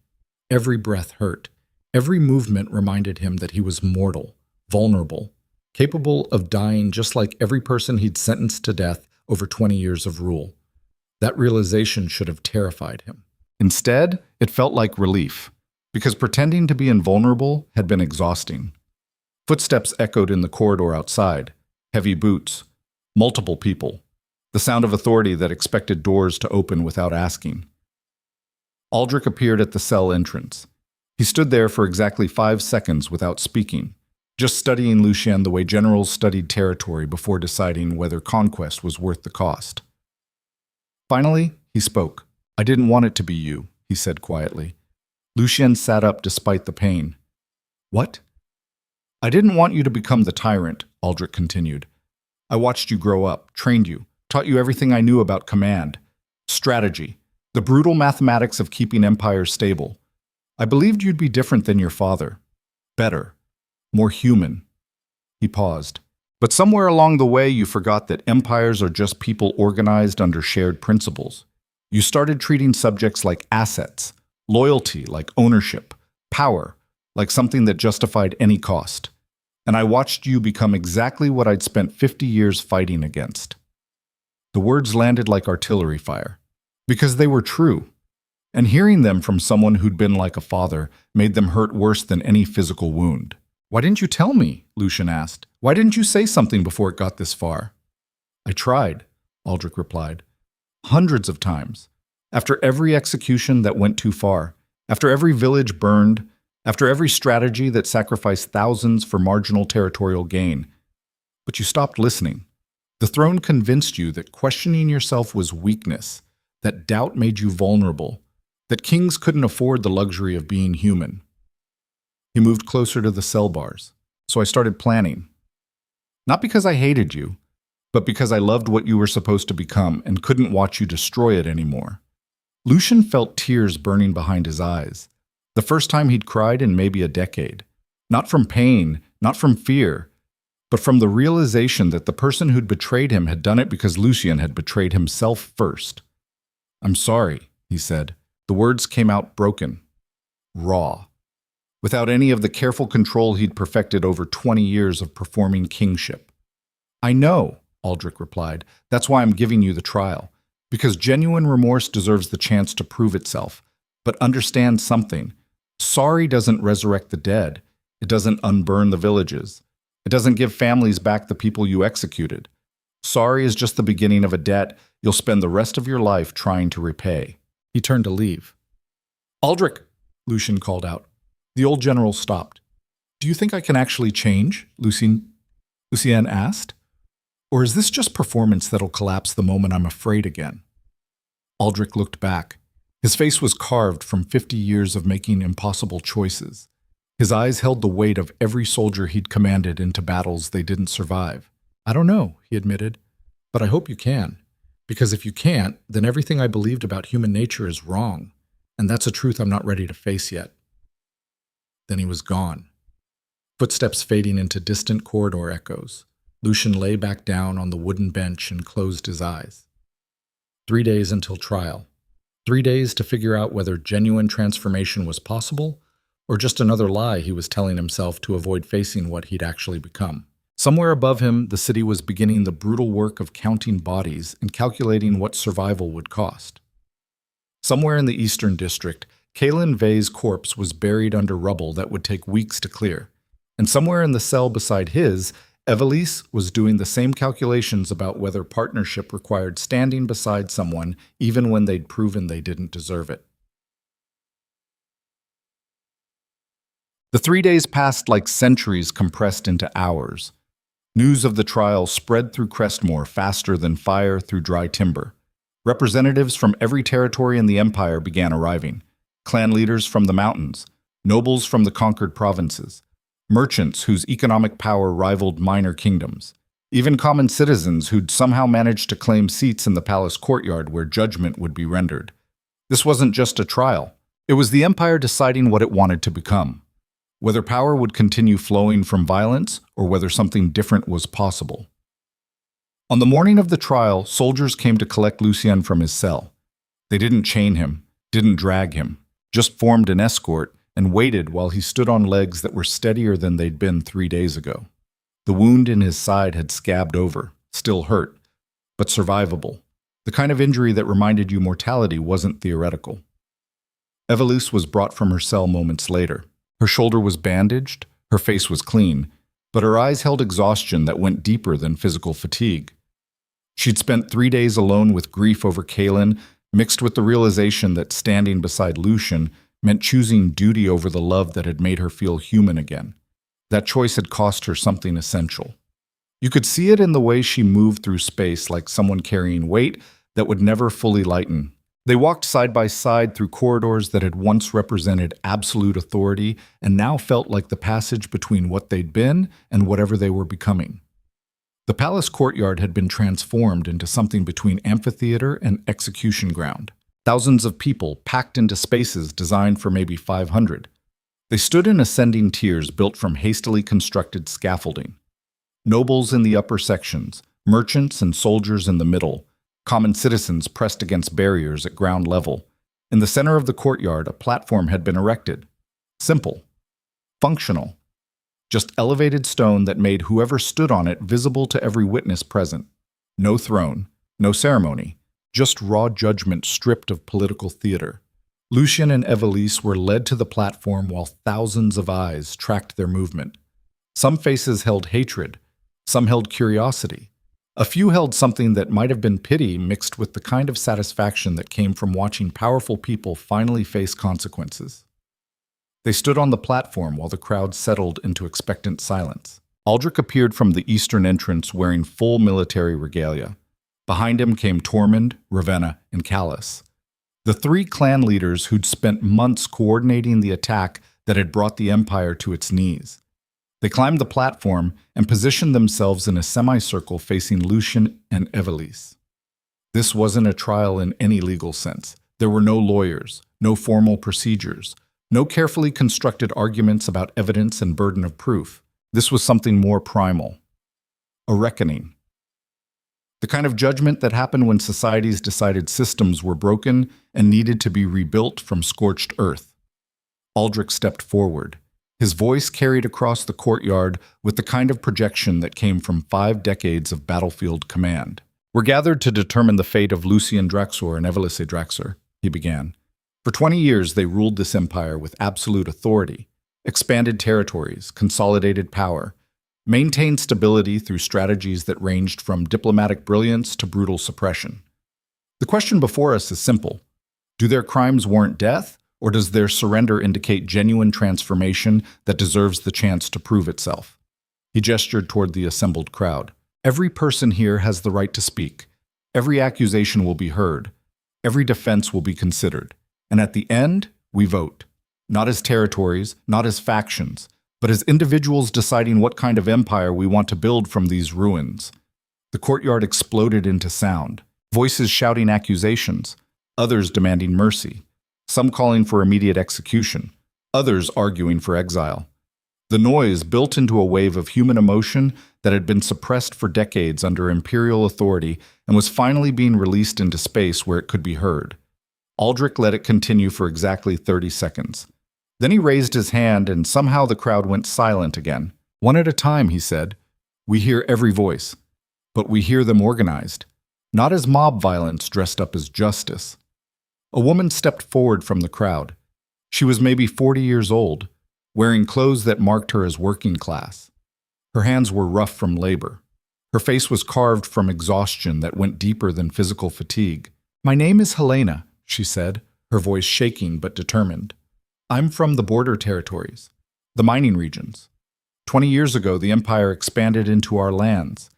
Every breath hurt. Every movement reminded him that he was mortal, vulnerable, capable of dying just like every person he'd sentenced to death over 20 years of rule. That realization should have terrified him. Instead, it felt like relief, because pretending to be invulnerable had been exhausting. Footsteps echoed in the corridor outside, heavy boots, multiple people, the sound of authority that expected doors to open without asking. Aldrich appeared at the cell entrance. He stood there for exactly 5 seconds without speaking, just studying Lucien the way generals studied territory before deciding whether conquest was worth the cost. Finally, he spoke. "I didn't want it to be you," he said quietly. Lucien sat up despite the pain. "What?" "I didn't want you to become the tyrant," Aldrich continued. "I watched you grow up, trained you, taught you everything I knew about command, strategy, the brutal mathematics of keeping empires stable. I believed you'd be different than your father. Better. More human." He paused. "But somewhere along the way you forgot that empires are just people organized under shared principles. You started treating subjects like assets, loyalty like ownership, power like something that justified any cost. And I watched you become exactly what I'd spent 50 years fighting against." The words landed like artillery fire, because they were true. And hearing them from someone who'd been like a father made them hurt worse than any physical wound. "Why didn't you tell me?" Lucien asked. "Why didn't you say something before it got this far?" "I tried," Aldrich replied. hundreds of times. After every execution that went too far, after every village burned, after every strategy that sacrificed thousands for marginal territorial gain. But you stopped listening. The throne convinced you that questioning yourself was weakness, that doubt made you vulnerable, that kings couldn't afford the luxury of being human. He moved closer to the cell bars, so I started planning. Not because I hated you, but because I loved what you were supposed to become and couldn't watch you destroy it anymore. Lucien felt tears burning behind his eyes. The first time he'd cried in maybe a decade. Not from pain, not from fear, but from the realization that the person who'd betrayed him had done it because Lucien had betrayed himself first. "I'm sorry," he said. The words came out broken, raw, without any of the careful control he'd perfected over 20 years of performing kingship. "I know," Aldrich replied. "That's why I'm giving you the trial. Because genuine remorse deserves the chance to prove itself. But understand something. Sorry doesn't resurrect the dead. It doesn't unburn the villages. It doesn't give families back the people you executed. Sorry is just the beginning of a debt you'll spend the rest of your life trying to repay." He turned to leave. "Aldrich," Lucien called out. The old general stopped. "Do you think I can actually change?" Lucien asked. "Or is this just performance that'll collapse the moment I'm afraid again?" Aldrich looked back. His face was carved from 50 years of making impossible choices. His eyes held the weight of every soldier he'd commanded into battles they didn't survive. "I don't know," he admitted, "but I hope you can. Because if you can't, then everything I believed about human nature is wrong, and that's a truth I'm not ready to face yet." Then he was gone. Footsteps fading into distant corridor echoes. Lucien lay back down on the wooden bench and closed his eyes. 3 days until trial. 3 days to figure out whether genuine transformation was possible or just another lie he was telling himself to avoid facing what he'd actually become. Somewhere above him, the city was beginning the brutal work of counting bodies and calculating what survival would cost. Somewhere in the Eastern District, Kaylin Vey's corpse was buried under rubble that would take weeks to clear. And somewhere in the cell beside his, Evelise was doing the same calculations about whether partnership required standing beside someone even when they'd proven they didn't deserve it. The 3 days passed like centuries compressed into hours. News of the trial spread through Crestmore faster than fire through dry timber. Representatives from every territory in the empire began arriving. Clan leaders from the mountains, nobles from the conquered provinces, merchants whose economic power rivaled minor kingdoms, even common citizens who'd somehow managed to claim seats in the palace courtyard where judgment would be rendered. This wasn't just a trial. It was the empire deciding what it wanted to become, whether power would continue flowing from violence or whether something different was possible. On the morning of the trial, soldiers came to collect Lucien from his cell. They didn't chain him, didn't drag him, just formed an escort and waited while he stood on legs that were steadier than they'd been 3 days ago. The wound in his side had scabbed over, still hurt, but survivable. The kind of injury that reminded you mortality wasn't theoretical. Evelise was brought from her cell moments later. Her shoulder was bandaged, her face was clean, but her eyes held exhaustion that went deeper than physical fatigue. She'd spent 3 days alone with grief over Kaylin, mixed with the realization that standing beside Lucien meant choosing duty over the love that had made her feel human again. That choice had cost her something essential. You could see it in the way she moved through space like someone carrying weight that would never fully lighten. They walked side by side through corridors that had once represented absolute authority and now felt like the passage between what they'd been and whatever they were becoming. The palace courtyard had been transformed into something between amphitheater and execution ground. Thousands of people packed into spaces designed for maybe 500. They stood in ascending tiers built from hastily constructed scaffolding. Nobles in the upper sections, merchants and soldiers in the middle, common citizens pressed against barriers at ground level. In the center of the courtyard, a platform had been erected. Simple. Functional. Just elevated stone that made whoever stood on it visible to every witness present. No throne, no ceremony. Just raw judgment stripped of political theater. Lucien and Evelise were led to the platform while thousands of eyes tracked their movement. Some faces held hatred, some held curiosity, A few held something that might have been pity mixed with the kind of satisfaction that came from watching powerful people finally face consequences. They stood on the platform while the crowd settled into expectant silence. Aldrich appeared from the eastern entrance wearing full military regalia. Behind him came Tormund, Ravenna, and Callus, the three clan leaders who'd spent months coordinating the attack that had brought the Empire to its knees. They climbed the platform and positioned themselves in a semicircle facing Lucien and Evelise. This wasn't a trial in any legal sense. There were no lawyers, no formal procedures, no carefully constructed arguments about evidence and burden of proof. This was something more primal. A reckoning. The kind of judgment that happened when societies decided systems were broken and needed to be rebuilt from scorched earth. Aldrich stepped forward. His voice carried across the courtyard with the kind of projection that came from 5 decades of battlefield command. "We're gathered to determine the fate of Lucien Draxor and Lucien Draxor," he began. "For 20 years they ruled this empire with absolute authority, expanded territories, consolidated power, maintained stability through strategies that ranged from diplomatic brilliance to brutal suppression. The question before us is simple. Do their crimes warrant death, or does their surrender indicate genuine transformation that deserves the chance to prove itself?" He gestured toward the assembled crowd. "Every person here has the right to speak. Every accusation will be heard. Every defense will be considered. And at the end, we vote. Not as territories, not as factions, but as individuals deciding what kind of empire we want to build from these ruins." The courtyard exploded into sound, voices shouting accusations, others demanding mercy, some calling for immediate execution, others arguing for exile. The noise built into a wave of human emotion that had been suppressed for decades under imperial authority and was finally being released into space where it could be heard. Aldrich let it continue for exactly 30 seconds. Then he raised his hand and somehow the crowd went silent again. "One at a time," he said. "We hear every voice, but we hear them organized, not as mob violence dressed up as justice." A woman stepped forward from the crowd. She was maybe 40 years old, wearing clothes that marked her as working class. Her hands were rough from labor. Her face was carved from exhaustion that went deeper than physical fatigue. "My name is Helena," she said, her voice shaking but determined. "I'm from the border territories, the mining regions. 20 years ago, the Empire expanded into our lands.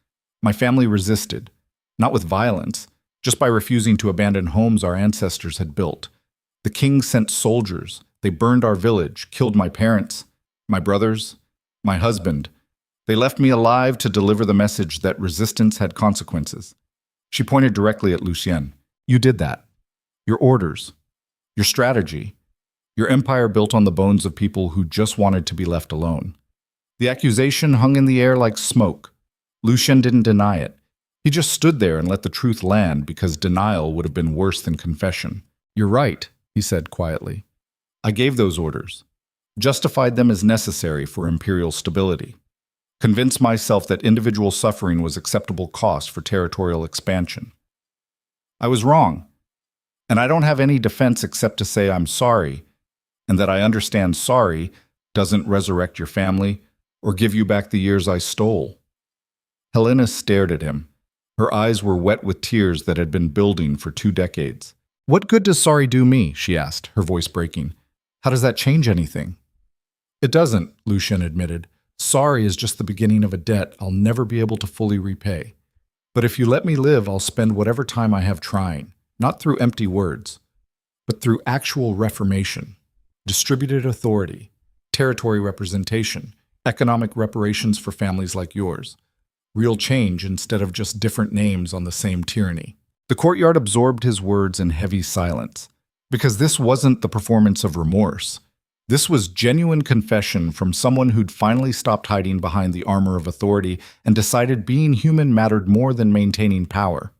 My family resisted, not with violence, just by refusing to abandon homes our ancestors had built. The king sent soldiers. They burned our village, killed my parents, my brothers, my husband. They left me alive to deliver the message that resistance had consequences." She pointed directly at Lucien. "You did that. Your orders, your strategy, your empire built on the bones of people who just wanted to be left alone." The accusation hung in the air like smoke. Lucien didn't deny it. He just stood there and let the truth land because denial would have been worse than confession. "You're right," he said quietly. "I gave those orders, justified them as necessary for imperial stability, convinced myself that individual suffering was acceptable cost for territorial expansion. I was wrong, and I don't have any defense except to say I'm sorry, and that I understand sorry doesn't resurrect your family or give you back the years I stole." Helena stared at him. Her eyes were wet with tears that had been building for 2 decades. "What good does sorry do me?" she asked, her voice breaking. "How does that change anything?" "It doesn't," Lucien admitted. "Sorry is just the beginning of a debt I'll never be able to fully repay. But if you let me live, I'll spend whatever time I have trying, not through empty words, but through actual reformation, distributed authority, territory representation, economic reparations for families like yours. Real change instead of just different names on the same tyranny." The courtyard absorbed his words in heavy silence, because this wasn't the performance of remorse. This was genuine confession from someone who'd finally stopped hiding behind the armor of authority and decided being human mattered more than maintaining power.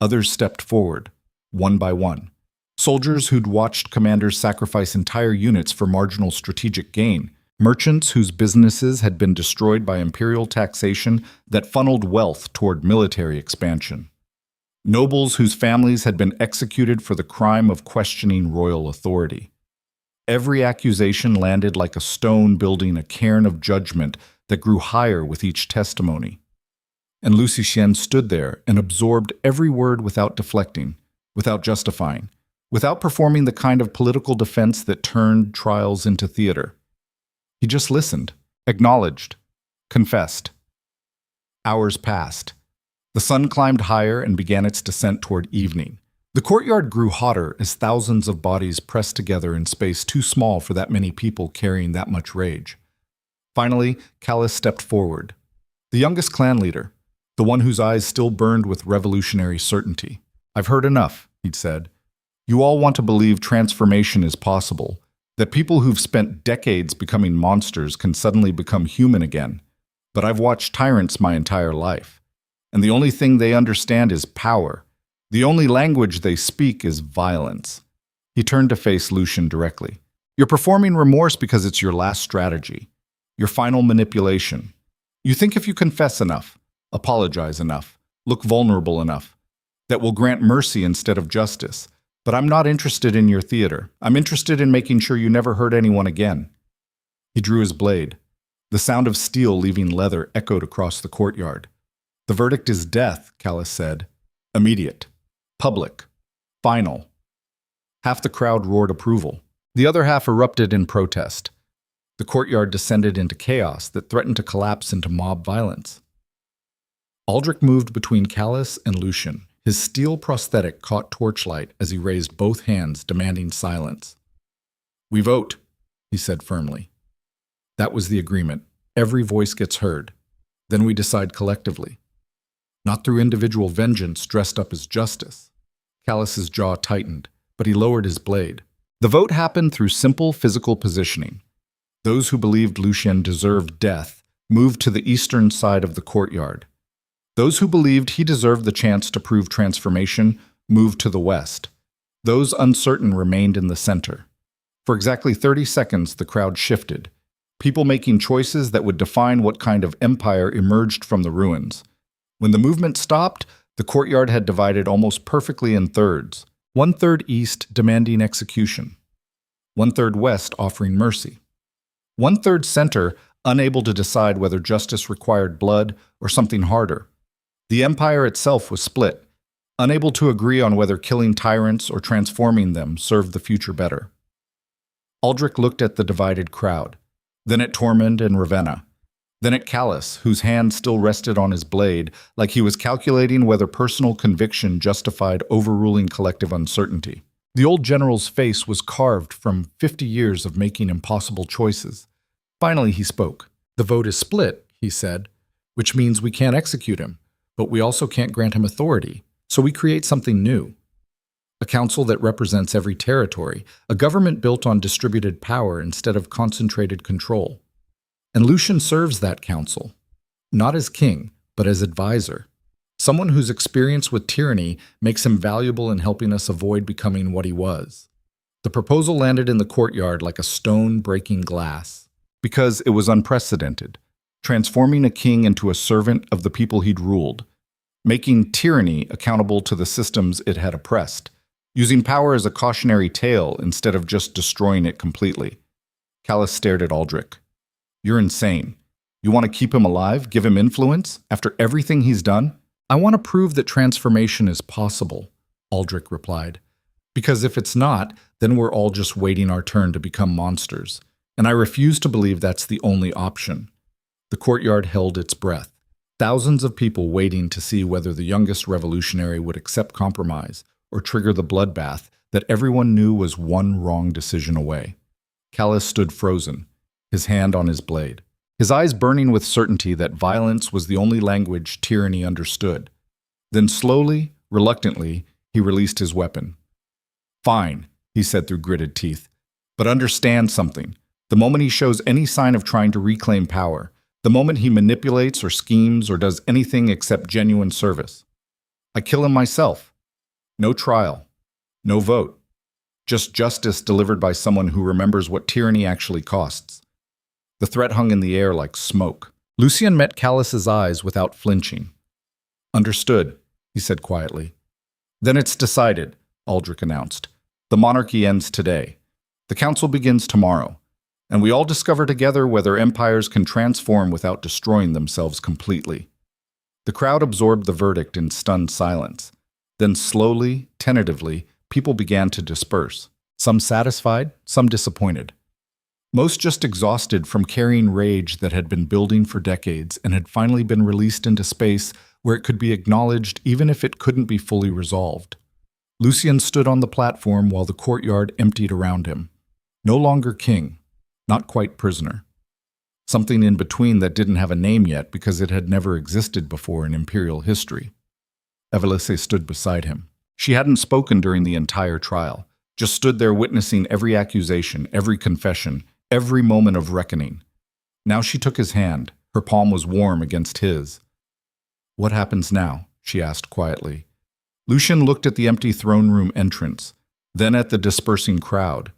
Others stepped forward, one by one. Soldiers who'd watched commanders sacrifice entire units for marginal strategic gain. Merchants whose businesses had been destroyed by imperial taxation that funneled wealth toward military expansion. Nobles whose families had been executed for the crime of questioning royal authority. Every accusation landed like a stone building a cairn of judgment that grew higher with each testimony. And Lucien stood there and absorbed every word without deflecting, without justifying, without performing the kind of political defense that turned trials into theater. He just listened, acknowledged, confessed. Hours passed. The sun climbed higher and began its descent toward evening. The courtyard grew hotter as thousands of bodies pressed together in space too small for that many people carrying that much rage. Finally, Callus stepped forward. The youngest clan leader, the one whose eyes still burned with revolutionary certainty. "I've heard enough," he'd said. "You all want to believe transformation is possible, that people who've spent decades becoming monsters can suddenly become human again. But I've watched tyrants my entire life, and the only thing they understand is power. The only language they speak is violence." He turned to face Lucien directly. "You're performing remorse because it's your last strategy, your final manipulation. You think if you confess enough, apologize enough, look vulnerable enough, that will grant mercy instead of justice. But I'm not interested in your theater. I'm interested in making sure you never hurt anyone again." He drew his blade. The sound of steel leaving leather echoed across the courtyard. "The verdict is death," Callus said. "Immediate. Public. Final." Half the crowd roared approval. The other half erupted in protest. The courtyard descended into chaos that threatened to collapse into mob violence. Aldrich moved between Callus and Lucien. His steel prosthetic caught torchlight as he raised both hands, demanding silence. "We vote," he said firmly. That was the agreement. Every voice gets heard. Then we decide collectively. Not through individual vengeance dressed up as justice. Callus's jaw tightened, but he lowered his blade. The vote happened through simple physical positioning. Those who believed Lucien deserved death moved to the eastern side of the courtyard. Those who believed he deserved the chance to prove transformation moved to the west. Those uncertain remained in the center. For exactly 30 seconds, the crowd shifted, people making choices that would define what kind of empire emerged from the ruins. When the movement stopped, the courtyard had divided almost perfectly in thirds. 1/3 east demanding execution. 1/3 west offering mercy. 1/3 center unable to decide whether justice required blood or something harder. The empire itself was split, unable to agree on whether killing tyrants or transforming them served the future better. Aldrich looked at the divided crowd, then at Tormund and Ravenna, then at Callus, whose hand still rested on his blade, like he was calculating whether personal conviction justified overruling collective uncertainty. The old general's face was carved from 50 years of making impossible choices. Finally, he spoke. "The vote is split," he said, "which means we can't execute him, but we also can't grant him authority, so we create something new. A council that represents every territory, a government built on distributed power instead of concentrated control. And Lucien serves that council, not as king, but as advisor, someone whose experience with tyranny makes him valuable in helping us avoid becoming what he was." The proposal landed in the courtyard like a stone breaking glass, because it was unprecedented, transforming a king into a servant of the people he'd ruled, making tyranny accountable to the systems it had oppressed, using power as a cautionary tale instead of just destroying it completely. Callus stared at Aldrich. "You're insane. You want to keep him alive, give him influence, after everything he's done?" "I want to prove that transformation is possible," Aldrich replied. "Because if it's not, then we're all just waiting our turn to become monsters. And I refuse to believe that's the only option." The courtyard held its breath. Thousands of people waiting to see whether the youngest revolutionary would accept compromise or trigger the bloodbath that everyone knew was one wrong decision away. Callus stood frozen, his hand on his blade, his eyes burning with certainty that violence was the only language tyranny understood. Then slowly, reluctantly, he released his weapon. "Fine," he said through gritted teeth, "but understand something. The moment he shows any sign of trying to reclaim power, the moment he manipulates or schemes or does anything except genuine service, I kill him myself. No trial, no vote. Just justice delivered by someone who remembers what tyranny actually costs." The threat hung in the air like smoke. Lucien met Callus's eyes without flinching. "Understood," he said quietly. "Then it's decided," Aldrich announced. "The monarchy ends today. The council begins tomorrow. And we all discover together whether empires can transform without destroying themselves completely." The crowd absorbed the verdict in stunned silence. Then slowly, tentatively, people began to disperse. Some satisfied, some disappointed. Most just exhausted from carrying rage that had been building for decades and had finally been released into space where it could be acknowledged even if it couldn't be fully resolved. Lucien stood on the platform while the courtyard emptied around him. No longer king, not quite prisoner. Something in between that didn't have a name yet because it had never existed before in imperial history. Evelise stood beside him. She hadn't spoken during the entire trial, just stood there witnessing every accusation, every confession, every moment of reckoning. Now she took his hand. Her palm was warm against his. "What happens now?" she asked quietly. Lucien looked at the empty throne room entrance, then at the dispersing crowd,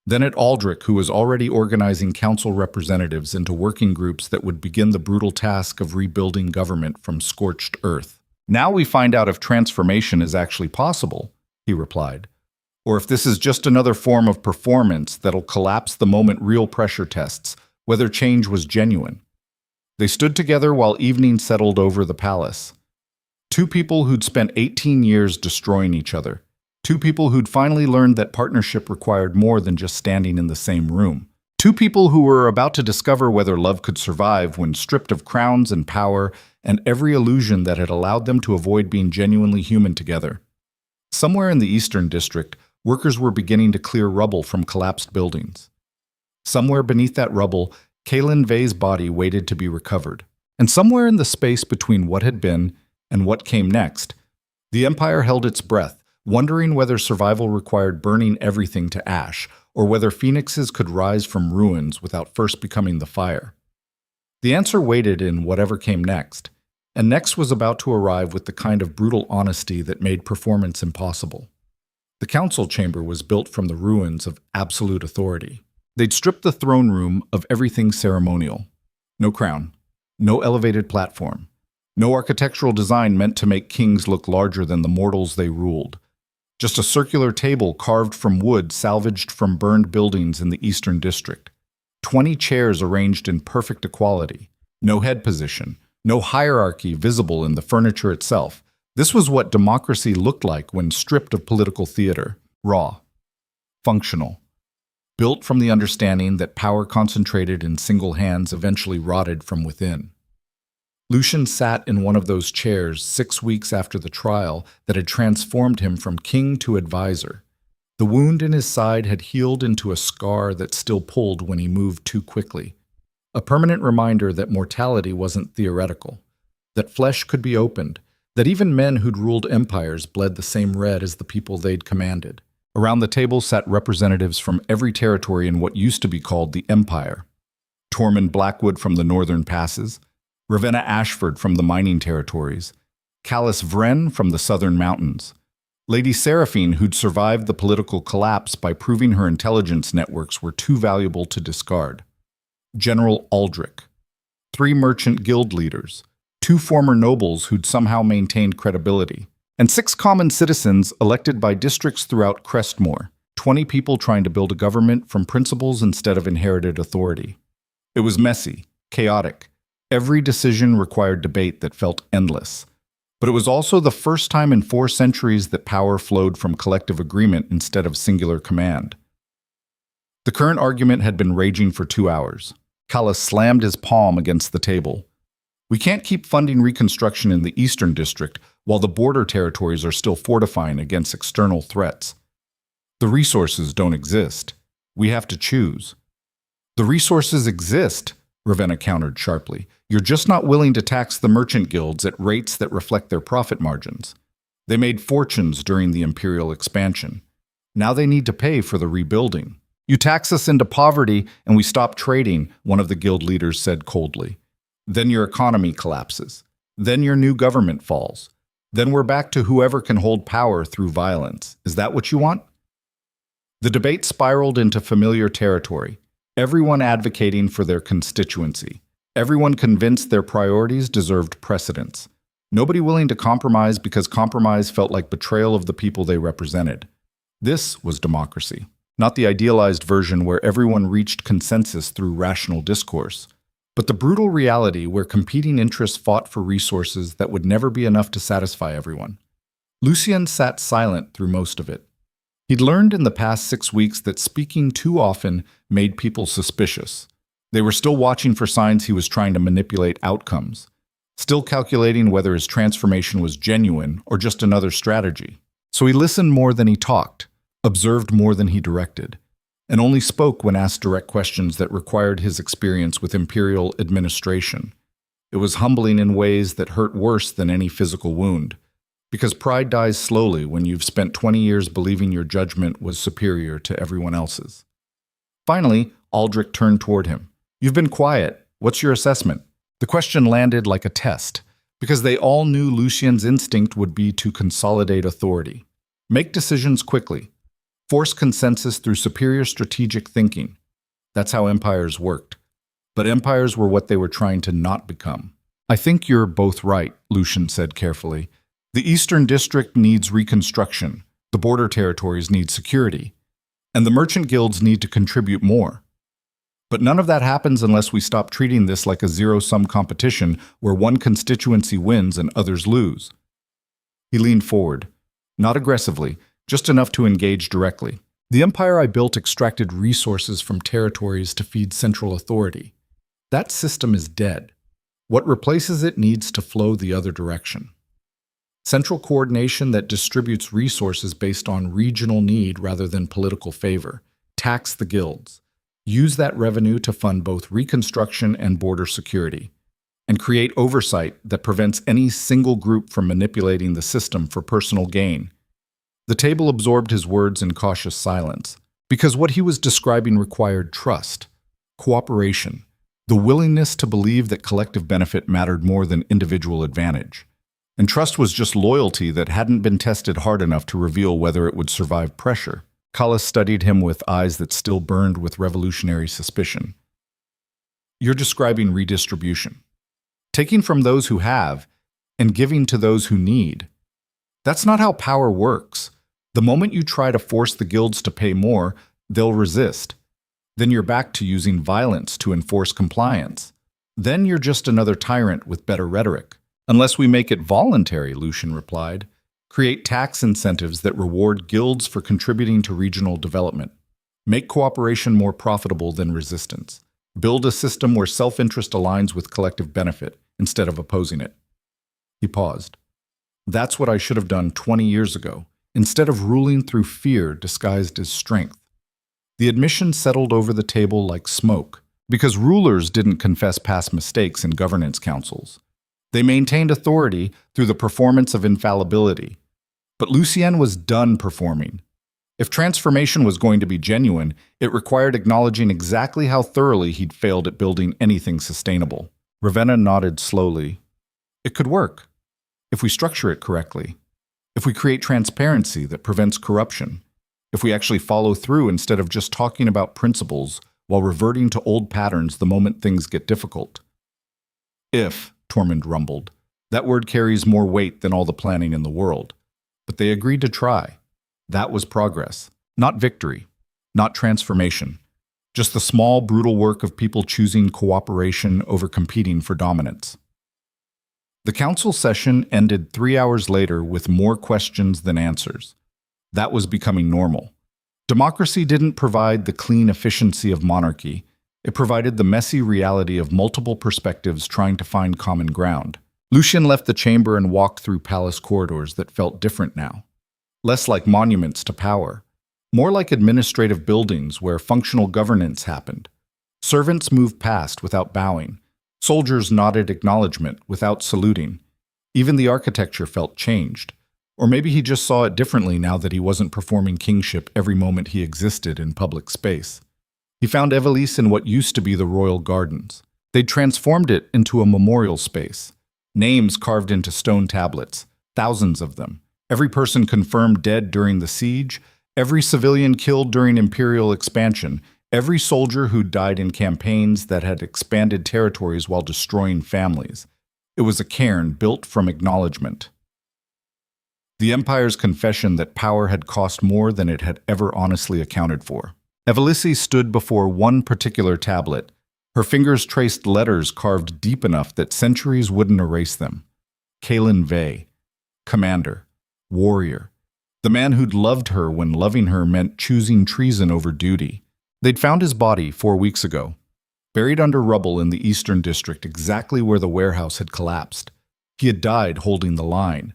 then at Aldrich, who was already organizing council representatives into working groups that would begin the brutal task of rebuilding government from scorched earth. "Now we find out if transformation is actually possible," he replied, "or if this is just another form of performance that'll collapse the moment real pressure tests, whether change was genuine." They stood together while evening settled over the palace. Two people who'd spent 18 years destroying each other. Two people who'd finally learned that partnership required more than just standing in the same room. Two people who were about to discover whether love could survive when stripped of crowns and power and every illusion that had allowed them to avoid being genuinely human together. Somewhere in the Eastern District, workers were beginning to clear rubble from collapsed buildings. Somewhere beneath that rubble, Kaelin Vey's body waited to be recovered. And somewhere in the space between what had been and what came next, the Empire held its breath, wondering whether survival required burning everything to ash, or whether phoenixes could rise from ruins without first becoming the fire. The answer waited in whatever came next, and next was about to arrive with the kind of brutal honesty that made performance impossible. The council chamber was built from the ruins of absolute authority. They'd stripped the throne room of everything ceremonial. No crown, no elevated platform, no architectural design meant to make kings look larger than the mortals they ruled. Just a circular table carved from wood salvaged from burned buildings in the Eastern District. 20 chairs arranged in perfect equality. No head position, no hierarchy visible in the furniture itself. This was what democracy looked like when stripped of political theater. Raw. Functional. Built from the understanding that power concentrated in single hands eventually rotted from within. Lucien sat in one of those chairs 6 weeks after the trial that had transformed him from king to advisor. The wound in his side had healed into a scar that still pulled when he moved too quickly. A permanent reminder that mortality wasn't theoretical, that flesh could be opened, that even men who'd ruled empires bled the same red as the people they'd commanded. Around the table sat representatives from every territory in what used to be called the Empire. Tormund Blackwood from the northern passes, Ravenna Ashford from the mining territories, Callus Vren from the southern mountains, Lady Seraphine, who'd survived the political collapse by proving her intelligence networks were too valuable to discard, General Aldrich, 3 merchant guild leaders, 2 former nobles who'd somehow maintained credibility, and 6 common citizens elected by districts throughout Crestmore, 20 people trying to build a government from principles instead of inherited authority. It was messy, chaotic. Every decision required debate that felt endless. But it was also the first time in 4 centuries that power flowed from collective agreement instead of singular command. The current argument had been raging for 2 hours. Callus slammed his palm against the table. "We can't keep funding reconstruction in the Eastern District while the border territories are still fortifying against external threats. The resources don't exist. We have to choose." "The resources exist," Ravenna countered sharply. "You're just not willing to tax the merchant guilds at rates that reflect their profit margins. They made fortunes during the imperial expansion. Now they need to pay for the rebuilding. You tax us into poverty and we stop trading," one of the guild leaders said coldly. "Then your economy collapses. Then your new government falls. Then we're back to whoever can hold power through violence. Is that what you want?" The debate spiraled into familiar territory. Everyone advocating for their constituency. Everyone convinced their priorities deserved precedence. Nobody willing to compromise because compromise felt like betrayal of the people they represented. This was democracy, not the idealized version where everyone reached consensus through rational discourse. but the brutal reality where competing interests fought for resources that would never be enough to satisfy everyone. Lucien sat silent through most of it. He'd learned in the past 6 weeks that speaking too often made people suspicious. They were still watching for signs he was trying to manipulate outcomes, still calculating whether his transformation was genuine or just another strategy. So he listened more than he talked, observed more than he directed, and only spoke when asked direct questions that required his experience with imperial administration. It was humbling in ways that hurt worse than any physical wound, because pride dies slowly when you've spent 20 years believing your judgment was superior to everyone else's. Finally, Aldrich turned toward him. "You've been quiet. What's your assessment?" The question landed like a test, because they all knew Lucien's instinct would be to consolidate authority, make decisions quickly, force consensus through superior strategic thinking. That's how empires worked. But empires were what they were trying to not become. "I think you're both right," Lucien said carefully. "The Eastern District needs reconstruction, the border territories need security, and the merchant guilds need to contribute more. But none of that happens unless we stop treating this like a zero-sum competition where one constituency wins and others lose." He leaned forward, not aggressively, just enough to engage directly. "The empire I built extracted resources from territories to feed central authority. That system is dead. What replaces it needs to flow the other direction. Central coordination that distributes resources based on regional need rather than political favor. Tax the guilds. Use that revenue to fund both reconstruction and border security. And create oversight that prevents any single group from manipulating the system for personal gain." The table absorbed his words in cautious silence, because what he was describing required trust, cooperation, the willingness to believe that collective benefit mattered more than individual advantage. And trust was just loyalty that hadn't been tested hard enough to reveal whether it would survive pressure. Callis studied him with eyes that still burned with revolutionary suspicion. "You're describing redistribution. Taking from those who have and giving to those who need. That's not how power works. The moment you try to force the guilds to pay more, they'll resist. Then you're back to using violence to enforce compliance. Then you're just another tyrant with better rhetoric." "Unless we make it voluntary," Lucien replied. "Create tax incentives that reward guilds for contributing to regional development. Make cooperation more profitable than resistance. Build a system where self-interest aligns with collective benefit instead of opposing it." He paused. "That's what I should have done 20 years ago, instead of ruling through fear disguised as strength." The admission settled over the table like smoke, because rulers didn't confess past mistakes in governance councils. They maintained authority through the performance of infallibility. But Lucien was done performing. If transformation was going to be genuine, it required acknowledging exactly how thoroughly he'd failed at building anything sustainable. Ravenna nodded slowly. "It could work, if we structure it correctly. If we create transparency that prevents corruption. If we actually follow through instead of just talking about principles while reverting to old patterns the moment things get difficult." "If," Tormund rumbled. "That word carries more weight than all the planning in the world." But they agreed to try. That was progress. Not victory. Not transformation. Just the small, brutal work of people choosing cooperation over competing for dominance. The council session ended 3 hours later with more questions than answers. That was becoming normal. Democracy didn't provide the clean efficiency of monarchy. It provided the messy reality of multiple perspectives trying to find common ground. Lucien left the chamber and walked through palace corridors that felt different now. Less like monuments to power. More like administrative buildings where functional governance happened. Servants moved past without bowing. Soldiers nodded acknowledgement without saluting. Even the architecture felt changed. Or maybe he just saw it differently now that he wasn't performing kingship every moment he existed in public space. He found Evelise in what used to be the royal gardens. They'd transformed it into a memorial space. Names carved into stone tablets, thousands of them. Every person confirmed dead during the siege, every civilian killed during imperial expansion, every soldier who died in campaigns that had expanded territories while destroying families. It was a cairn built from acknowledgement. The Empire's confession that power had cost more than it had ever honestly accounted for. Evelise stood before one particular tablet, Her fingers traced letters carved deep enough that centuries wouldn't erase them. Kalen Vey, commander, warrior, the man who'd loved her when loving her meant choosing treason over duty. They'd found his body 4 weeks ago, buried under rubble in the Eastern District, exactly where the warehouse had collapsed. He had died holding the line,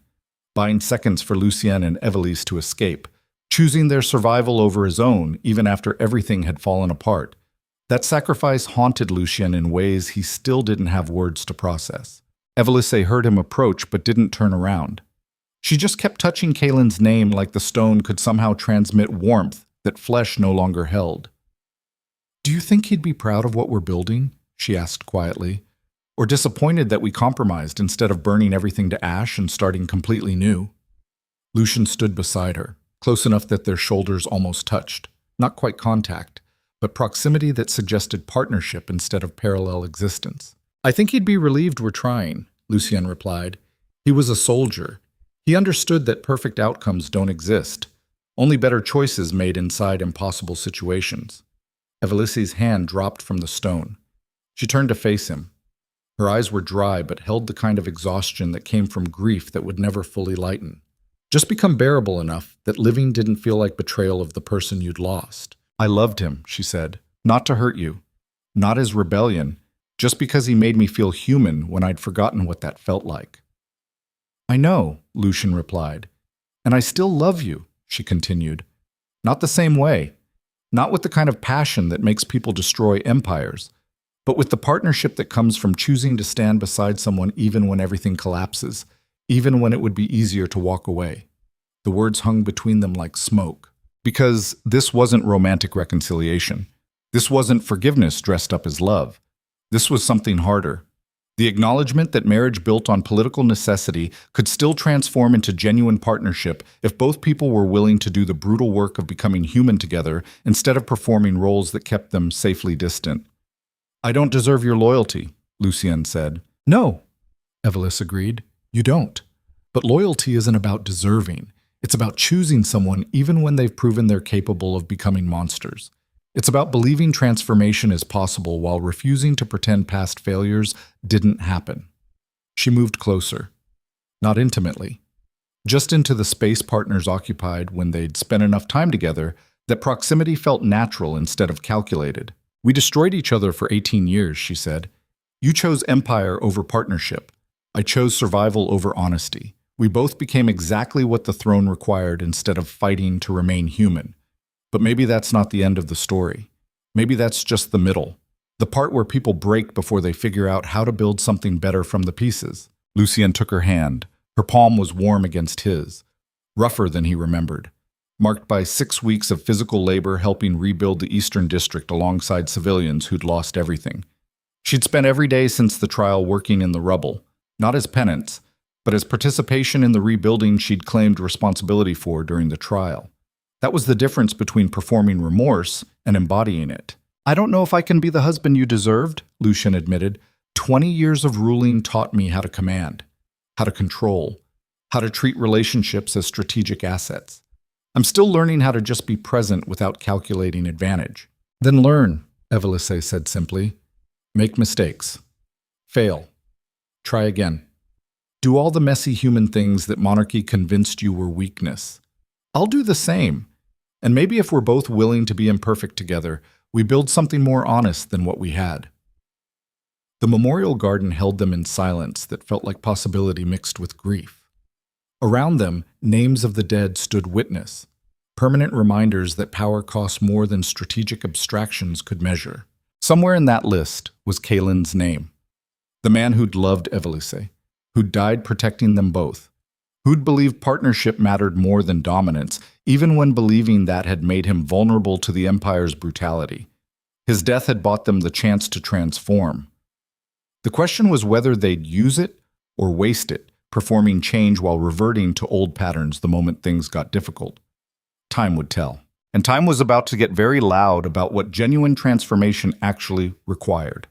buying seconds for Lucien and Evelise to escape, choosing their survival over his own even after everything had fallen apart. That sacrifice haunted Lucien in ways he still didn't have words to process. Evelise heard him approach but didn't turn around. She just kept touching Kalen's name like the stone could somehow transmit warmth that flesh no longer held. "Do you think he'd be proud of what we're building?" she asked quietly. "Or disappointed that we compromised instead of burning everything to ash and starting completely new?" Lucien stood beside her, close enough that their shoulders almost touched. Not quite contact, but proximity that suggested partnership instead of parallel existence. "I think he'd be relieved we're trying," Lucien replied. He was a soldier. He understood that perfect outcomes don't exist, only better choices made inside impossible situations. Evelise's hand dropped from the stone. She turned to face him. Her eyes were dry but held the kind of exhaustion that came from grief that would never fully lighten. Just become bearable enough that living didn't feel like betrayal of the person you'd lost. "I loved him," she said, "not to hurt you, not as rebellion, just because he made me feel human when I'd forgotten what that felt like." "I know," Lucien replied. "And I still love you," she continued. "Not the same way, not with the kind of passion that makes people destroy empires, but with the partnership that comes from choosing to stand beside someone even when everything collapses, even when it would be easier to walk away." The words hung between them like smoke. Because this wasn't romantic reconciliation. This wasn't forgiveness dressed up as love. This was something harder. The acknowledgement that marriage built on political necessity could still transform into genuine partnership if both people were willing to do the brutal work of becoming human together instead of performing roles that kept them safely distant. "I don't deserve your loyalty," Lucien said. "No," Evelise agreed. "You don't. But loyalty isn't about deserving. It's about choosing someone even when they've proven they're capable of becoming monsters. It's about believing transformation is possible while refusing to pretend past failures didn't happen." She moved closer. Not intimately. Just into the space partners occupied when they'd spent enough time together that proximity felt natural instead of calculated. "We destroyed each other for 18 years, she said. "You chose empire over partnership. I chose survival over honesty. We both became exactly what the throne required instead of fighting to remain human. But maybe that's not the end of the story. Maybe that's just the middle. The part where people break before they figure out how to build something better from the pieces." Lucien took her hand. Her palm was warm against his, rougher than he remembered, marked by 6 weeks of physical labor helping rebuild the Eastern District alongside civilians who'd lost everything. She'd spent every day since the trial working in the rubble, not as penance, but as participation in the rebuilding she'd claimed responsibility for during the trial. That was the difference between performing remorse and embodying it. "I don't know if I can be the husband you deserved," Lucien admitted. 20 years of ruling taught me how to command, how to control, how to treat relationships as strategic assets. I'm still learning how to just be present without calculating advantage." "Then learn," Evelise said simply. "Make mistakes. Fail. Try again. Do all the messy human things that monarchy convinced you were weakness. I'll do the same. And maybe if we're both willing to be imperfect together, we build something more honest than what we had." The memorial garden held them in silence that felt like possibility mixed with grief. Around them, names of the dead stood witness, permanent reminders that power costs more than strategic abstractions could measure. Somewhere in that list was Kalen's name, the man who'd loved Evelise, who'd died protecting them both, who'd believed partnership mattered more than dominance, even when believing that had made him vulnerable to the Empire's brutality. His death had bought them the chance to transform. The question was whether they'd use it or waste it, performing change while reverting to old patterns the moment things got difficult. Time would tell. And time was about to get very loud about what genuine transformation actually required.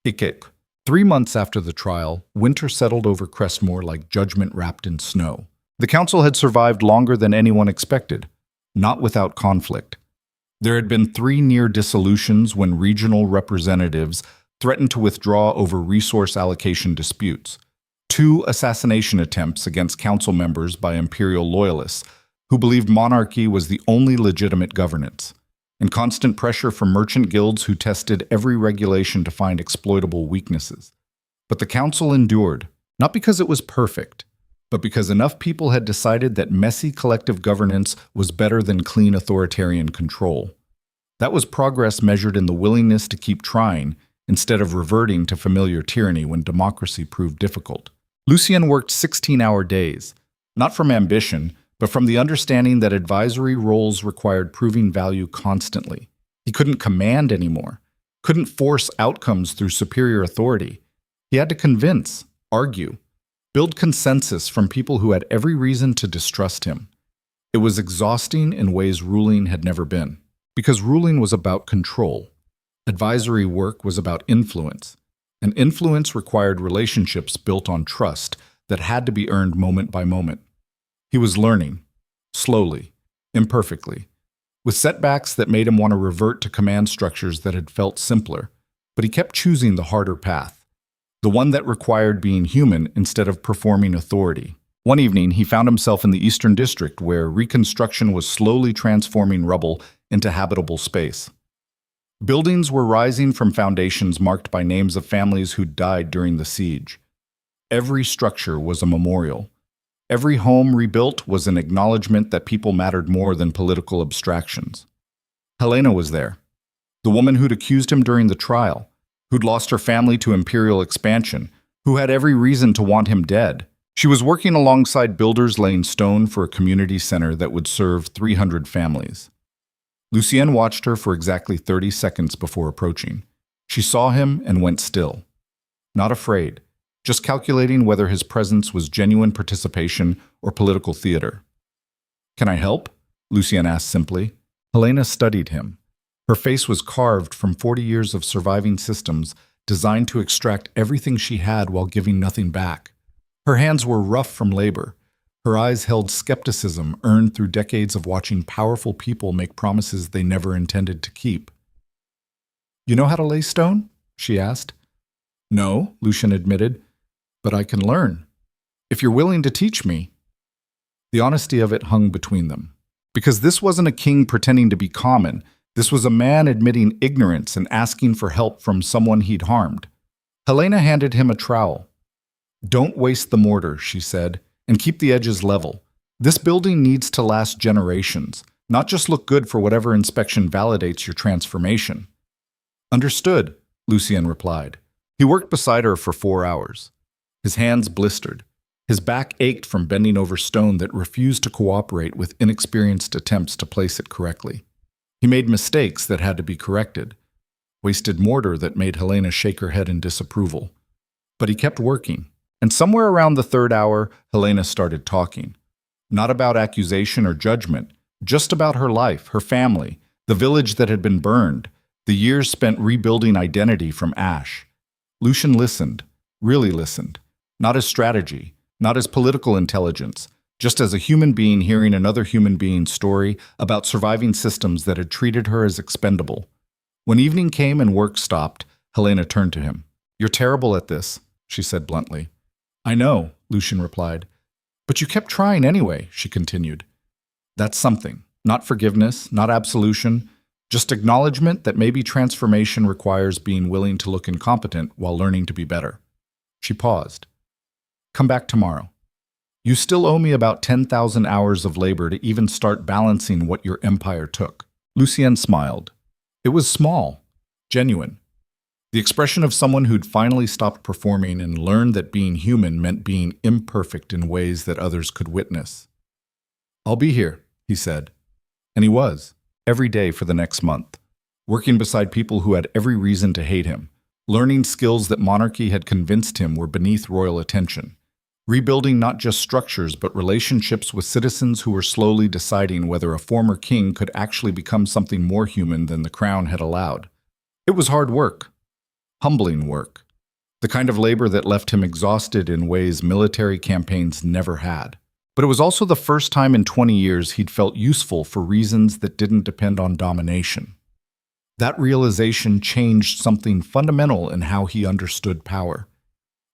Ikek. 3 months after the trial, winter settled over Crestmore like judgment wrapped in snow. The council had survived longer than anyone expected, not without conflict. There had been 3 near dissolutions when regional representatives threatened to withdraw over resource allocation disputes, 2 assassination attempts against council members by imperial loyalists who believed monarchy was the only legitimate governance, and constant pressure from merchant guilds who tested every regulation to find exploitable weaknesses. But the council endured, not because it was perfect, but because enough people had decided that messy collective governance was better than clean authoritarian control. That was progress measured in the willingness to keep trying instead of reverting to familiar tyranny when democracy proved difficult. Lucien worked 16-hour days, not from ambition, but from the understanding that advisory roles required proving value constantly. He couldn't command anymore, couldn't force outcomes through superior authority. He had to convince, argue, build consensus from people who had every reason to distrust him. It was exhausting in ways ruling had never been, because ruling was about control. Advisory work was about influence, and influence required relationships built on trust that had to be earned moment by moment. He was learning, slowly, imperfectly, with setbacks that made him want to revert to command structures that had felt simpler, but he kept choosing the harder path, the one that required being human instead of performing authority. One evening, he found himself in the Eastern District, where reconstruction was slowly transforming rubble into habitable space. Buildings were rising from foundations marked by names of families who'd died during the siege. Every structure was a memorial. Every home rebuilt was an acknowledgement that people mattered more than political abstractions. Helena was there, the woman who'd accused him during the trial, who'd lost her family to imperial expansion, who had every reason to want him dead. She was working alongside builders laying stone for a community center that would serve 300 families. Lucien watched her for exactly 30 seconds before approaching. She saw him and went still. Not afraid, just calculating whether his presence was genuine participation or political theater. "Can I help?" Lucien asked simply. Helena studied him. Her face was carved from 40 years of surviving systems designed to extract everything she had while giving nothing back. Her hands were rough from labor. Her eyes held skepticism earned through decades of watching powerful people make promises they never intended to keep. "You know how to lay stone?" she asked. "No," Lucien admitted, "but I can learn. If you're willing to teach me." The honesty of it hung between them. Because this wasn't a king pretending to be common. This was a man admitting ignorance and asking for help from someone he'd harmed. Helena handed him a trowel. "Don't waste the mortar," she said, "and keep the edges level. This building needs to last generations, not just look good for whatever inspection validates your transformation." "Understood," Lucien replied. He worked beside her for 4 hours. His hands blistered. His back ached from bending over stone that refused to cooperate with inexperienced attempts to place it correctly. He made mistakes that had to be corrected, wasted mortar that made Helena shake her head in disapproval. But he kept working, and somewhere around the 3rd hour, Helena started talking. Not about accusation or judgment, just about her life, her family, the village that had been burned, the years spent rebuilding identity from ash. Lucien listened, really listened, not as strategy, not as political intelligence, just as a human being hearing another human being's story about surviving systems that had treated her as expendable. When evening came and work stopped, Helena turned to him. "You're terrible at this," she said bluntly. "I know," Lucien replied. "But you kept trying anyway," she continued. "That's something. Not forgiveness, not absolution, just acknowledgement that maybe transformation requires being willing to look incompetent while learning to be better." She paused. "Come back tomorrow. You still owe me about 10,000 hours of labor to even start balancing what your empire took." Lucien smiled. It was small, genuine. The expression of someone who'd finally stopped performing and learned that being human meant being imperfect in ways that others could witness. "I'll be here," he said. And he was, every day for the next month, working beside people who had every reason to hate him, learning skills that monarchy had convinced him were beneath royal attention, rebuilding not just structures but relationships with citizens who were slowly deciding whether a former king could actually become something more human than the crown had allowed. It was hard work. Humbling work, the kind of labor that left him exhausted in ways military campaigns never had. But it was also the first time in 20 years he'd felt useful for reasons that didn't depend on domination. That realization changed something fundamental in how he understood power.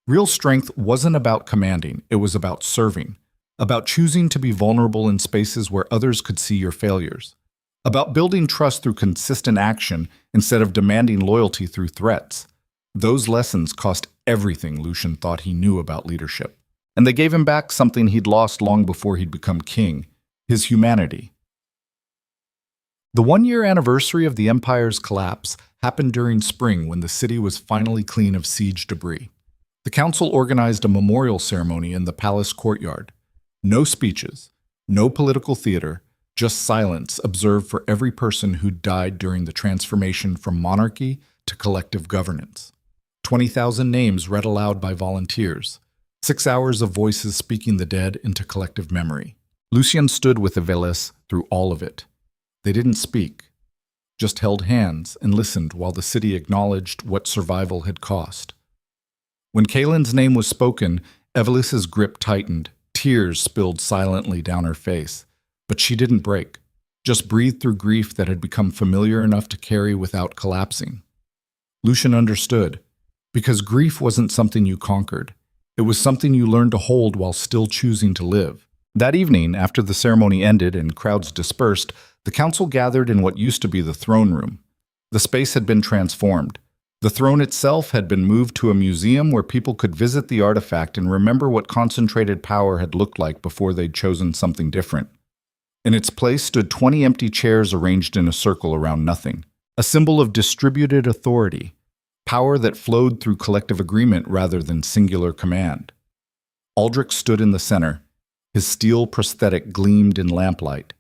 Real strength wasn't about commanding, it was about serving, about choosing to be vulnerable in spaces where others could see your failures, about building trust through consistent action instead of demanding loyalty through threats. Those lessons cost everything Lucien thought he knew about leadership. And they gave him back something he'd lost long before he'd become king, his humanity. The one-year anniversary of the Empire's collapse happened during spring when the city was finally clean of siege debris. The council organized a memorial ceremony in the palace courtyard. No speeches, no political theater, just silence observed for every person who died during the transformation from monarchy to collective governance. 20,000 names read aloud by volunteers. 6 hours of voices speaking the dead into collective memory. Lucien stood with Eveles through all of it. They didn't speak, just held hands and listened while the city acknowledged what survival had cost. When Kaelin's name was spoken, Eveles's grip tightened. Tears spilled silently down her face. But she didn't break, just breathed through grief that had become familiar enough to carry without collapsing. Lucien understood, because grief wasn't something you conquered. It was something you learned to hold while still choosing to live. That evening, after the ceremony ended and crowds dispersed, the council gathered in what used to be the throne room. The space had been transformed. The throne itself had been moved to a museum where people could visit the artifact and remember what concentrated power had looked like before they'd chosen something different. In its place stood 20 empty chairs arranged in a circle around nothing, a symbol of distributed authority, power that flowed through collective agreement rather than singular command. Aldrich stood in the center. His steel prosthetic gleamed in lamplight.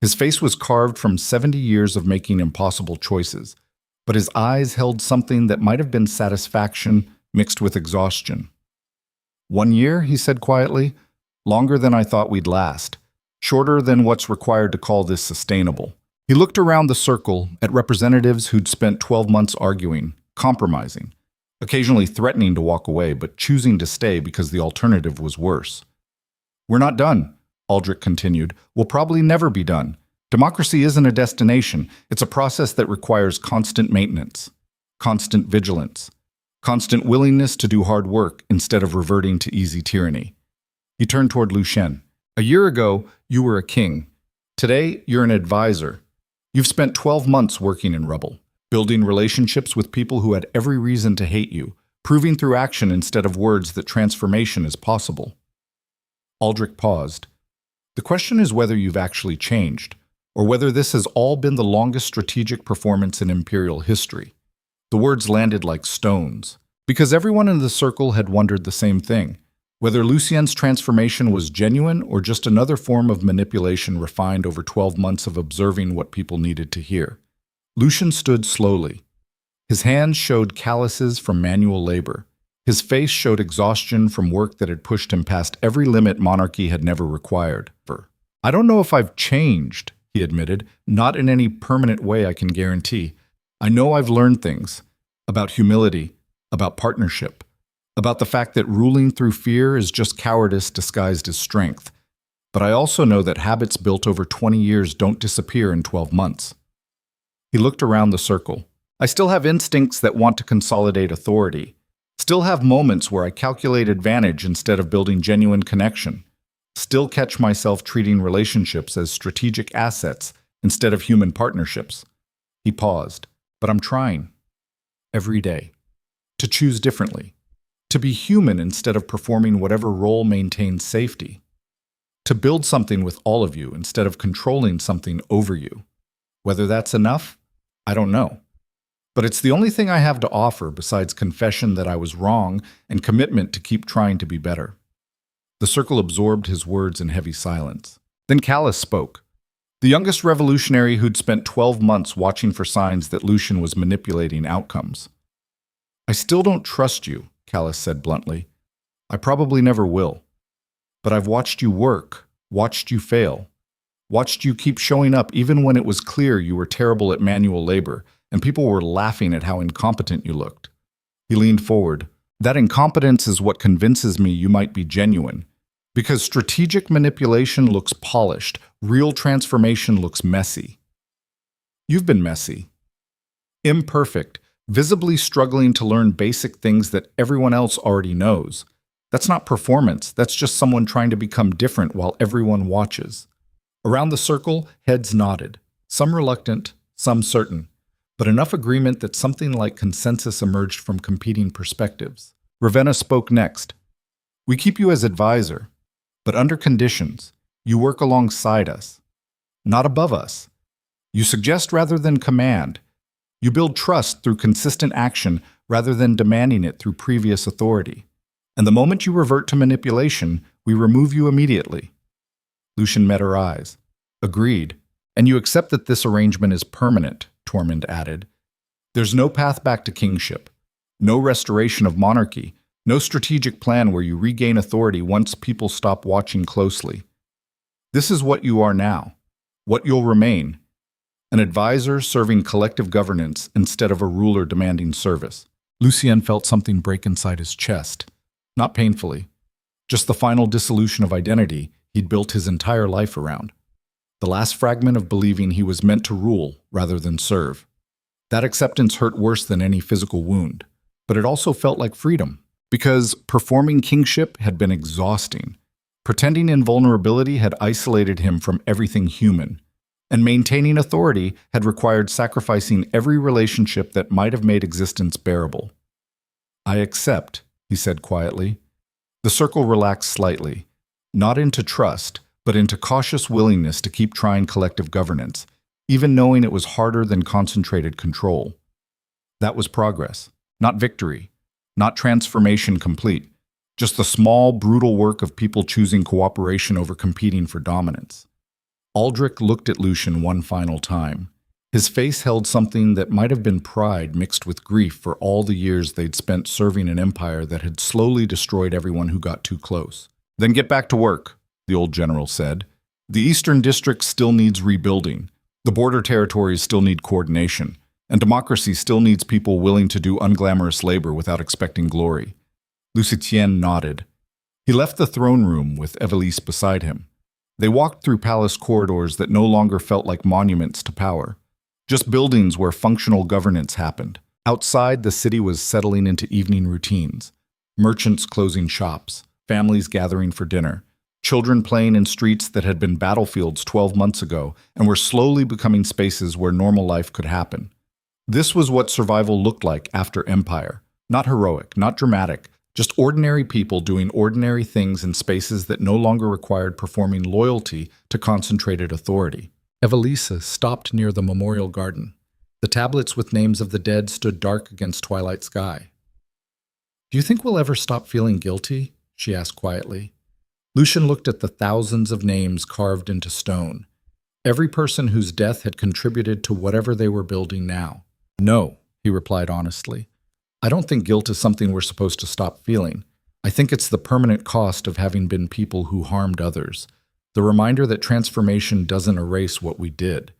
His face was carved from 70 years of making impossible choices, but his eyes held something that might have been satisfaction mixed with exhaustion. 1 year, he said quietly, longer than I thought we'd last, shorter than what's required to call this sustainable. He looked around the circle at representatives who'd spent 12 months arguing, compromising, occasionally threatening to walk away, but choosing to stay because the alternative was worse. We're not done, Aldrich continued. We'll probably never be done. Democracy isn't a destination. It's a process that requires constant maintenance, constant vigilance, constant willingness to do hard work instead of reverting to easy tyranny. He turned toward Lucien. A year ago, you were a king. Today, you're an advisor. You've spent 12 months working in rubble, building relationships with people who had every reason to hate you, proving through action instead of words that transformation is possible. Aldrich paused. The question is whether you've actually changed, or whether this has all been the longest strategic performance in imperial history. The words landed like stones, because everyone in the circle had wondered the same thing, whether Lucien's transformation was genuine or just another form of manipulation refined over 12 months of observing what people needed to hear. Lucien stood slowly. His hands showed calluses from manual labor. His face showed exhaustion from work that had pushed him past every limit monarchy had never required. I don't know if I've changed, he admitted, not in any permanent way I can guarantee. I know I've learned things about humility, about partnership, about the fact that ruling through fear is just cowardice disguised as strength. But I also know that habits built over 20 years don't disappear in 12 months. He looked around the circle. I still have instincts that want to consolidate authority. Still have moments where I calculate advantage instead of building genuine connection. Still catch myself treating relationships as strategic assets instead of human partnerships. He paused. But I'm trying. Every day. To choose differently. To be human instead of performing whatever role maintains safety. To build something with all of you instead of controlling something over you. Whether that's enough? I don't know. But it's the only thing I have to offer besides confession that I was wrong and commitment to keep trying to be better. The circle absorbed his words in heavy silence. Then Callus spoke. The youngest revolutionary who'd spent 12 months watching for signs that Lucien was manipulating outcomes. I still don't trust you, Callus said bluntly. I probably never will. But I've watched you work, watched you fail, watched you keep showing up even when it was clear you were terrible at manual labor, and people were laughing at how incompetent you looked. He leaned forward. That incompetence is what convinces me you might be genuine, Because strategic manipulation looks polished, real transformation looks messy. You've been messy. Imperfect, visibly struggling to learn basic things that everyone else already knows. That's not performance, that's just someone trying to become different while everyone watches. Around the circle, heads nodded, some reluctant, some certain, but enough agreement that something like consensus emerged from competing perspectives. Ravenna spoke next. We keep you as advisor, but under conditions. You work alongside us, not above us. You suggest rather than command. You build trust through consistent action rather than demanding it through previous authority. And the moment you revert to manipulation, we remove you immediately. Lucien met her eyes. Agreed. And you accept that this arrangement is permanent, Tormund added. There's no path back to kingship, no restoration of monarchy, no strategic plan where you regain authority once people stop watching closely. This is what you are now, what you'll remain, an advisor serving collective governance instead of a ruler demanding service. Lucien felt something break inside his chest, not painfully, just the final dissolution of identity he'd built his entire life around. The last fragment of believing he was meant to rule rather than serve. That acceptance hurt worse than any physical wound, but it also felt like freedom, because performing kingship had been exhausting. Pretending invulnerability had isolated him from everything human, and maintaining authority had required sacrificing every relationship that might have made existence bearable. I accept, he said quietly. The circle relaxed slightly, not into trust, but into cautious willingness to keep trying collective governance, even knowing it was harder than concentrated control. That was progress, not victory, not transformation complete, just the small, brutal work of people choosing cooperation over competing for dominance. Aldrich looked at Lucien one final time. His face held something that might have been pride mixed with grief for all the years they'd spent serving an empire that had slowly destroyed everyone who got too close. Then get back to work, the old general said. The Eastern District still needs rebuilding. The border territories still need coordination. And democracy still needs people willing to do unglamorous labor without expecting glory. Lucien nodded. He left the throne room with Evelise beside him. They walked through palace corridors that no longer felt like monuments to power, just buildings where functional governance happened. Outside, the city was settling into evening routines. Merchants closing shops, families gathering for dinner, children playing in streets that had been battlefields 12 months ago and were slowly becoming spaces where normal life could happen. This was what survival looked like after Empire. Not heroic, not dramatic, just ordinary people doing ordinary things in spaces that no longer required performing loyalty to concentrated authority. Evelisa stopped near the memorial garden. The tablets with names of the dead stood dark against twilight sky. Do you think we'll ever stop feeling guilty? She asked quietly. Lucien looked at the thousands of names carved into stone, every person whose death had contributed to whatever they were building now. No, he replied honestly. I don't think guilt is something we're supposed to stop feeling. I think it's the permanent cost of having been people who harmed others. The reminder that transformation doesn't erase what we did.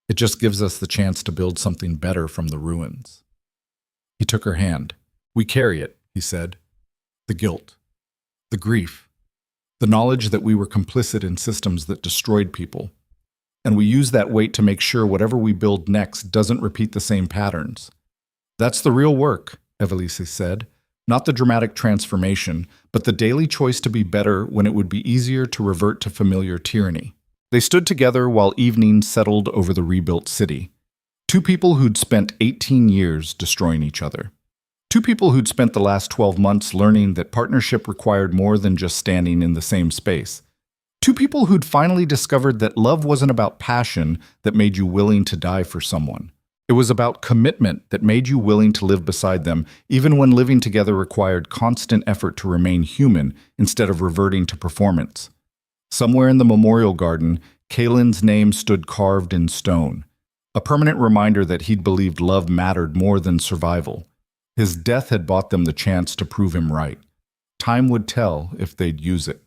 It just gives us the chance to build something better from the ruins. He took her hand. We carry it, he said. The guilt. The grief. The knowledge that we were complicit in systems that destroyed people. And we use that weight to make sure whatever we build next doesn't repeat the same patterns. That's the real work, Evelise said. Not the dramatic transformation, but the daily choice to be better when it would be easier to revert to familiar tyranny. They stood together while evening settled over the rebuilt city. Two people who'd spent 18 years destroying each other. Two people who'd spent the last 12 months learning that partnership required more than just standing in the same space. Two people who'd finally discovered that love wasn't about passion that made you willing to die for someone. It was about commitment that made you willing to live beside them, even when living together required constant effort to remain human instead of reverting to performance. Somewhere in the memorial garden, Kaelin's name stood carved in stone, a permanent reminder that he'd believed love mattered more than survival. His death had bought them the chance to prove him right. Time would tell if they'd use it.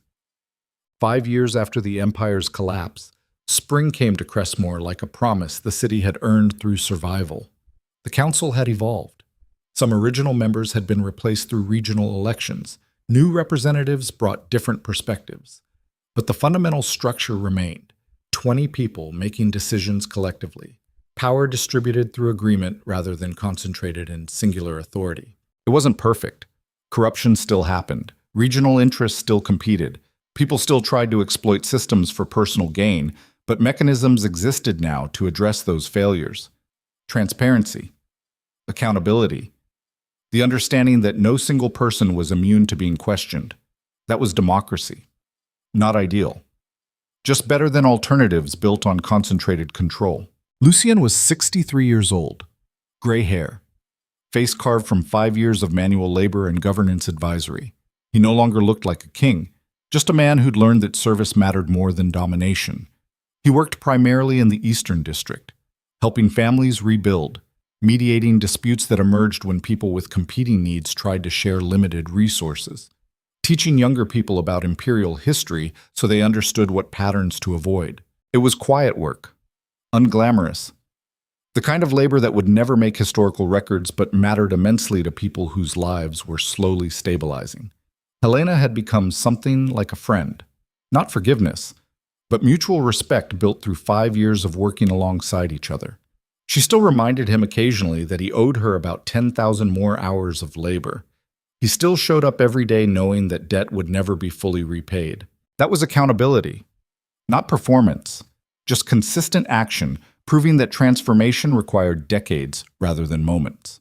5 years after the Empire's collapse, spring came to Cressmore like a promise the city had earned through survival. The council had evolved. Some original members had been replaced through regional elections, New representatives brought different perspectives, but the fundamental structure remained: 20 people making decisions collectively, power distributed through agreement rather than concentrated in singular authority. It wasn't perfect. Corruption still happened. Regional interests still competed. People still tried to exploit systems for personal gain, but mechanisms existed now to address those failures. Transparency, accountability, the understanding that no single person was immune to being questioned. That was democracy. Not ideal. Just better than alternatives built on concentrated control. Lucien was 63 years old, gray hair, face carved from 5 years of manual labor and governance advisory. He no longer looked like a king, just a man who'd learned that service mattered more than domination. He worked primarily in the Eastern District, helping families rebuild, mediating disputes that emerged when people with competing needs tried to share limited resources, teaching younger people about imperial history so they understood what patterns to avoid. It was quiet work, unglamorous, the kind of labor that would never make historical records but mattered immensely to people whose lives were slowly stabilizing. Helena had become something like a friend, not forgiveness, but mutual respect built through 5 years of working alongside each other. She still reminded him occasionally that he owed her about 10,000 more hours of labor. He still showed up every day knowing that debt would never be fully repaid. That was accountability, not performance, just consistent action, proving that transformation required decades rather than moments.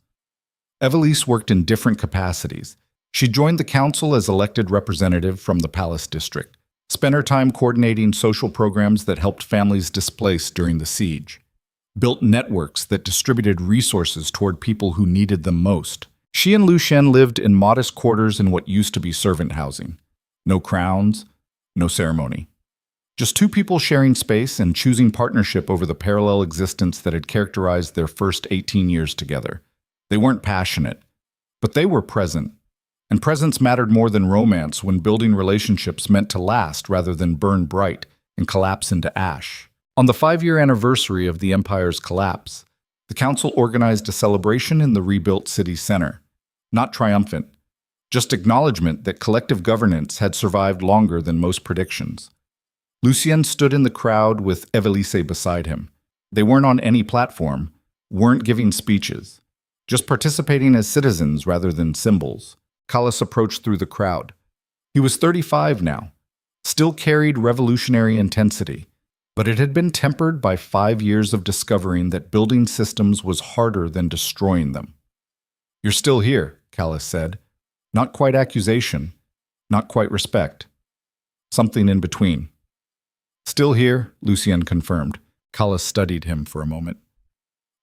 Evelise worked in different capacities. She joined the council as elected representative from the Palace District, spent her time coordinating social programs that helped families displaced during the siege, built networks that distributed resources toward people who needed them most. She and Lucien lived in modest quarters in what used to be servant housing. No crowns, no ceremony. Just two people sharing space and choosing partnership over the parallel existence that had characterized their first 18 years together. They weren't passionate, but they were present. And presence mattered more than romance when building relationships meant to last rather than burn bright and collapse into ash. On the 5-year anniversary of the Empire's collapse, the council organized a celebration in the rebuilt city center. Not triumphant, just acknowledgement that collective governance had survived longer than most predictions. Lucien stood in the crowd with Evelise beside him. They weren't on any platform, weren't giving speeches, just participating as citizens rather than symbols. Callas approached through the crowd. He was 35 now, still carried revolutionary intensity, but it had been tempered by 5 years of discovering that building systems was harder than destroying them. "You're still here," Callas said. Not quite accusation, not quite respect. Something in between. "Still here," Lucien confirmed. Callas studied him for a moment.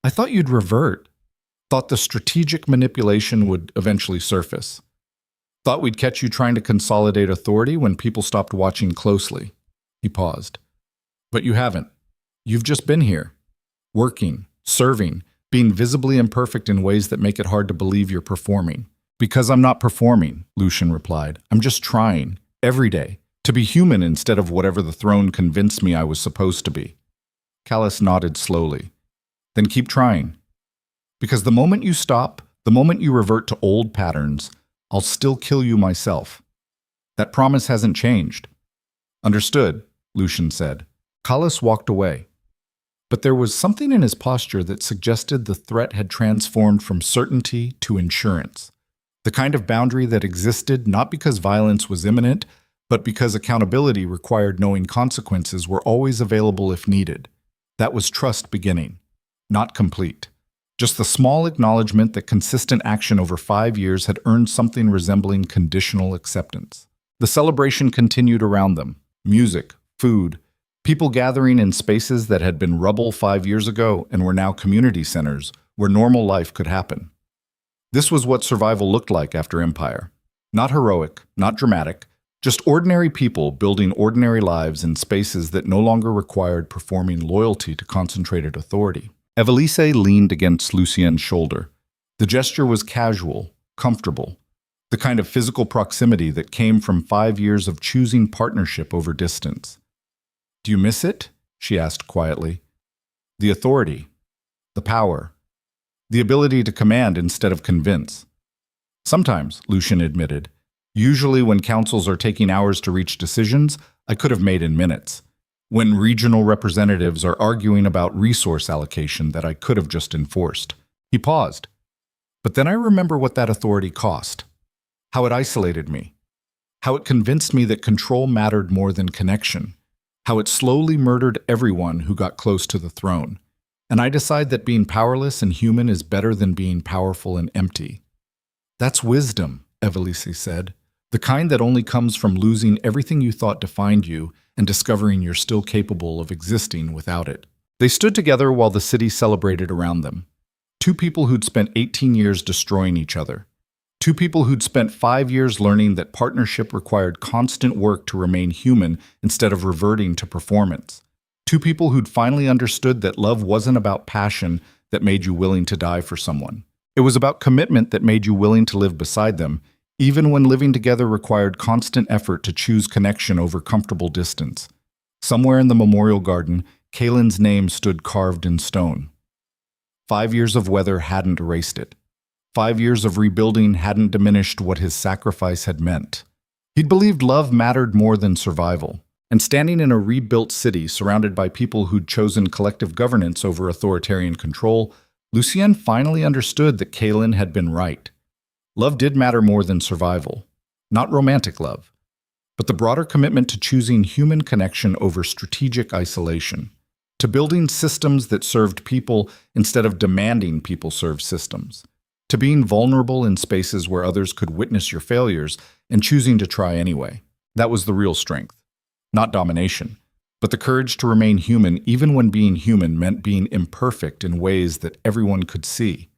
"I thought you'd revert. Thought the strategic manipulation would eventually surface. Thought we'd catch you trying to consolidate authority when people stopped watching closely." He paused. "But you haven't. You've just been here, working, serving, being visibly imperfect in ways that make it hard to believe you're performing." "Because I'm not performing," Lucien replied. "I'm just trying, every day, to be human instead of whatever the throne convinced me I was supposed to be." Callas nodded slowly. "Then keep trying. Because the moment you stop, the moment you revert to old patterns, I'll still kill you myself. That promise hasn't changed." "Understood," Lucien said. Callas walked away. But there was something in his posture that suggested the threat had transformed from certainty to insurance. The kind of boundary that existed not because violence was imminent, but because accountability required knowing consequences were always available if needed. That was trust beginning, not complete. Just the small acknowledgement that consistent action over 5 years had earned something resembling conditional acceptance. The celebration continued around them. Music, food, people gathering in spaces that had been rubble 5 years ago and were now community centers where normal life could happen. This was what survival looked like after Empire. Not heroic, not dramatic, just ordinary people building ordinary lives in spaces that no longer required performing loyalty to concentrated authority. Evelise leaned against Lucien's shoulder. The gesture was casual, comfortable, the kind of physical proximity that came from 5 years of choosing partnership over distance. "Do you miss it?" she asked quietly. "The authority, the power, the ability to command instead of convince." "Sometimes," Lucien admitted. Usually when councils are taking hours to reach decisions, I could have made in minutes. When regional representatives are arguing about resource allocation that I could have just enforced. He paused. But then I remember what that authority cost. How it isolated me. How it convinced me that control mattered more than connection. How it slowly murdered everyone who got close to the throne. And I decide that being powerless and human is better than being powerful and empty. That's wisdom, Evelise said. The kind that only comes from losing everything you thought defined you and discovering you're still capable of existing without it. They stood together while the city celebrated around them. Two people who'd spent 18 years destroying each other. Two people who'd spent 5 years learning that partnership required constant work to remain human instead of reverting to performance. Two people who'd finally understood that love wasn't about passion that made you willing to die for someone. It was about commitment that made you willing to live beside them, even when living together required constant effort to choose connection over comfortable distance. Somewhere in the memorial garden, Kalen's name stood carved in stone. 5 years of weather hadn't erased it. 5 years of rebuilding hadn't diminished what his sacrifice had meant. He'd believed love mattered more than survival, and standing in a rebuilt city surrounded by people who'd chosen collective governance over authoritarian control, Lucien finally understood that Kalen had been right. Love did matter more than survival. Not romantic love, but the broader commitment to choosing human connection over strategic isolation, to building systems that served people instead of demanding people serve systems, to being vulnerable in spaces where others could witness your failures and choosing to try anyway. That was the real strength. Not domination, but the courage to remain human even when being human meant being imperfect in ways that everyone could see.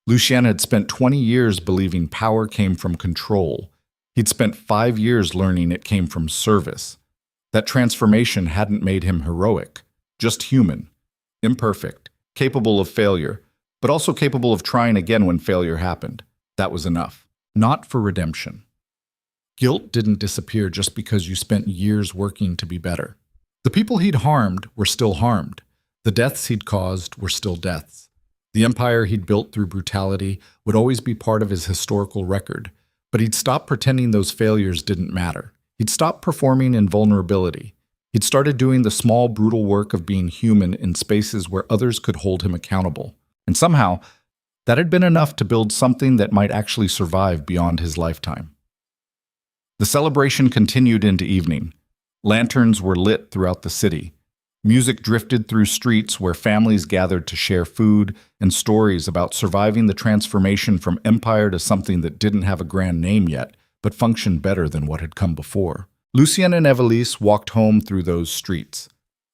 Lucien had spent 20 years believing power came from control. He'd spent 5 years learning it came from service. That transformation hadn't made him heroic, just human, imperfect, capable of failure, but also capable of trying again when failure happened. That was enough. Not for redemption. Guilt didn't disappear just because you spent years working to be better. The people he'd harmed were still harmed. The deaths he'd caused were still deaths. The empire he'd built through brutality would always be part of his historical record, but he'd stopped pretending those failures didn't matter. He'd stopped performing in vulnerability. He'd started doing the small, brutal work of being human in spaces where others could hold him accountable. And somehow, that had been enough to build something that might actually survive beyond his lifetime. The celebration continued into evening. Lanterns were lit throughout the city. Music drifted through streets where families gathered to share food and stories about surviving the transformation from empire to something that didn't have a grand name yet, but functioned better than what had come before. Lucien and Evelise walked home through those streets.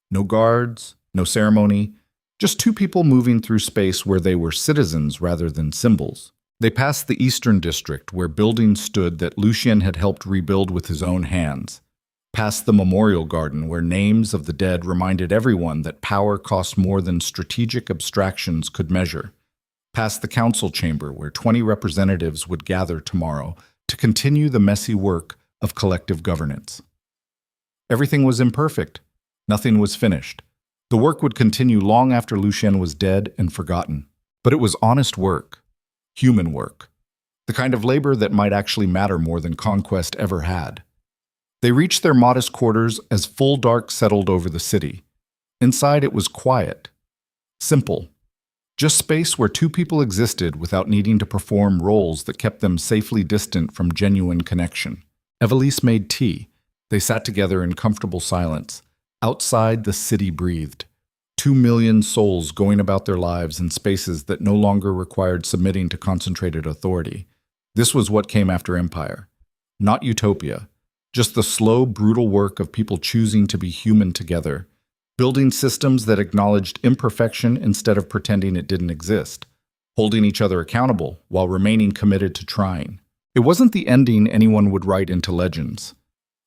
No guards, no ceremony, just two people moving through space where they were citizens rather than symbols. They passed the Eastern District, where buildings stood that Lucien had helped rebuild with his own hands. Past the memorial garden, where names of the dead reminded everyone that power cost more than strategic abstractions could measure. Past the council chamber, where 20 representatives would gather tomorrow to continue the messy work of collective governance. Everything was imperfect. Nothing was finished. The work would continue long after Lucien was dead and forgotten. But it was honest work. Human work. The kind of labor that might actually matter more than conquest ever had. They reached their modest quarters as full dark settled over the city. Inside it was quiet. Simple. Just space where two people existed without needing to perform roles that kept them safely distant from genuine connection. Evelise made tea. They sat together in comfortable silence. Outside, the city breathed. 2 million souls going about their lives in spaces that no longer required submitting to concentrated authority. This was what came after empire. Not utopia. Just the slow, brutal work of people choosing to be human together. Building systems that acknowledged imperfection instead of pretending it didn't exist. Holding each other accountable while remaining committed to trying. It wasn't the ending anyone would write into legends.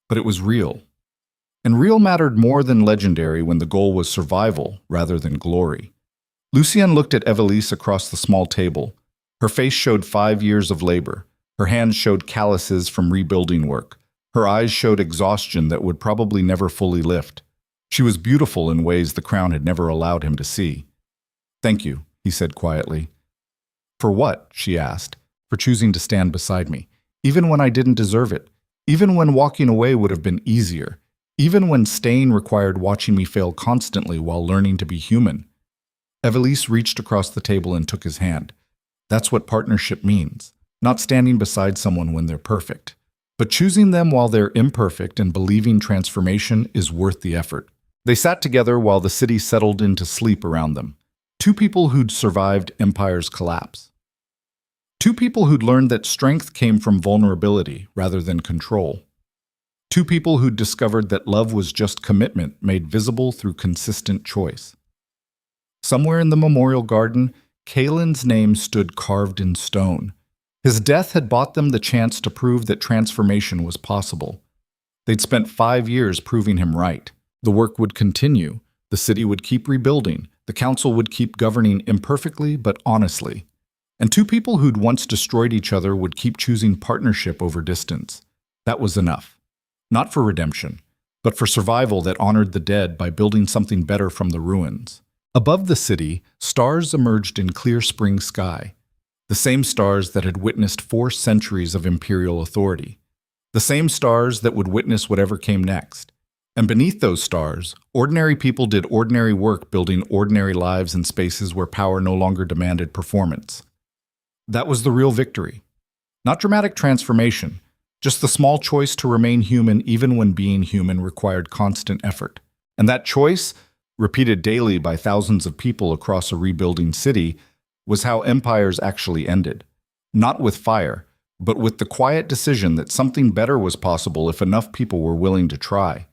But it was real. And real mattered more than legendary when the goal was survival rather than glory. Lucien looked at Evelise across the small table. Her face showed 5 years of labor. Her hands showed calluses from rebuilding work. Her eyes showed exhaustion that would probably never fully lift. She was beautiful in ways the crown had never allowed him to see. "Thank you," he said quietly. "For what?" she asked. "For choosing to stand beside me." even when I didn't deserve it, even when walking away would have been easier, even when staying required watching me fail constantly while learning to be human. Evelise reached across the table and took his hand. That's what partnership means. Not standing beside someone when they're perfect, but choosing them while they're imperfect and believing transformation is worth the effort. They sat together while the city settled into sleep around them. Two people who'd survived empire's collapse. Two people who'd learned that strength came from vulnerability rather than control. Two people who'd discovered that love was just commitment made visible through consistent choice. Somewhere in the memorial garden, Kalen's name stood carved in stone. His death had bought them the chance to prove that transformation was possible. They'd spent 5 years proving him right. The work would continue. The city would keep rebuilding. The council would keep governing imperfectly but honestly. And two people who'd once destroyed each other would keep choosing partnership over distance. That was enough. Not for redemption, but for survival that honored the dead by building something better from the ruins. Above the city, stars emerged in clear spring sky. The same stars that had witnessed 4 centuries of imperial authority. The same stars that would witness whatever came next. And beneath those stars, ordinary people did ordinary work building ordinary lives in spaces where power no longer demanded performance. That was the real victory. Not dramatic transformation, just the small choice to remain human even when being human required constant effort. And that choice, repeated daily by thousands of people across a rebuilding city, was how empires actually ended. Not with fire, but with the quiet decision that something better was possible if enough people were willing to try.